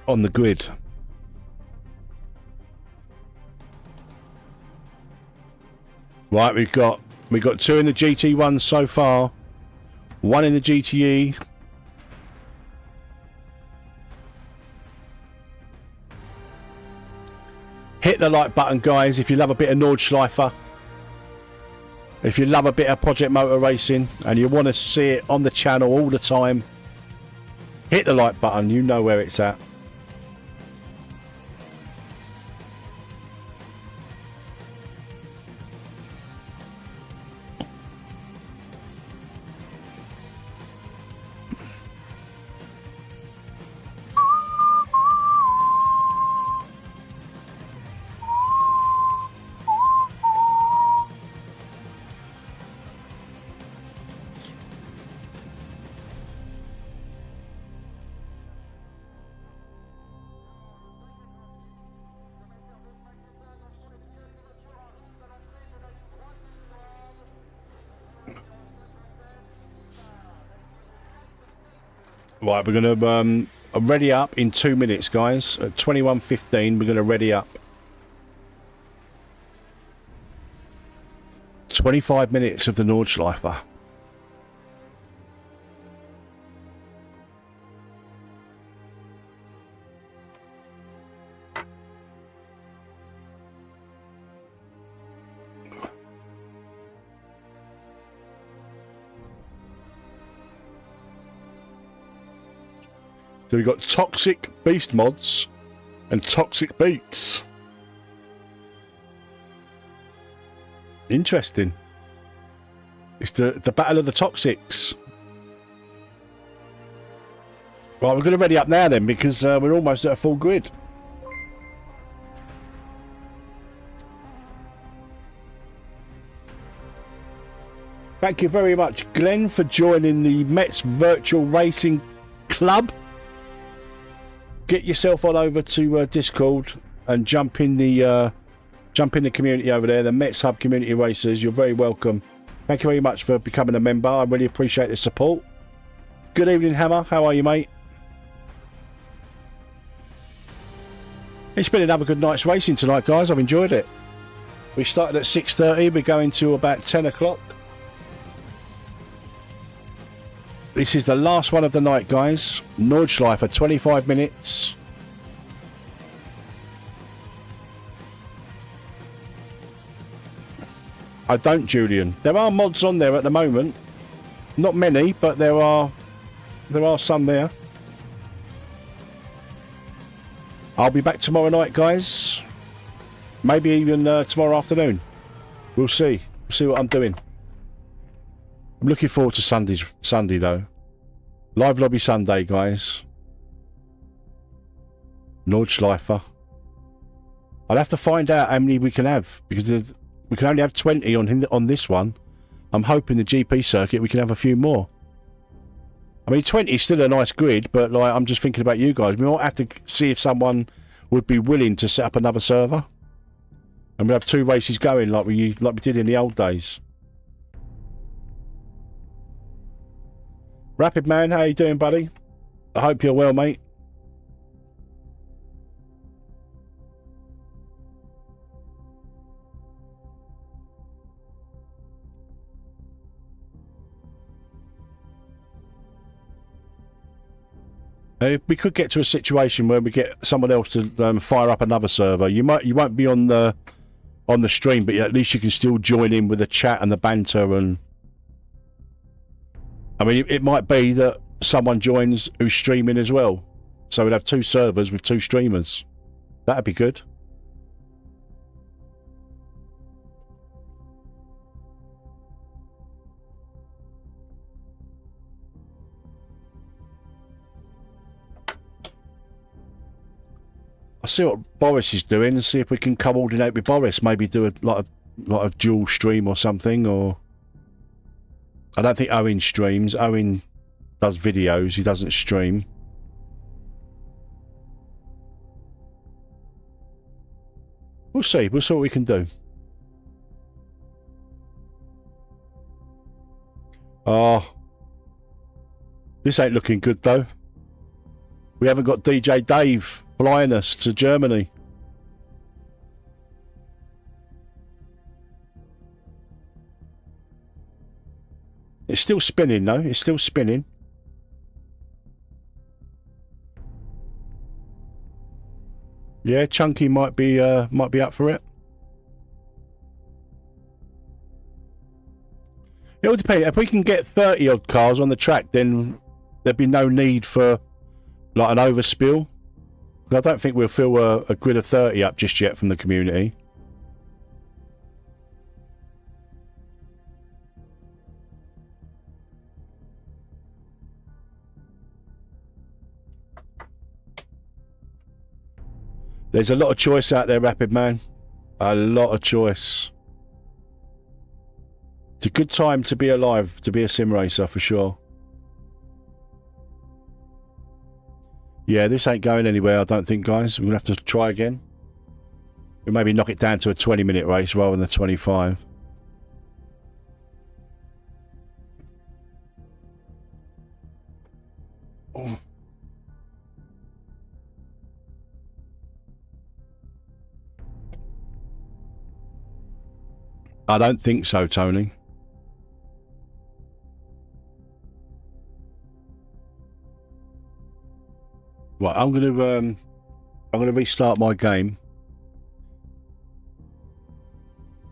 on the grid. Right, we've got 2 in the GT1 so far, 1 in the GTE. Hit the like button, guys, if you love a bit of Nordschleife. If you love a bit of Project Motor Racing and you want to see it on the channel all the time, hit the like button, you know where it's at. Right, we're going to ready up in 2 minutes, guys. At 21:15, we're going to ready up. 25 minutes of the Nordschleife. So we've got Toxic Beast Mods and Toxic Beats. Interesting. It's the battle of the Toxics. Right, we're going to ready up now then, because we're almost at a full grid. Thank you very much, Glenn, for joining the Metz Virtual Racing Club. Get yourself on over to Discord and jump in the community over there, the Metz Hub Community Racers. You're very welcome. Thank you very much for becoming a member. I really appreciate the support. Good evening, Hammer. How are you, mate? It's been another good night's racing tonight, guys. I've enjoyed it. We started at 6:30. We're going to about 10 o'clock. This is the last one of the night, guys. Nordschleife, 25 minutes. I don't, Julian. There are mods on there at the moment. Not many, but there are some there. I'll be back tomorrow night, guys. Maybe even tomorrow afternoon. We'll see. We'll see what I'm doing. I'm looking forward to Sunday though. Live lobby Sunday, guys. Nordschleife. I'll have to find out how many we can have, because we can only have 20 on this one. I'm hoping the GP circuit we can have a few more. I mean, 20 is still a nice grid, but like, I'm just thinking about you guys. We might have to see if someone would be willing to set up another server, and we'll have 2 races going like we did in the old days. Rapid Man, how you doing, buddy? I hope you're well, mate. We could get to a situation where we get someone else to fire up another server. You won't be on the stream, but at least you can still join in with the chat and the banter. And I mean, it might be that someone joins who's streaming as well, so we'd have 2 servers with 2 streamers. That'd be good. see what Boris is doing and see if we can coordinate with Boris. Maybe do a dual stream or something. Or I don't think Owen streams. Owen does videos. He doesn't stream. We'll see. We'll see what we can do. Oh, this ain't looking good though. We haven't got DJ Dave flying us to Germany. It's still spinning though. It's still spinning. Yeah, Chunky might be up for it. It will depend. If we can get 30 odd cars on the track, then there'd be no need for like an overspill. I don't think we'll fill a grid of 30 up just yet from the community. There's a lot of choice out there, Rapid Man. A lot of choice. It's a good time to be alive, to be a sim racer for sure. Yeah, this ain't going anywhere, I don't think, guys. We're going to have to try again. We'll maybe knock it down to a 20-minute race rather than a 25. Oh. I don't think so, Tony. Right, I'm gonna restart my game.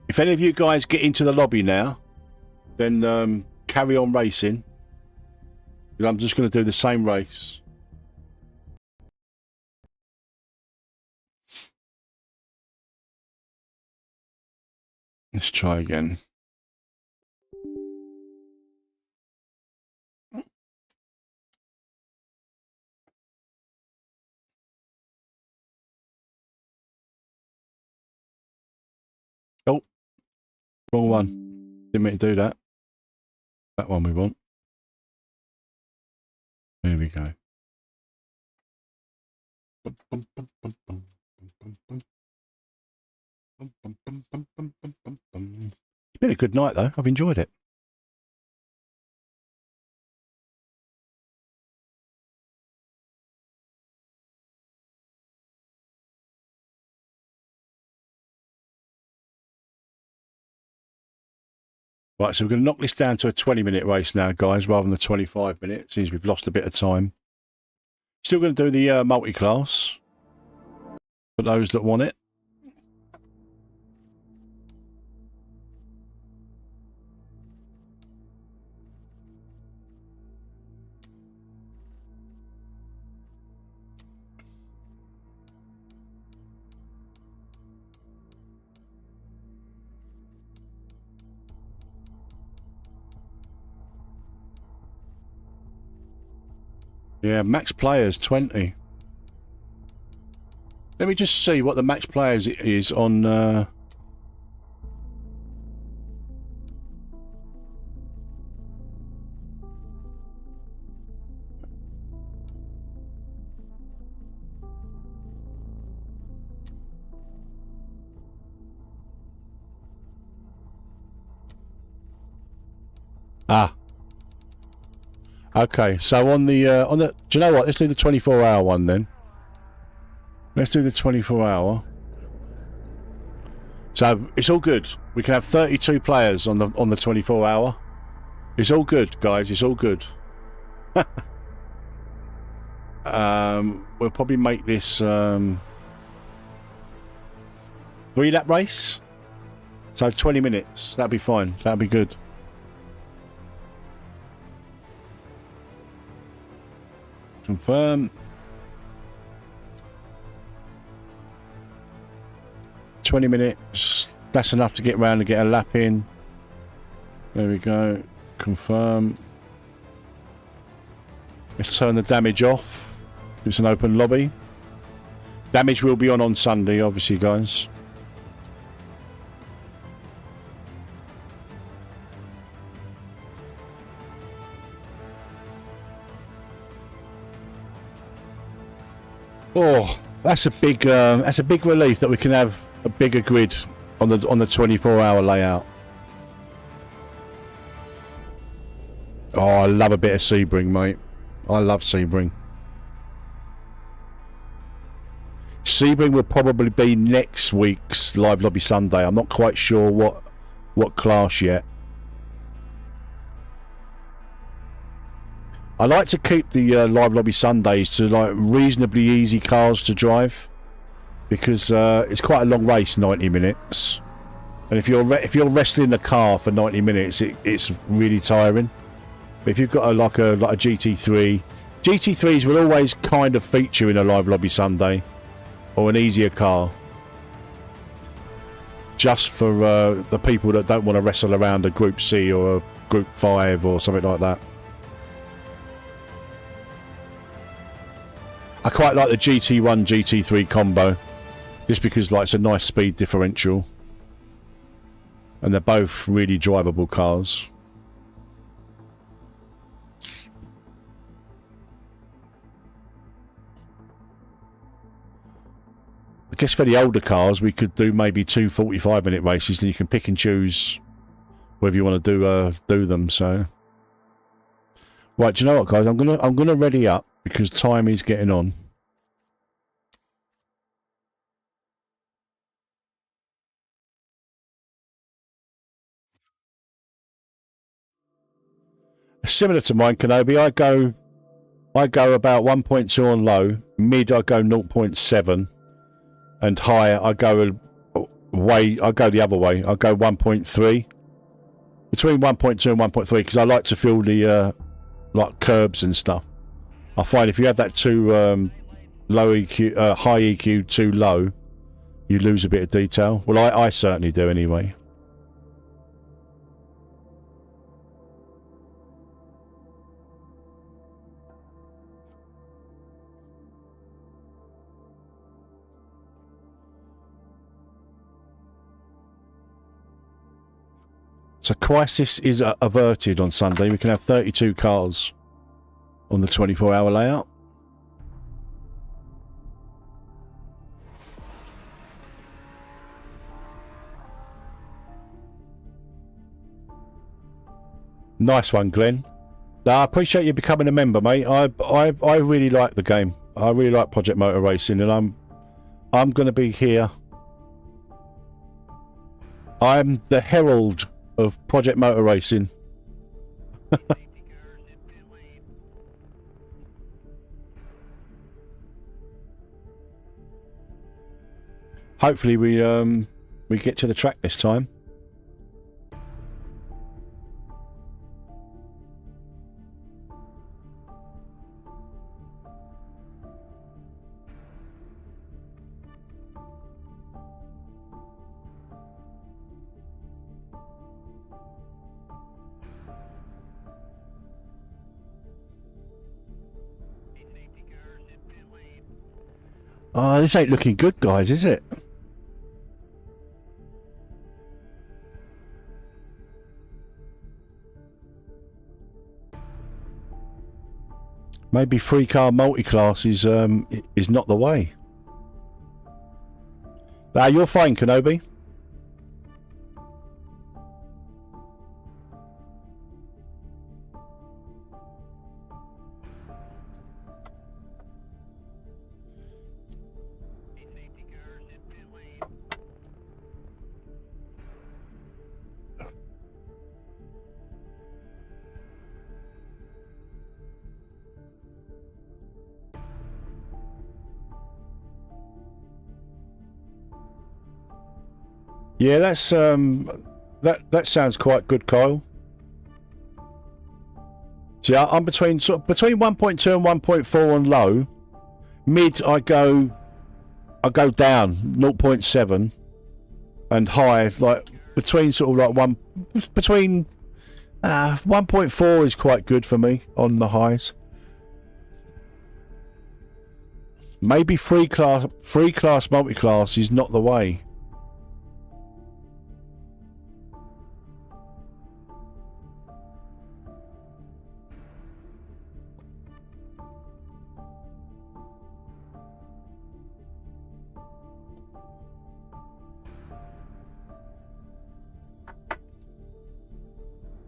If any of you guys get into the lobby now, then carry on racing. I'm just gonna do the same race. Let's try again. Oh, wrong one. Didn't mean to do that. That one we want. There we go. It's been a good night though. I've enjoyed it. Right, so we're going to knock this down to a 20-minute race now, guys, rather than the 25 minutes, since we've lost a bit of time. Still going to do the multi-class for those that want it. Yeah, max players 20. Let me just see what the max players is on. Okay, so on the do you know what? Let's do the 24-hour one then. Let's do the 24-hour. So it's all good. We can have 32 players on the 24-hour. It's all good, guys. It's all good. We'll probably make this 3-lap race. So 20 minutes. That'd be fine. That'd be good. Confirm. 20 minutes. That's enough to get round and get a lap in. There we go. Confirm. Let's turn the damage off. It's an open lobby. Damage will be on Sunday, obviously, guys. Oh, that's a big relief that we can have a bigger grid on the 24-hour layout. Oh, I love a bit of Sebring, mate. I love Sebring. Sebring will probably be next week's Live Lobby Sunday. I'm not quite sure what class yet. I like to keep the Live Lobby Sundays to like reasonably easy cars to drive, because it's quite a long race, 90 minutes, and if you're wrestling the car for 90 minutes, it's really tiring. But if you've got like a GT3, GT3s will always kind of feature in a Live Lobby Sunday, or an easier car, just for the people that don't want to wrestle around a Group C or a Group 5 or something like that. I quite like the GT1 GT3 combo, just because like it's a nice speed differential, and they're both really drivable cars. I guess for the older cars we could do maybe 2 45-minute races, then you can pick and choose whether you want to do them. So right, do you know what, guys, I'm gonna ready up, because time is getting on. Similar to mine, Kenobi, I go about 1.2 on low, mid I go 0.7, and higher I go the other way. I go 1.3, between 1.2 and 1.3, because I like to feel the like curbs and stuff. I find if you have that too low EQ, high EQ too low, you lose a bit of detail. Well, I certainly do anyway. So crisis is averted on Sunday. We can have 32 cars on the 24-hour layout. Nice one, Glenn. I appreciate you becoming a member, mate. I really like the game. I really like Project Motor Racing, and I'm going to be here. I'm the herald of Project Motor Racing. Hopefully we get to the track this time. Oh, this ain't looking good, guys, is it? Maybe 3-car multi-class is not the way. You're fine, Kenobi. Yeah, that's that sounds quite good, Kyle. So yeah, I'm between 1.2 and 1.4 on low. Mid I go down 0.7, and high like between 1.4 is quite good for me on the highs. Maybe free class multi-class is not the way.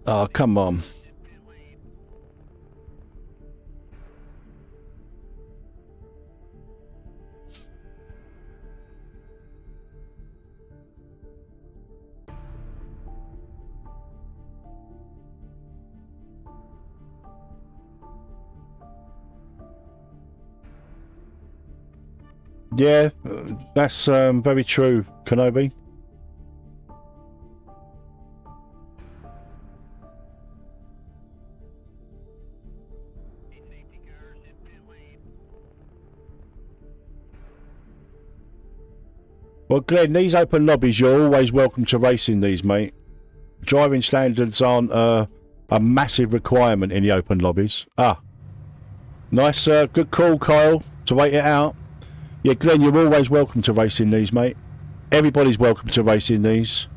Oh, come on. Yeah, that's very true, Kenobi. Well, Glenn, these open lobbies, you're always welcome to race in these, mate. Driving standards aren't a massive requirement in the open lobbies. Ah, nice, good call, Kyle, to wait it out. Yeah, Glenn, you're always welcome to race in these, mate. Everybody's welcome to race in these.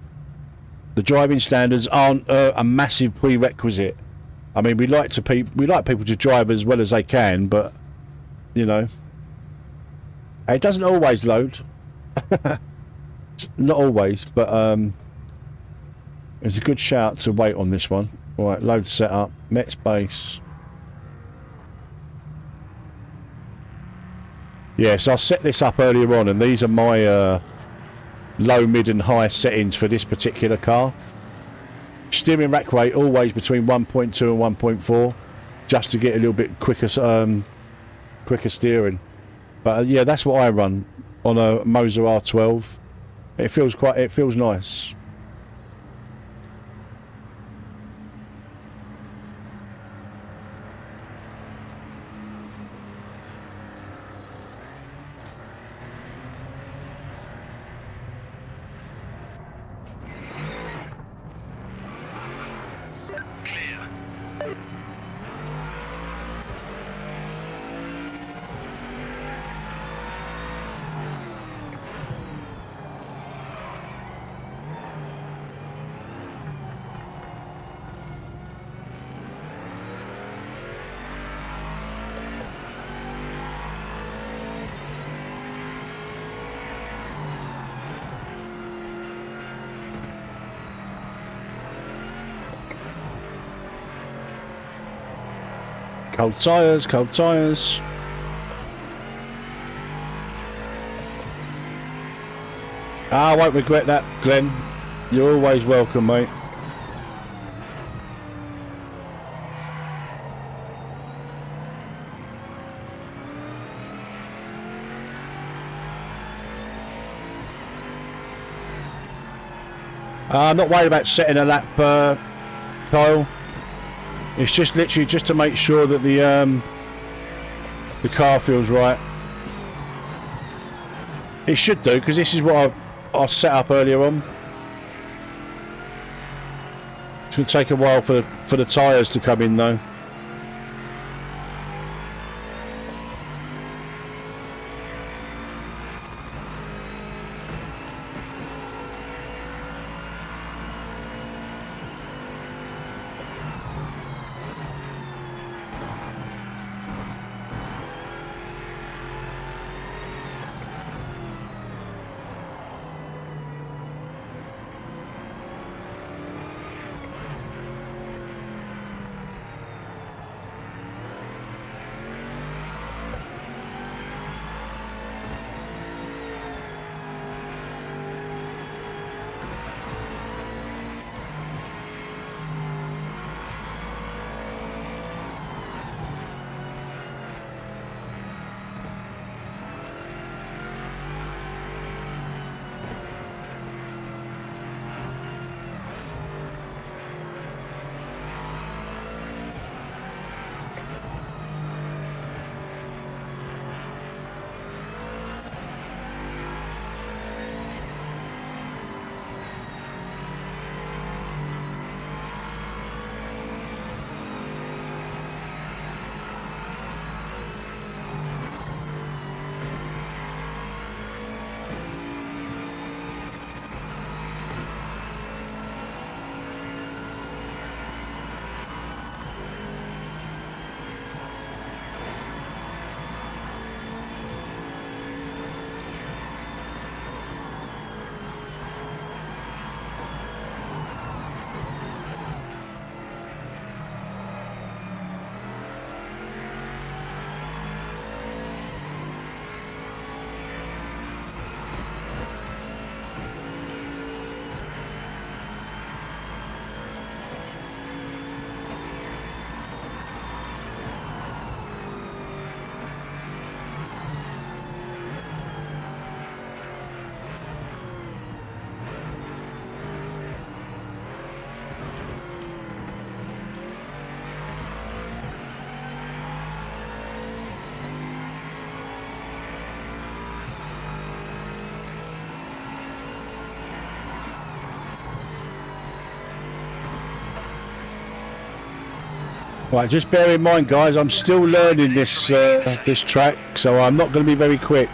The driving standards aren't a massive prerequisite. I mean, we like people to drive as well as they can, but you know, it doesn't always load. Not always, but it's a good shout to wait on this one. All right, load setup, Metz base. Yeah, so I set this up earlier on, and these are my low, mid and high settings for this particular car. Steering rack rate always between 1.2 and 1.4, just to get a little bit quicker steering. But yeah, that's what I run on a Moza R12. It feels nice. Cold tyres, cold tyres. I won't regret that, Glenn. You're always welcome, mate. I'm not worried about setting a lap, Kyle. It's just literally just to make sure that the car feels right. It should do, because this is what I set up earlier on. It's going to take a while for the tyres to come in though. Right, just bear in mind, guys, I'm still learning this this track, so I'm not going to be very quick.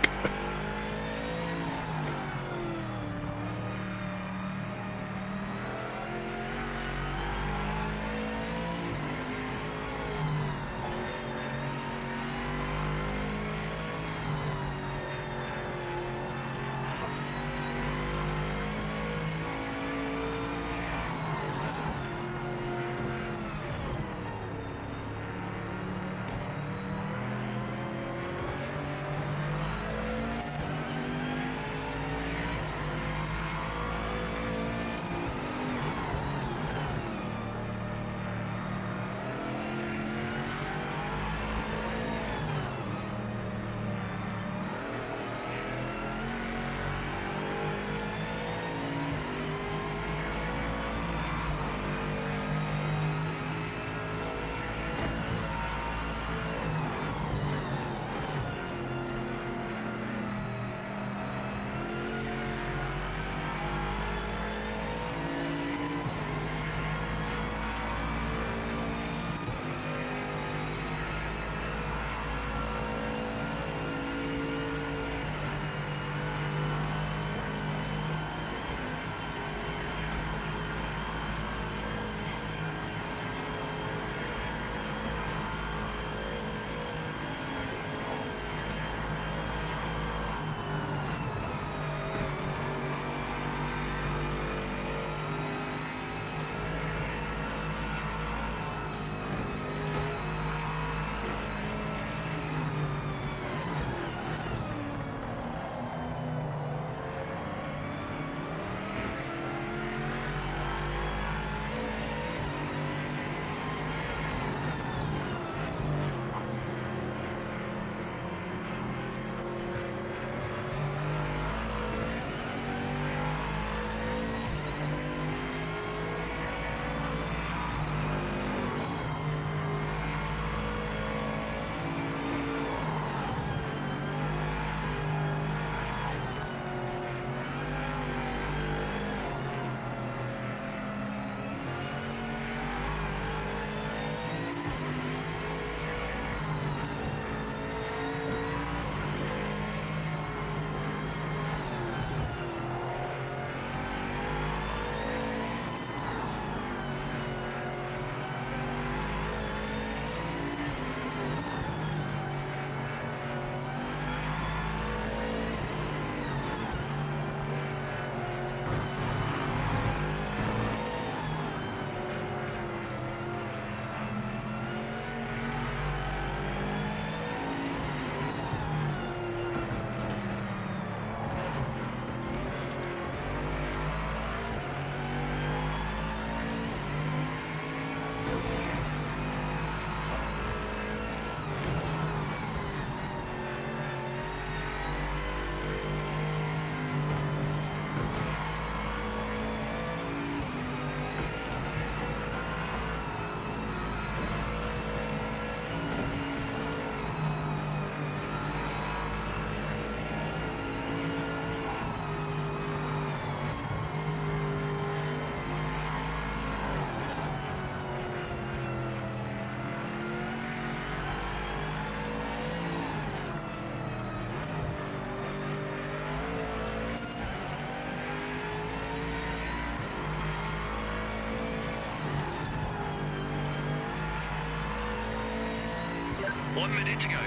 One minute to go.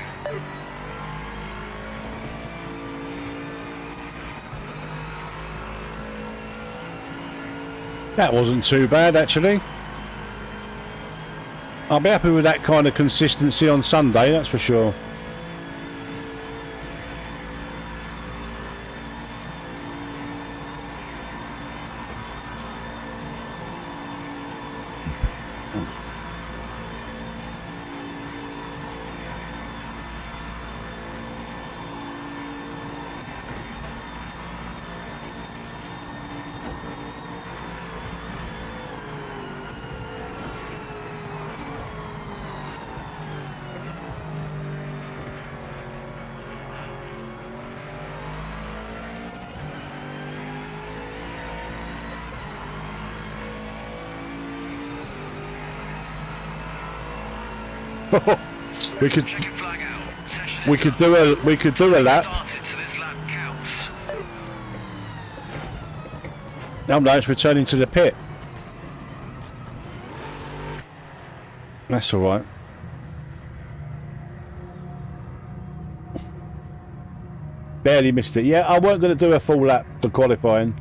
That wasn't too bad, actually. I'll be happy with that kind of consistency on Sunday, that's for sure. we could Checking flag out. Session we could do a lap. started, so this lap counts. No, no, it's returning to the pit. That's all right. Barely missed it. Yeah, I weren't going to do a full lap for qualifying.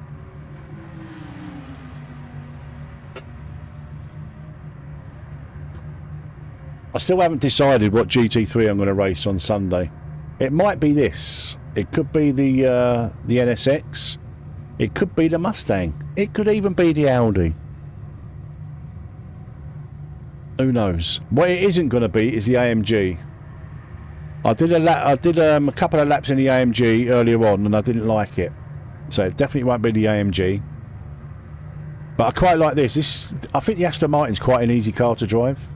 I still haven't decided what GT3 I'm going to race on Sunday. It might be this. It could be the NSX. It could be the Mustang. It could even be the Audi. Who knows? What it isn't going to be is the AMG. I did a couple of laps in the AMG earlier on, and I didn't like it. So it definitely won't be the AMG. But I quite like this. I think the Aston Martin's quite an easy car to drive.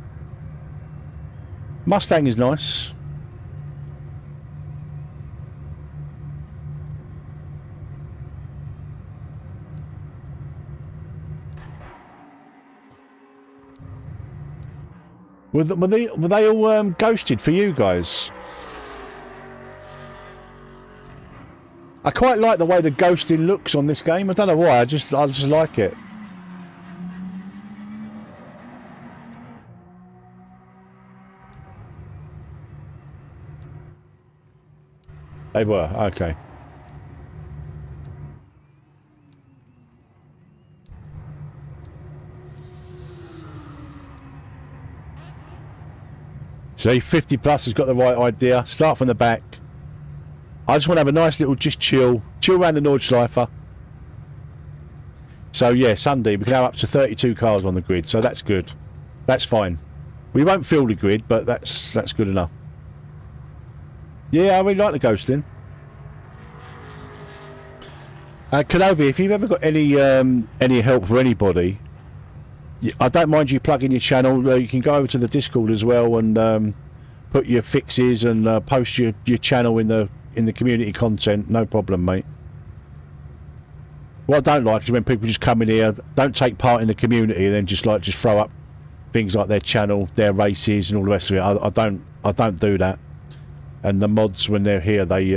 Mustang is nice. Were they all ghosted for you guys? I quite like the way the ghosting looks on this game. I don't know why. I just like it. They were, okay. See, 50 plus has got the right idea. Start from the back. I just want to have a nice little chill around the Nordschleifer. So yeah, Sunday we can have up to 32 cars on the grid, so that's good. That's fine. We won't fill the grid, but that's good enough. Yeah, I really like the ghosting. Kenobi, if you've ever got any help for anybody, I don't mind you plugging your channel. You can go over to the Discord as well and put your fixes and post your channel in the community content. No problem, mate. What I don't like is when people just come in here, don't take part in the community, and then just throw up things like their channel, their races, and all the rest of it. I don't do that. And the mods, when they're here, they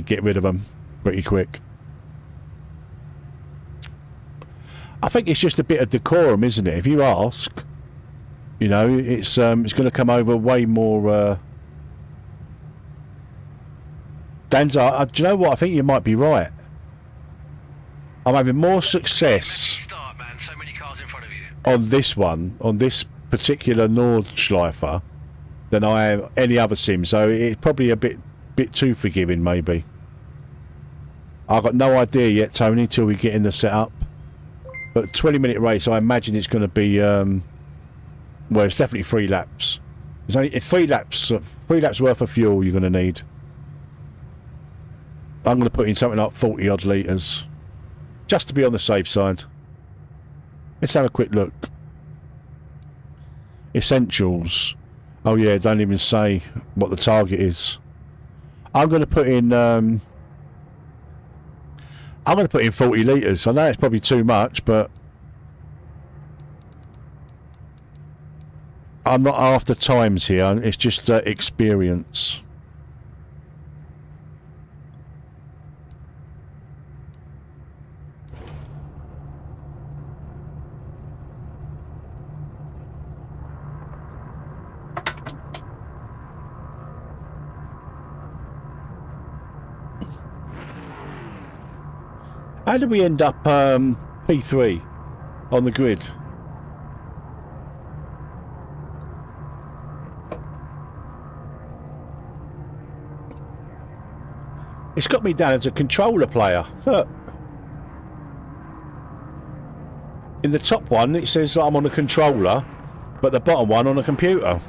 get rid of them pretty quick. I think it's just a bit of decorum, isn't it? If you ask, you know, it's going to come over way more. Danza, do you know what? I think you might be right. I'm having more success on this one, on this particular Nordschleifer, than I am any other sim. So it's probably a bit too forgiving, maybe. I've got no idea yet, Tony, till we get in the setup. But 20-minute race, I imagine it's going to be, well, it's definitely 3 laps. It's only 3 laps worth of fuel you're going to need. I'm going to put in something like 40 odd litres, just to be on the safe side. Let's have a quick look. Essentials. Oh yeah, don't even say what the target is. I'm going to put in 40 litres. I know it's probably too much, but I'm not after times here. It's just experience. How did we end up P3 on the grid? It's got me down as a controller player. Look. In the top one it says I'm on a controller, but the bottom one on a computer.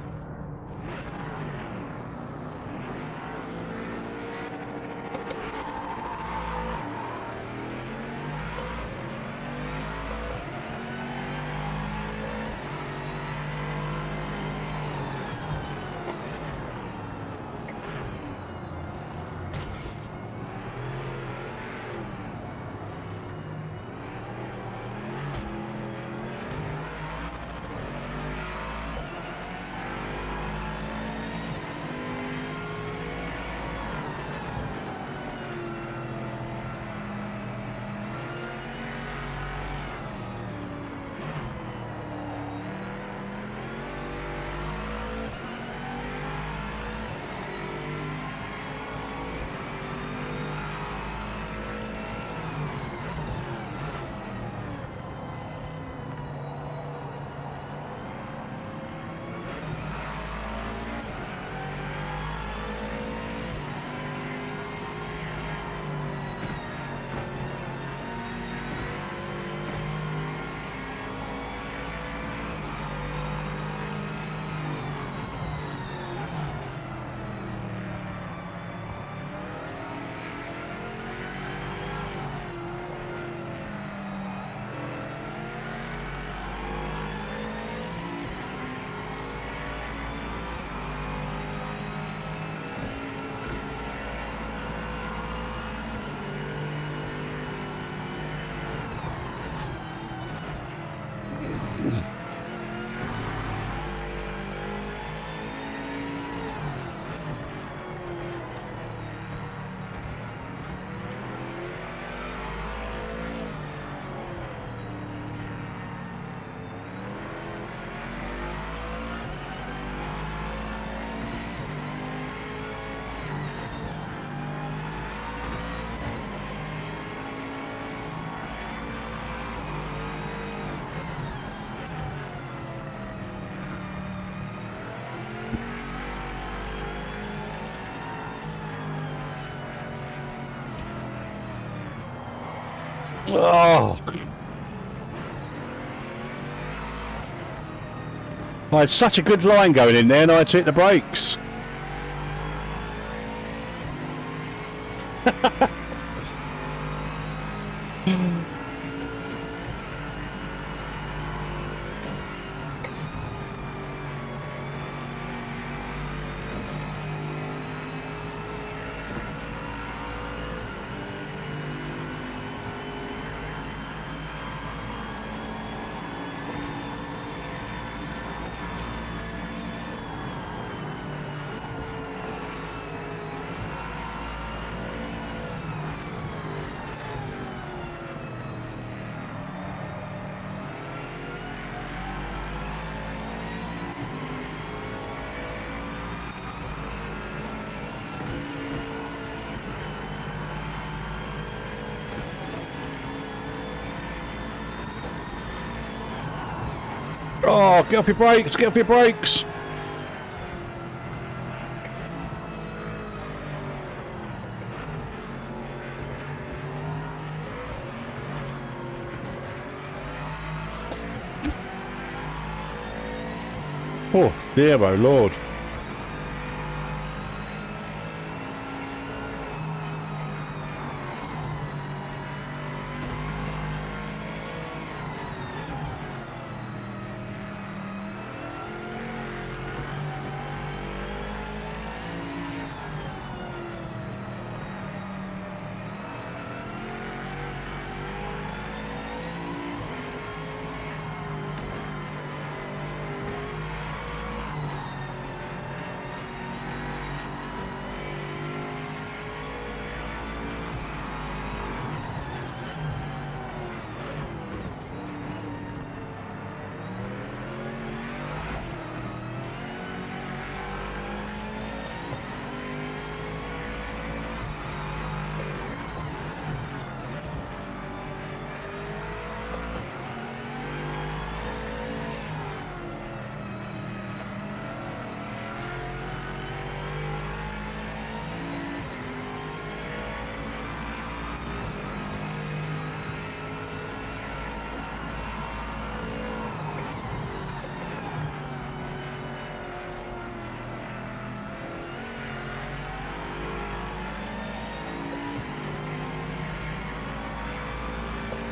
Oh. I had such a good line going in there and I had to hit the brakes. Oh, get off your brakes, get off your brakes. Oh, dear, oh Lord.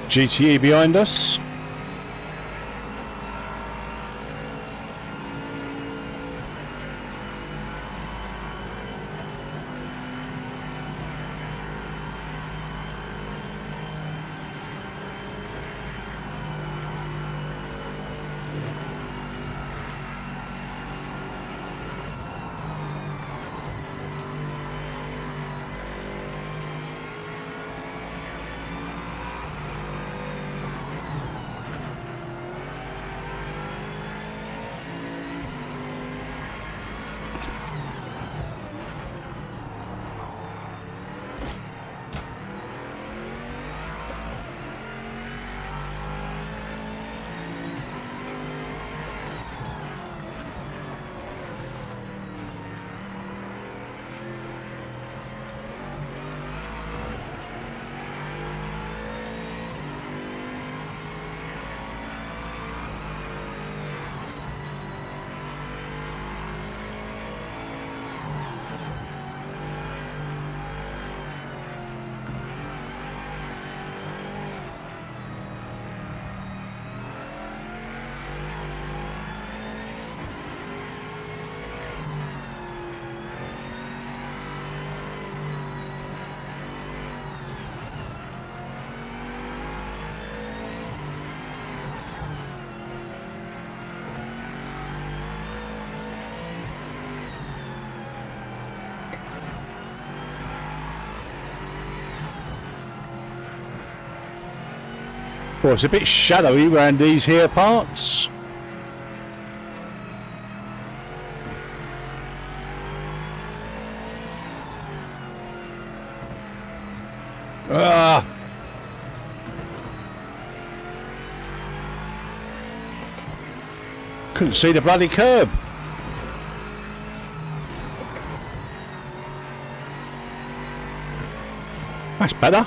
GTE behind us. Well, it's a bit shadowy around these here parts. Ah! Couldn't see the bloody curb. That's better.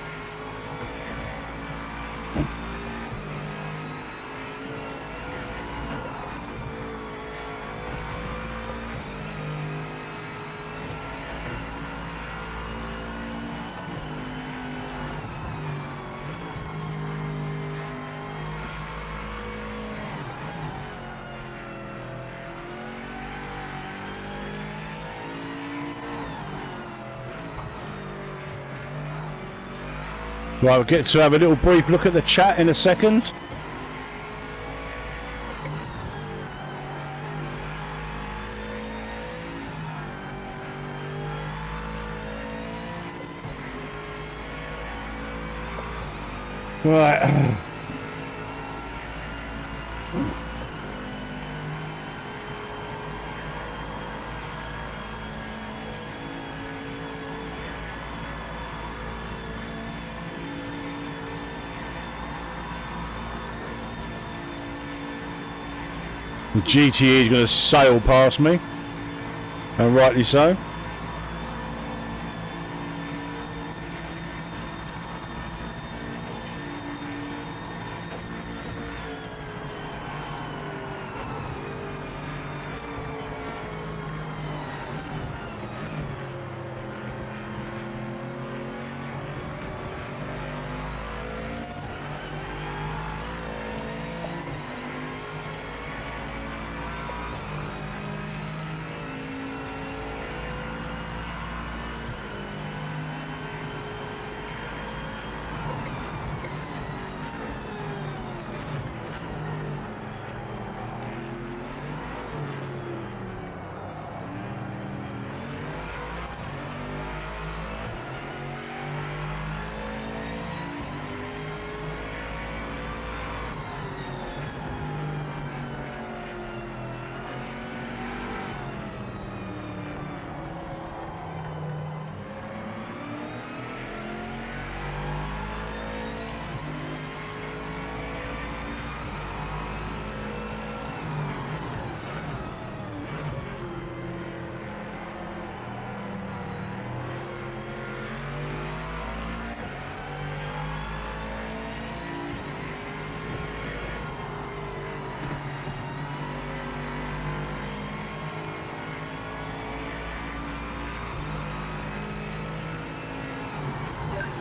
Right, we'll get to have a little brief look at the chat in a second. Right. The GTE is going to sail past me, and rightly so.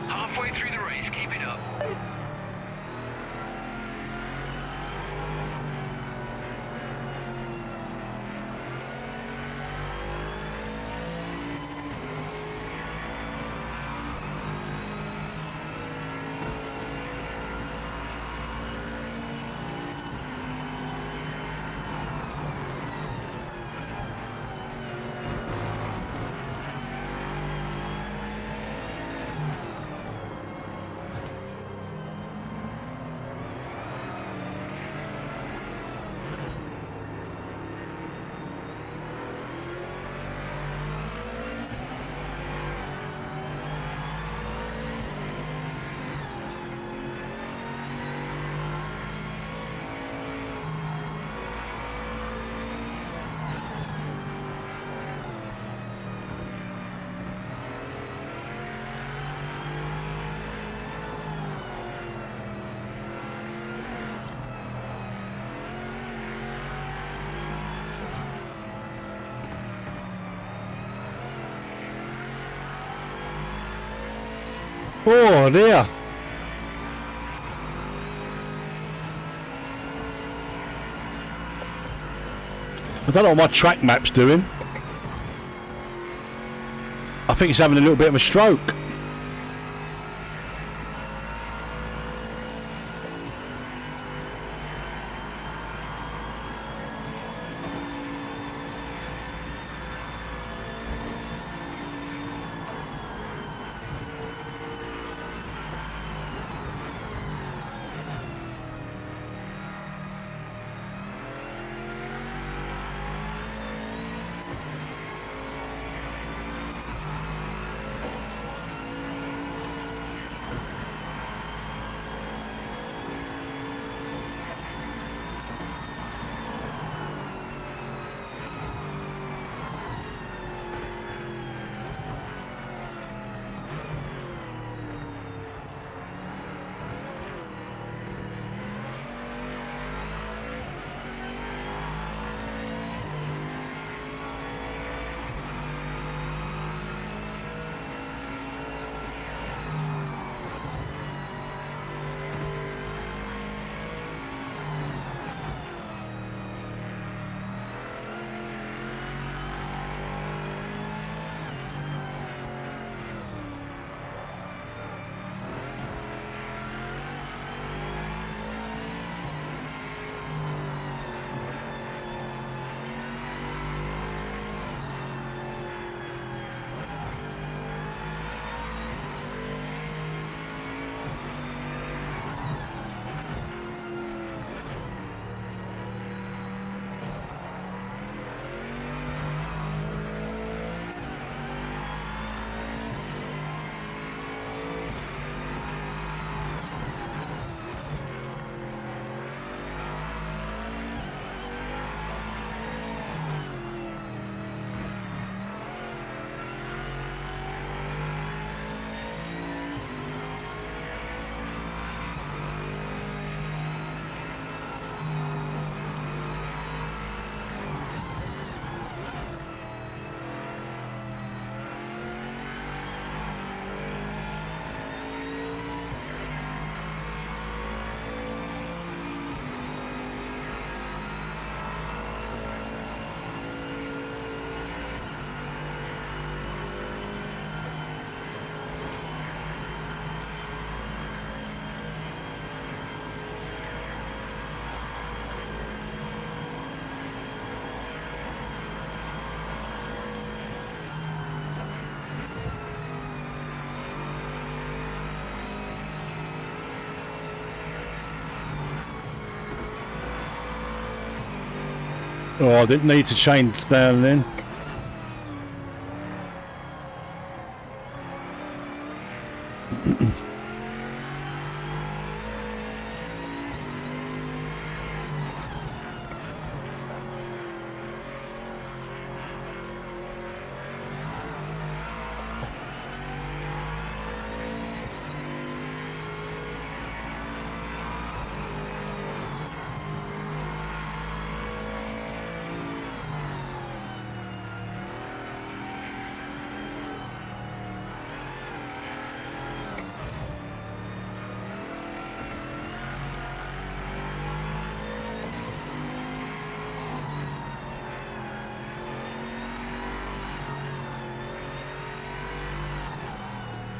Halfway through the race, keep it up. Oh dear. I don't know what my track map's doing. I think it's having a little bit of a stroke. Oh, I didn't need to change down then.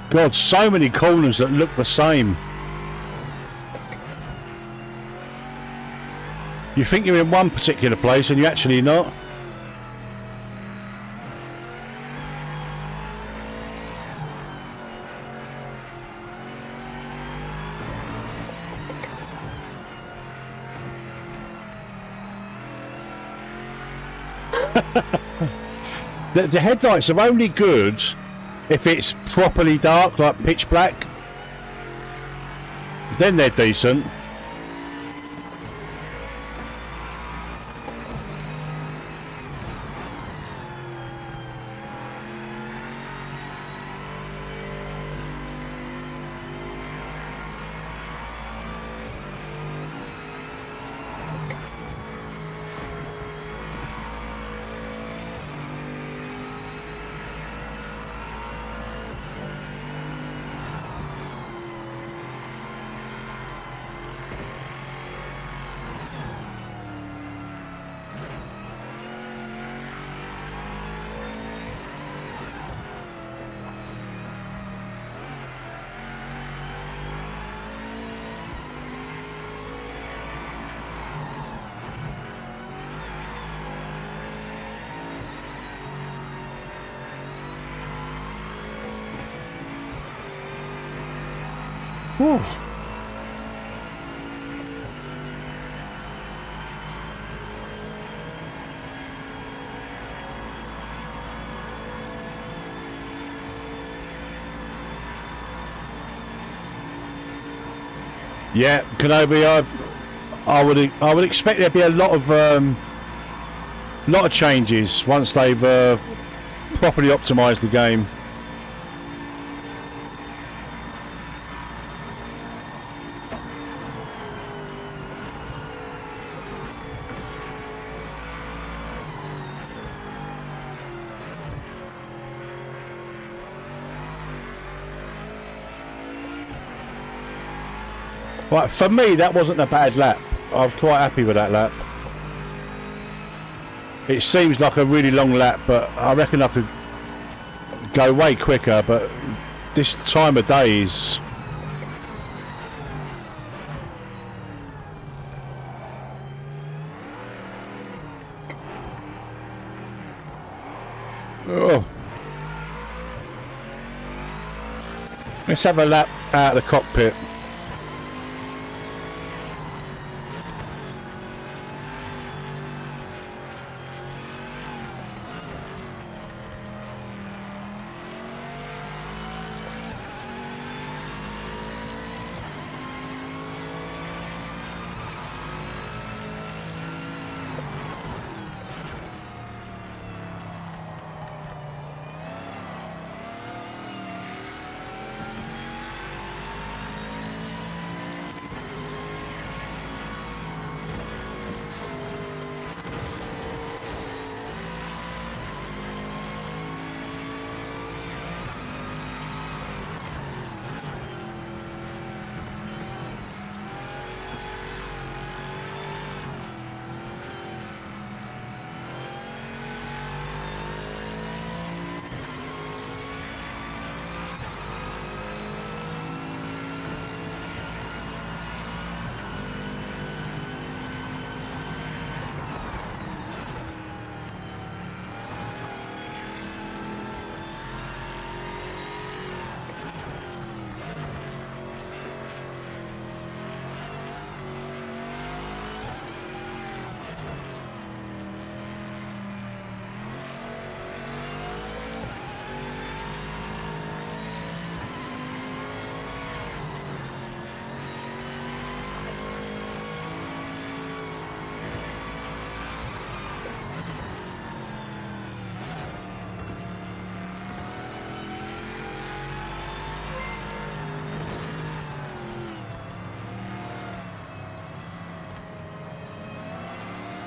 God, so many corners that look the same. You think you're in one particular place and you're actually not. The headlights are only good if it's properly dark, like pitch black. Then they're decent. Whew. Yeah, Kenobi, I would expect there'd be a lot of changes once they've properly optimised the game. Right, for me, that wasn't a bad lap. I was quite happy with that lap. It seems like a really long lap, but I reckon I could go way quicker, but this time of day is... Oh. Let's have a lap out of the cockpit.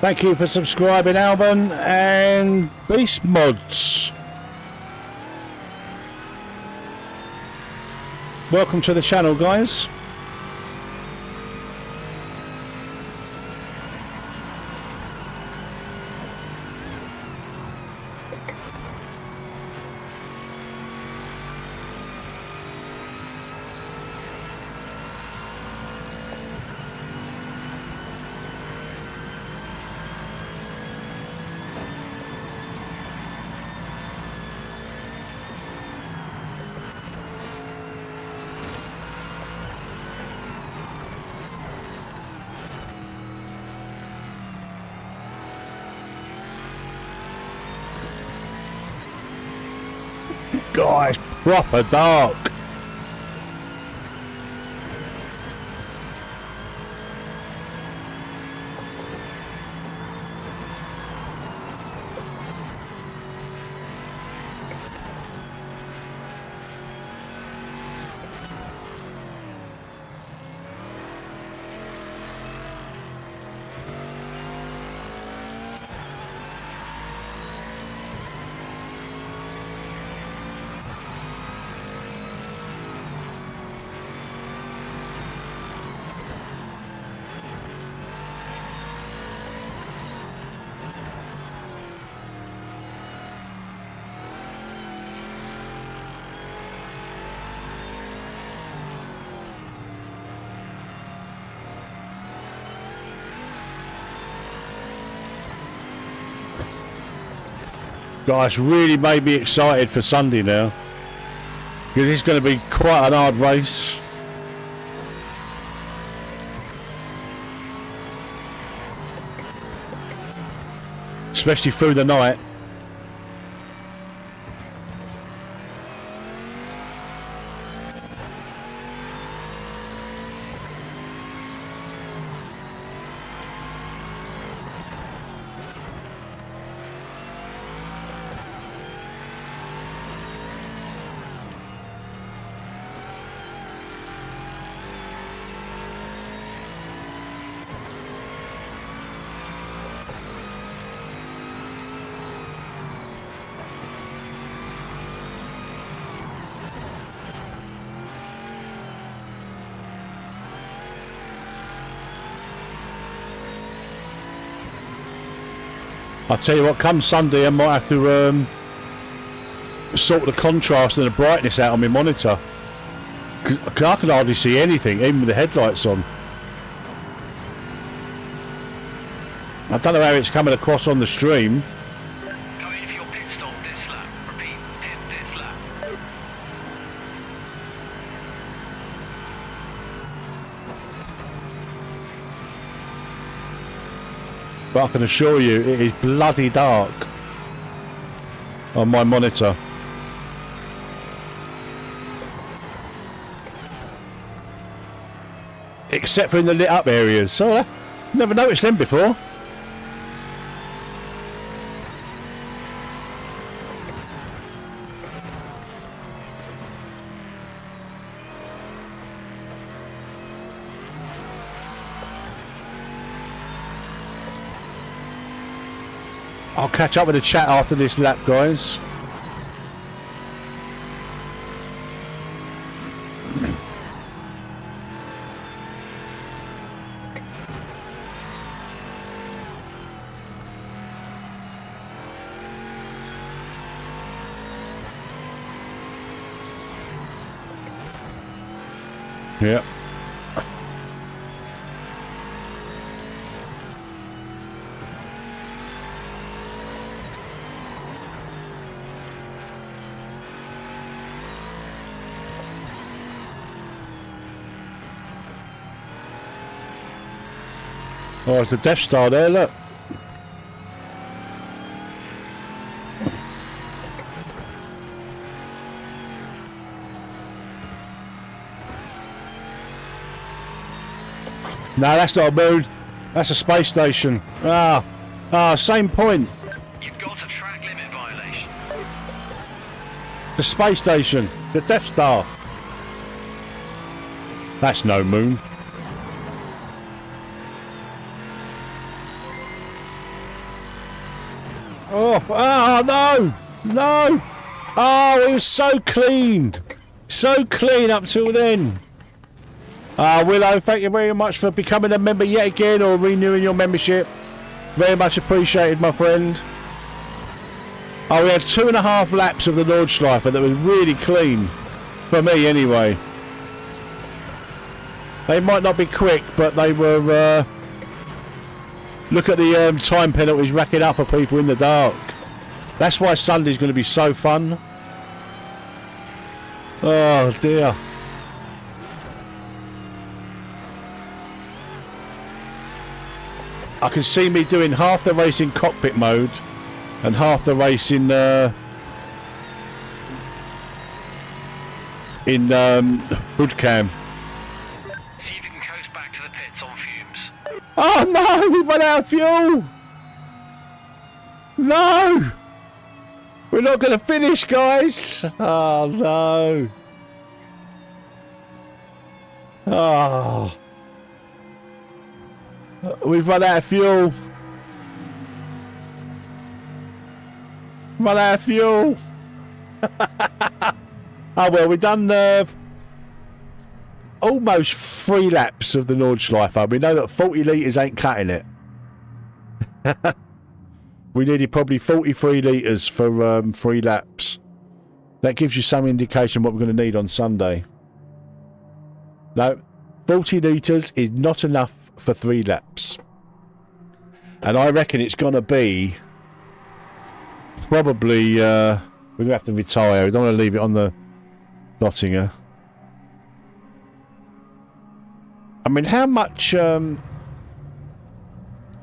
Thank you for subscribing, Alban and Beast Mods. Welcome to the channel, guys. Guys, proper dark. Guys, really made me excited for Sunday now, because it's going to be quite an hard race. Especially through the night. I'll tell you what, come Sunday I might have to sort the contrast and the brightness out on my monitor, because I can hardly see anything, even with the headlights on. I don't know how it's coming across on the stream. Go in for your pit stop this lap. Repeat, pit this lap. But I can assure you, it is bloody dark on my monitor. Except for in the lit up areas. So I never noticed them before. I'll catch up with the chat after this lap, guys. Yeah. Oh, it's the Death Star there, look. No, that's not a moon. That's a space station. Same point. You've got a track limit violation. The space station. The Death Star. That's no moon. Oh, no! No! Oh, it was so clean! So clean up till then. Willow, thank you very much for becoming a member yet again, or renewing your membership. Very much appreciated, my friend. Oh, we had 2.5 laps of the Nordschleifer that was really clean. For me, anyway. They might not be quick, but they were... look at the time penalties racking up for people in the dark. That's why Sunday's going to be so fun. Oh, dear. I can see me doing half the race in cockpit mode and half the race in hood cam. See if you can coast back to the pits on fumes. Oh no, we've run out of fuel! No! We're not going to finish, guys! Oh no! Oh. We've run out of fuel. Run out of fuel. Oh well, we've done almost 3 laps of the Nordschleifer. We know that 40 litres ain't cutting it. We needed probably 43 litres for 3 laps. That gives you some indication what we're going to need on Sunday. No, 40 litres is not enough for 3 laps. And I reckon it's going to be probably... we're going to have to retire. We don't want to leave it on the Dottinger. I mean, how much... how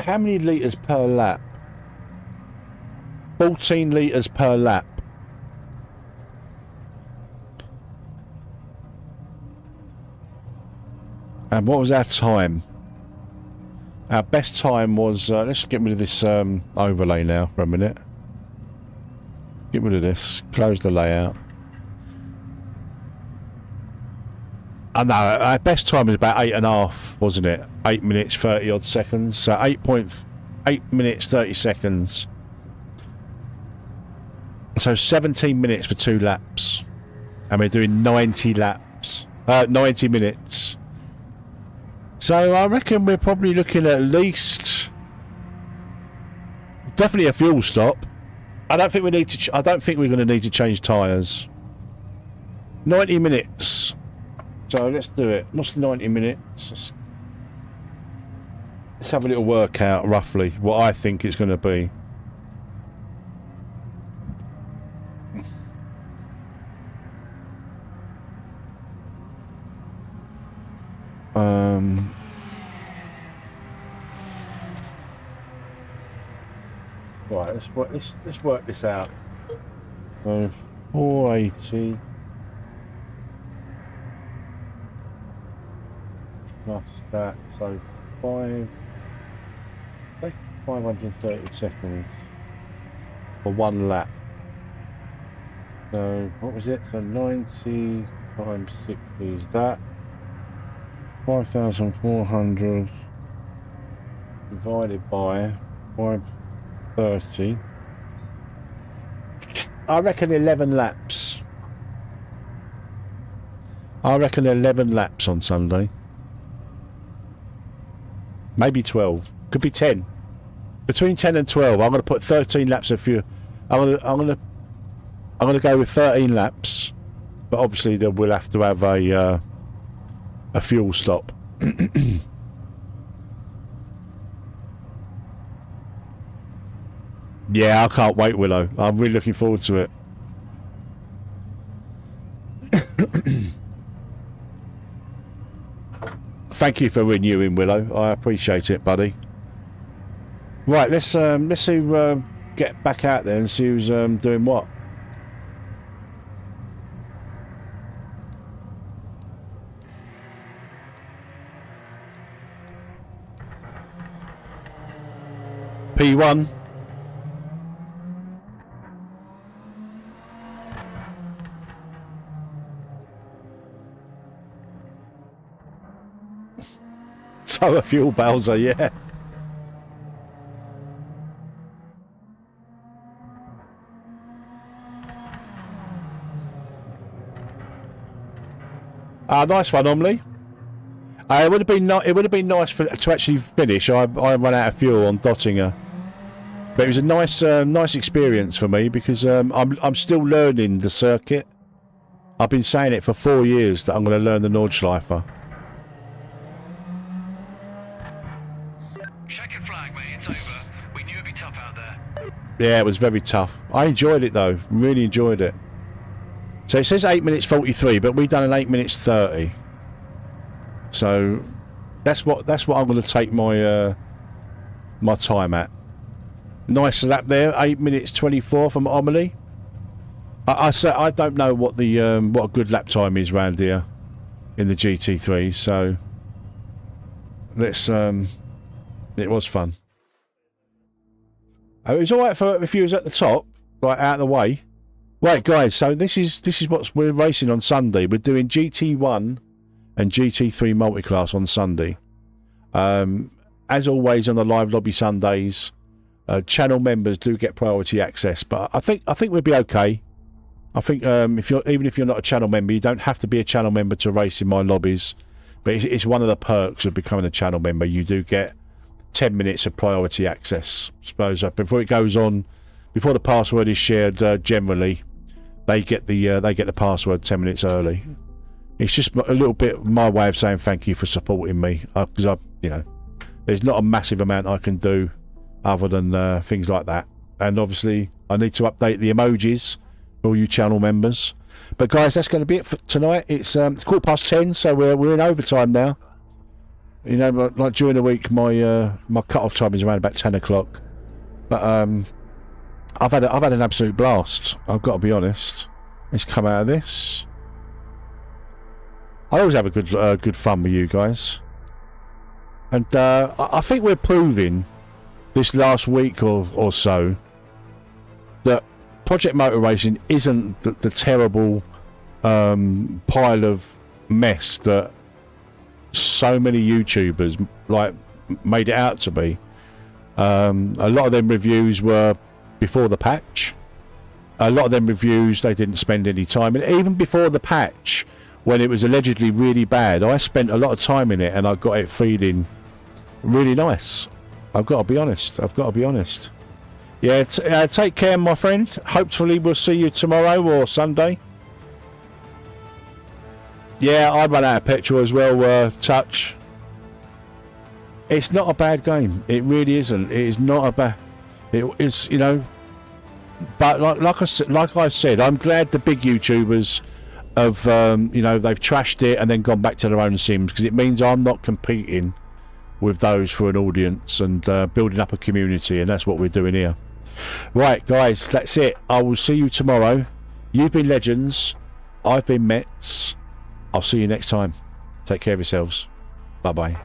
many litres per lap? 14 litres per lap. And what was our time? Our best time was... let's get rid of this overlay now for a minute. Get rid of this. Close the layout. I know, our best time was about 8.5, wasn't it? 8 minutes, 30 odd seconds. So 8 minutes, 30 seconds. So 17 minutes for 2 laps. And we're doing 90 laps. 90 minutes. So I reckon we're probably looking at least... definitely a fuel stop. I don't think we need to... I don't think we're going to need to change tyres. 90 minutes. So let's do it. What's 90 minutes? Let's have a little workout, roughly, what I think it's going to be. Right, let's work this out. So 480 plus that, so 530 seconds for 1 lap. So what was it? So 90 times 60 is that 5,400 divided by 530. I reckon 11 laps. I reckon 11 laps on Sunday. Maybe 12. Could be 10. Between 10 and 12. I'm going to put 13 laps of fuel. I'm going to go with 13 laps. But obviously then we'll have to have a fuel stop. Yeah, I can't wait, Willow. I'm really looking forward to it. Thank you for renewing, Willow. I appreciate it, buddy. Right, let's see, get back out there and see who's doing what. P1. So a fuel Bowser, yeah. Nice one, Omley. It would have been it would have been nice to actually finish. I ran out of fuel on Dottinger, but it was a nice experience for me because I'm still learning the circuit. I've been saying it for 4 years that I'm going to learn the Nordschleife. Checkered flag, mate. It's over. We knew it'd be tough out there. Yeah, it was very tough. I enjoyed it though. Really enjoyed it. So it says 8 minutes 43, but we've done an 8 minutes 30. So that's what I'm going to take my my time at. Nice lap there, 8 minutes 24 from Omley. I don't know what the what a good lap time is round here in the GT3. So let's it was fun. It was all right for if you was at the top, right out of the way. Right, guys. So this is what we're racing on Sunday. We're doing GT1 and GT3 multi-class on Sunday. As always on the live lobby Sundays, channel members do get priority access, but I think we'll be okay. I think even if you're not a channel member, you don't have to be a channel member to race in my lobbies. But it's one of the perks of becoming a channel member. You do get 10 minutes of priority access. I suppose before it goes on, before the password is shared, generally they get the password 10 minutes early. It's just a little bit my way of saying thank you for supporting me, because there's not a massive amount I can do other than things like that. And obviously I need to update the emojis for all you channel members. But guys, that's going to be it for tonight. It's 10:15, so we're in overtime now. You know, like during the week, my cut-off time is around about 10 o'clock. But I've had an absolute blast. I've got to be honest. Let's come out of this. I always have a good fun with you guys, and I think we're proving this last week or so that Project Motor Racing isn't the terrible pile of mess that so many YouTubers made it out to be. A lot of them reviews were before the patch. A lot of them reviews they didn't spend any time, and even before the patch, when it was allegedly really bad, I spent a lot of time in it and I got it feeling really nice. I've got to be honest. Yeah, take care, my friend. Hopefully we'll see you tomorrow or Sunday. Yeah, I ran out of petrol as well, Touch. It's not a bad game. It really isn't. It is not a bad... It's, you know... But like I said, I'm glad the big YouTubers have, they've trashed it and then gone back to their own sims, because it means I'm not competing with those for an audience and building up a community, and that's what we're doing here. Right, guys, that's it. I will see you tomorrow. You've been legends. I've been Metz. I'll see you next time. Take care of yourselves. Bye-bye.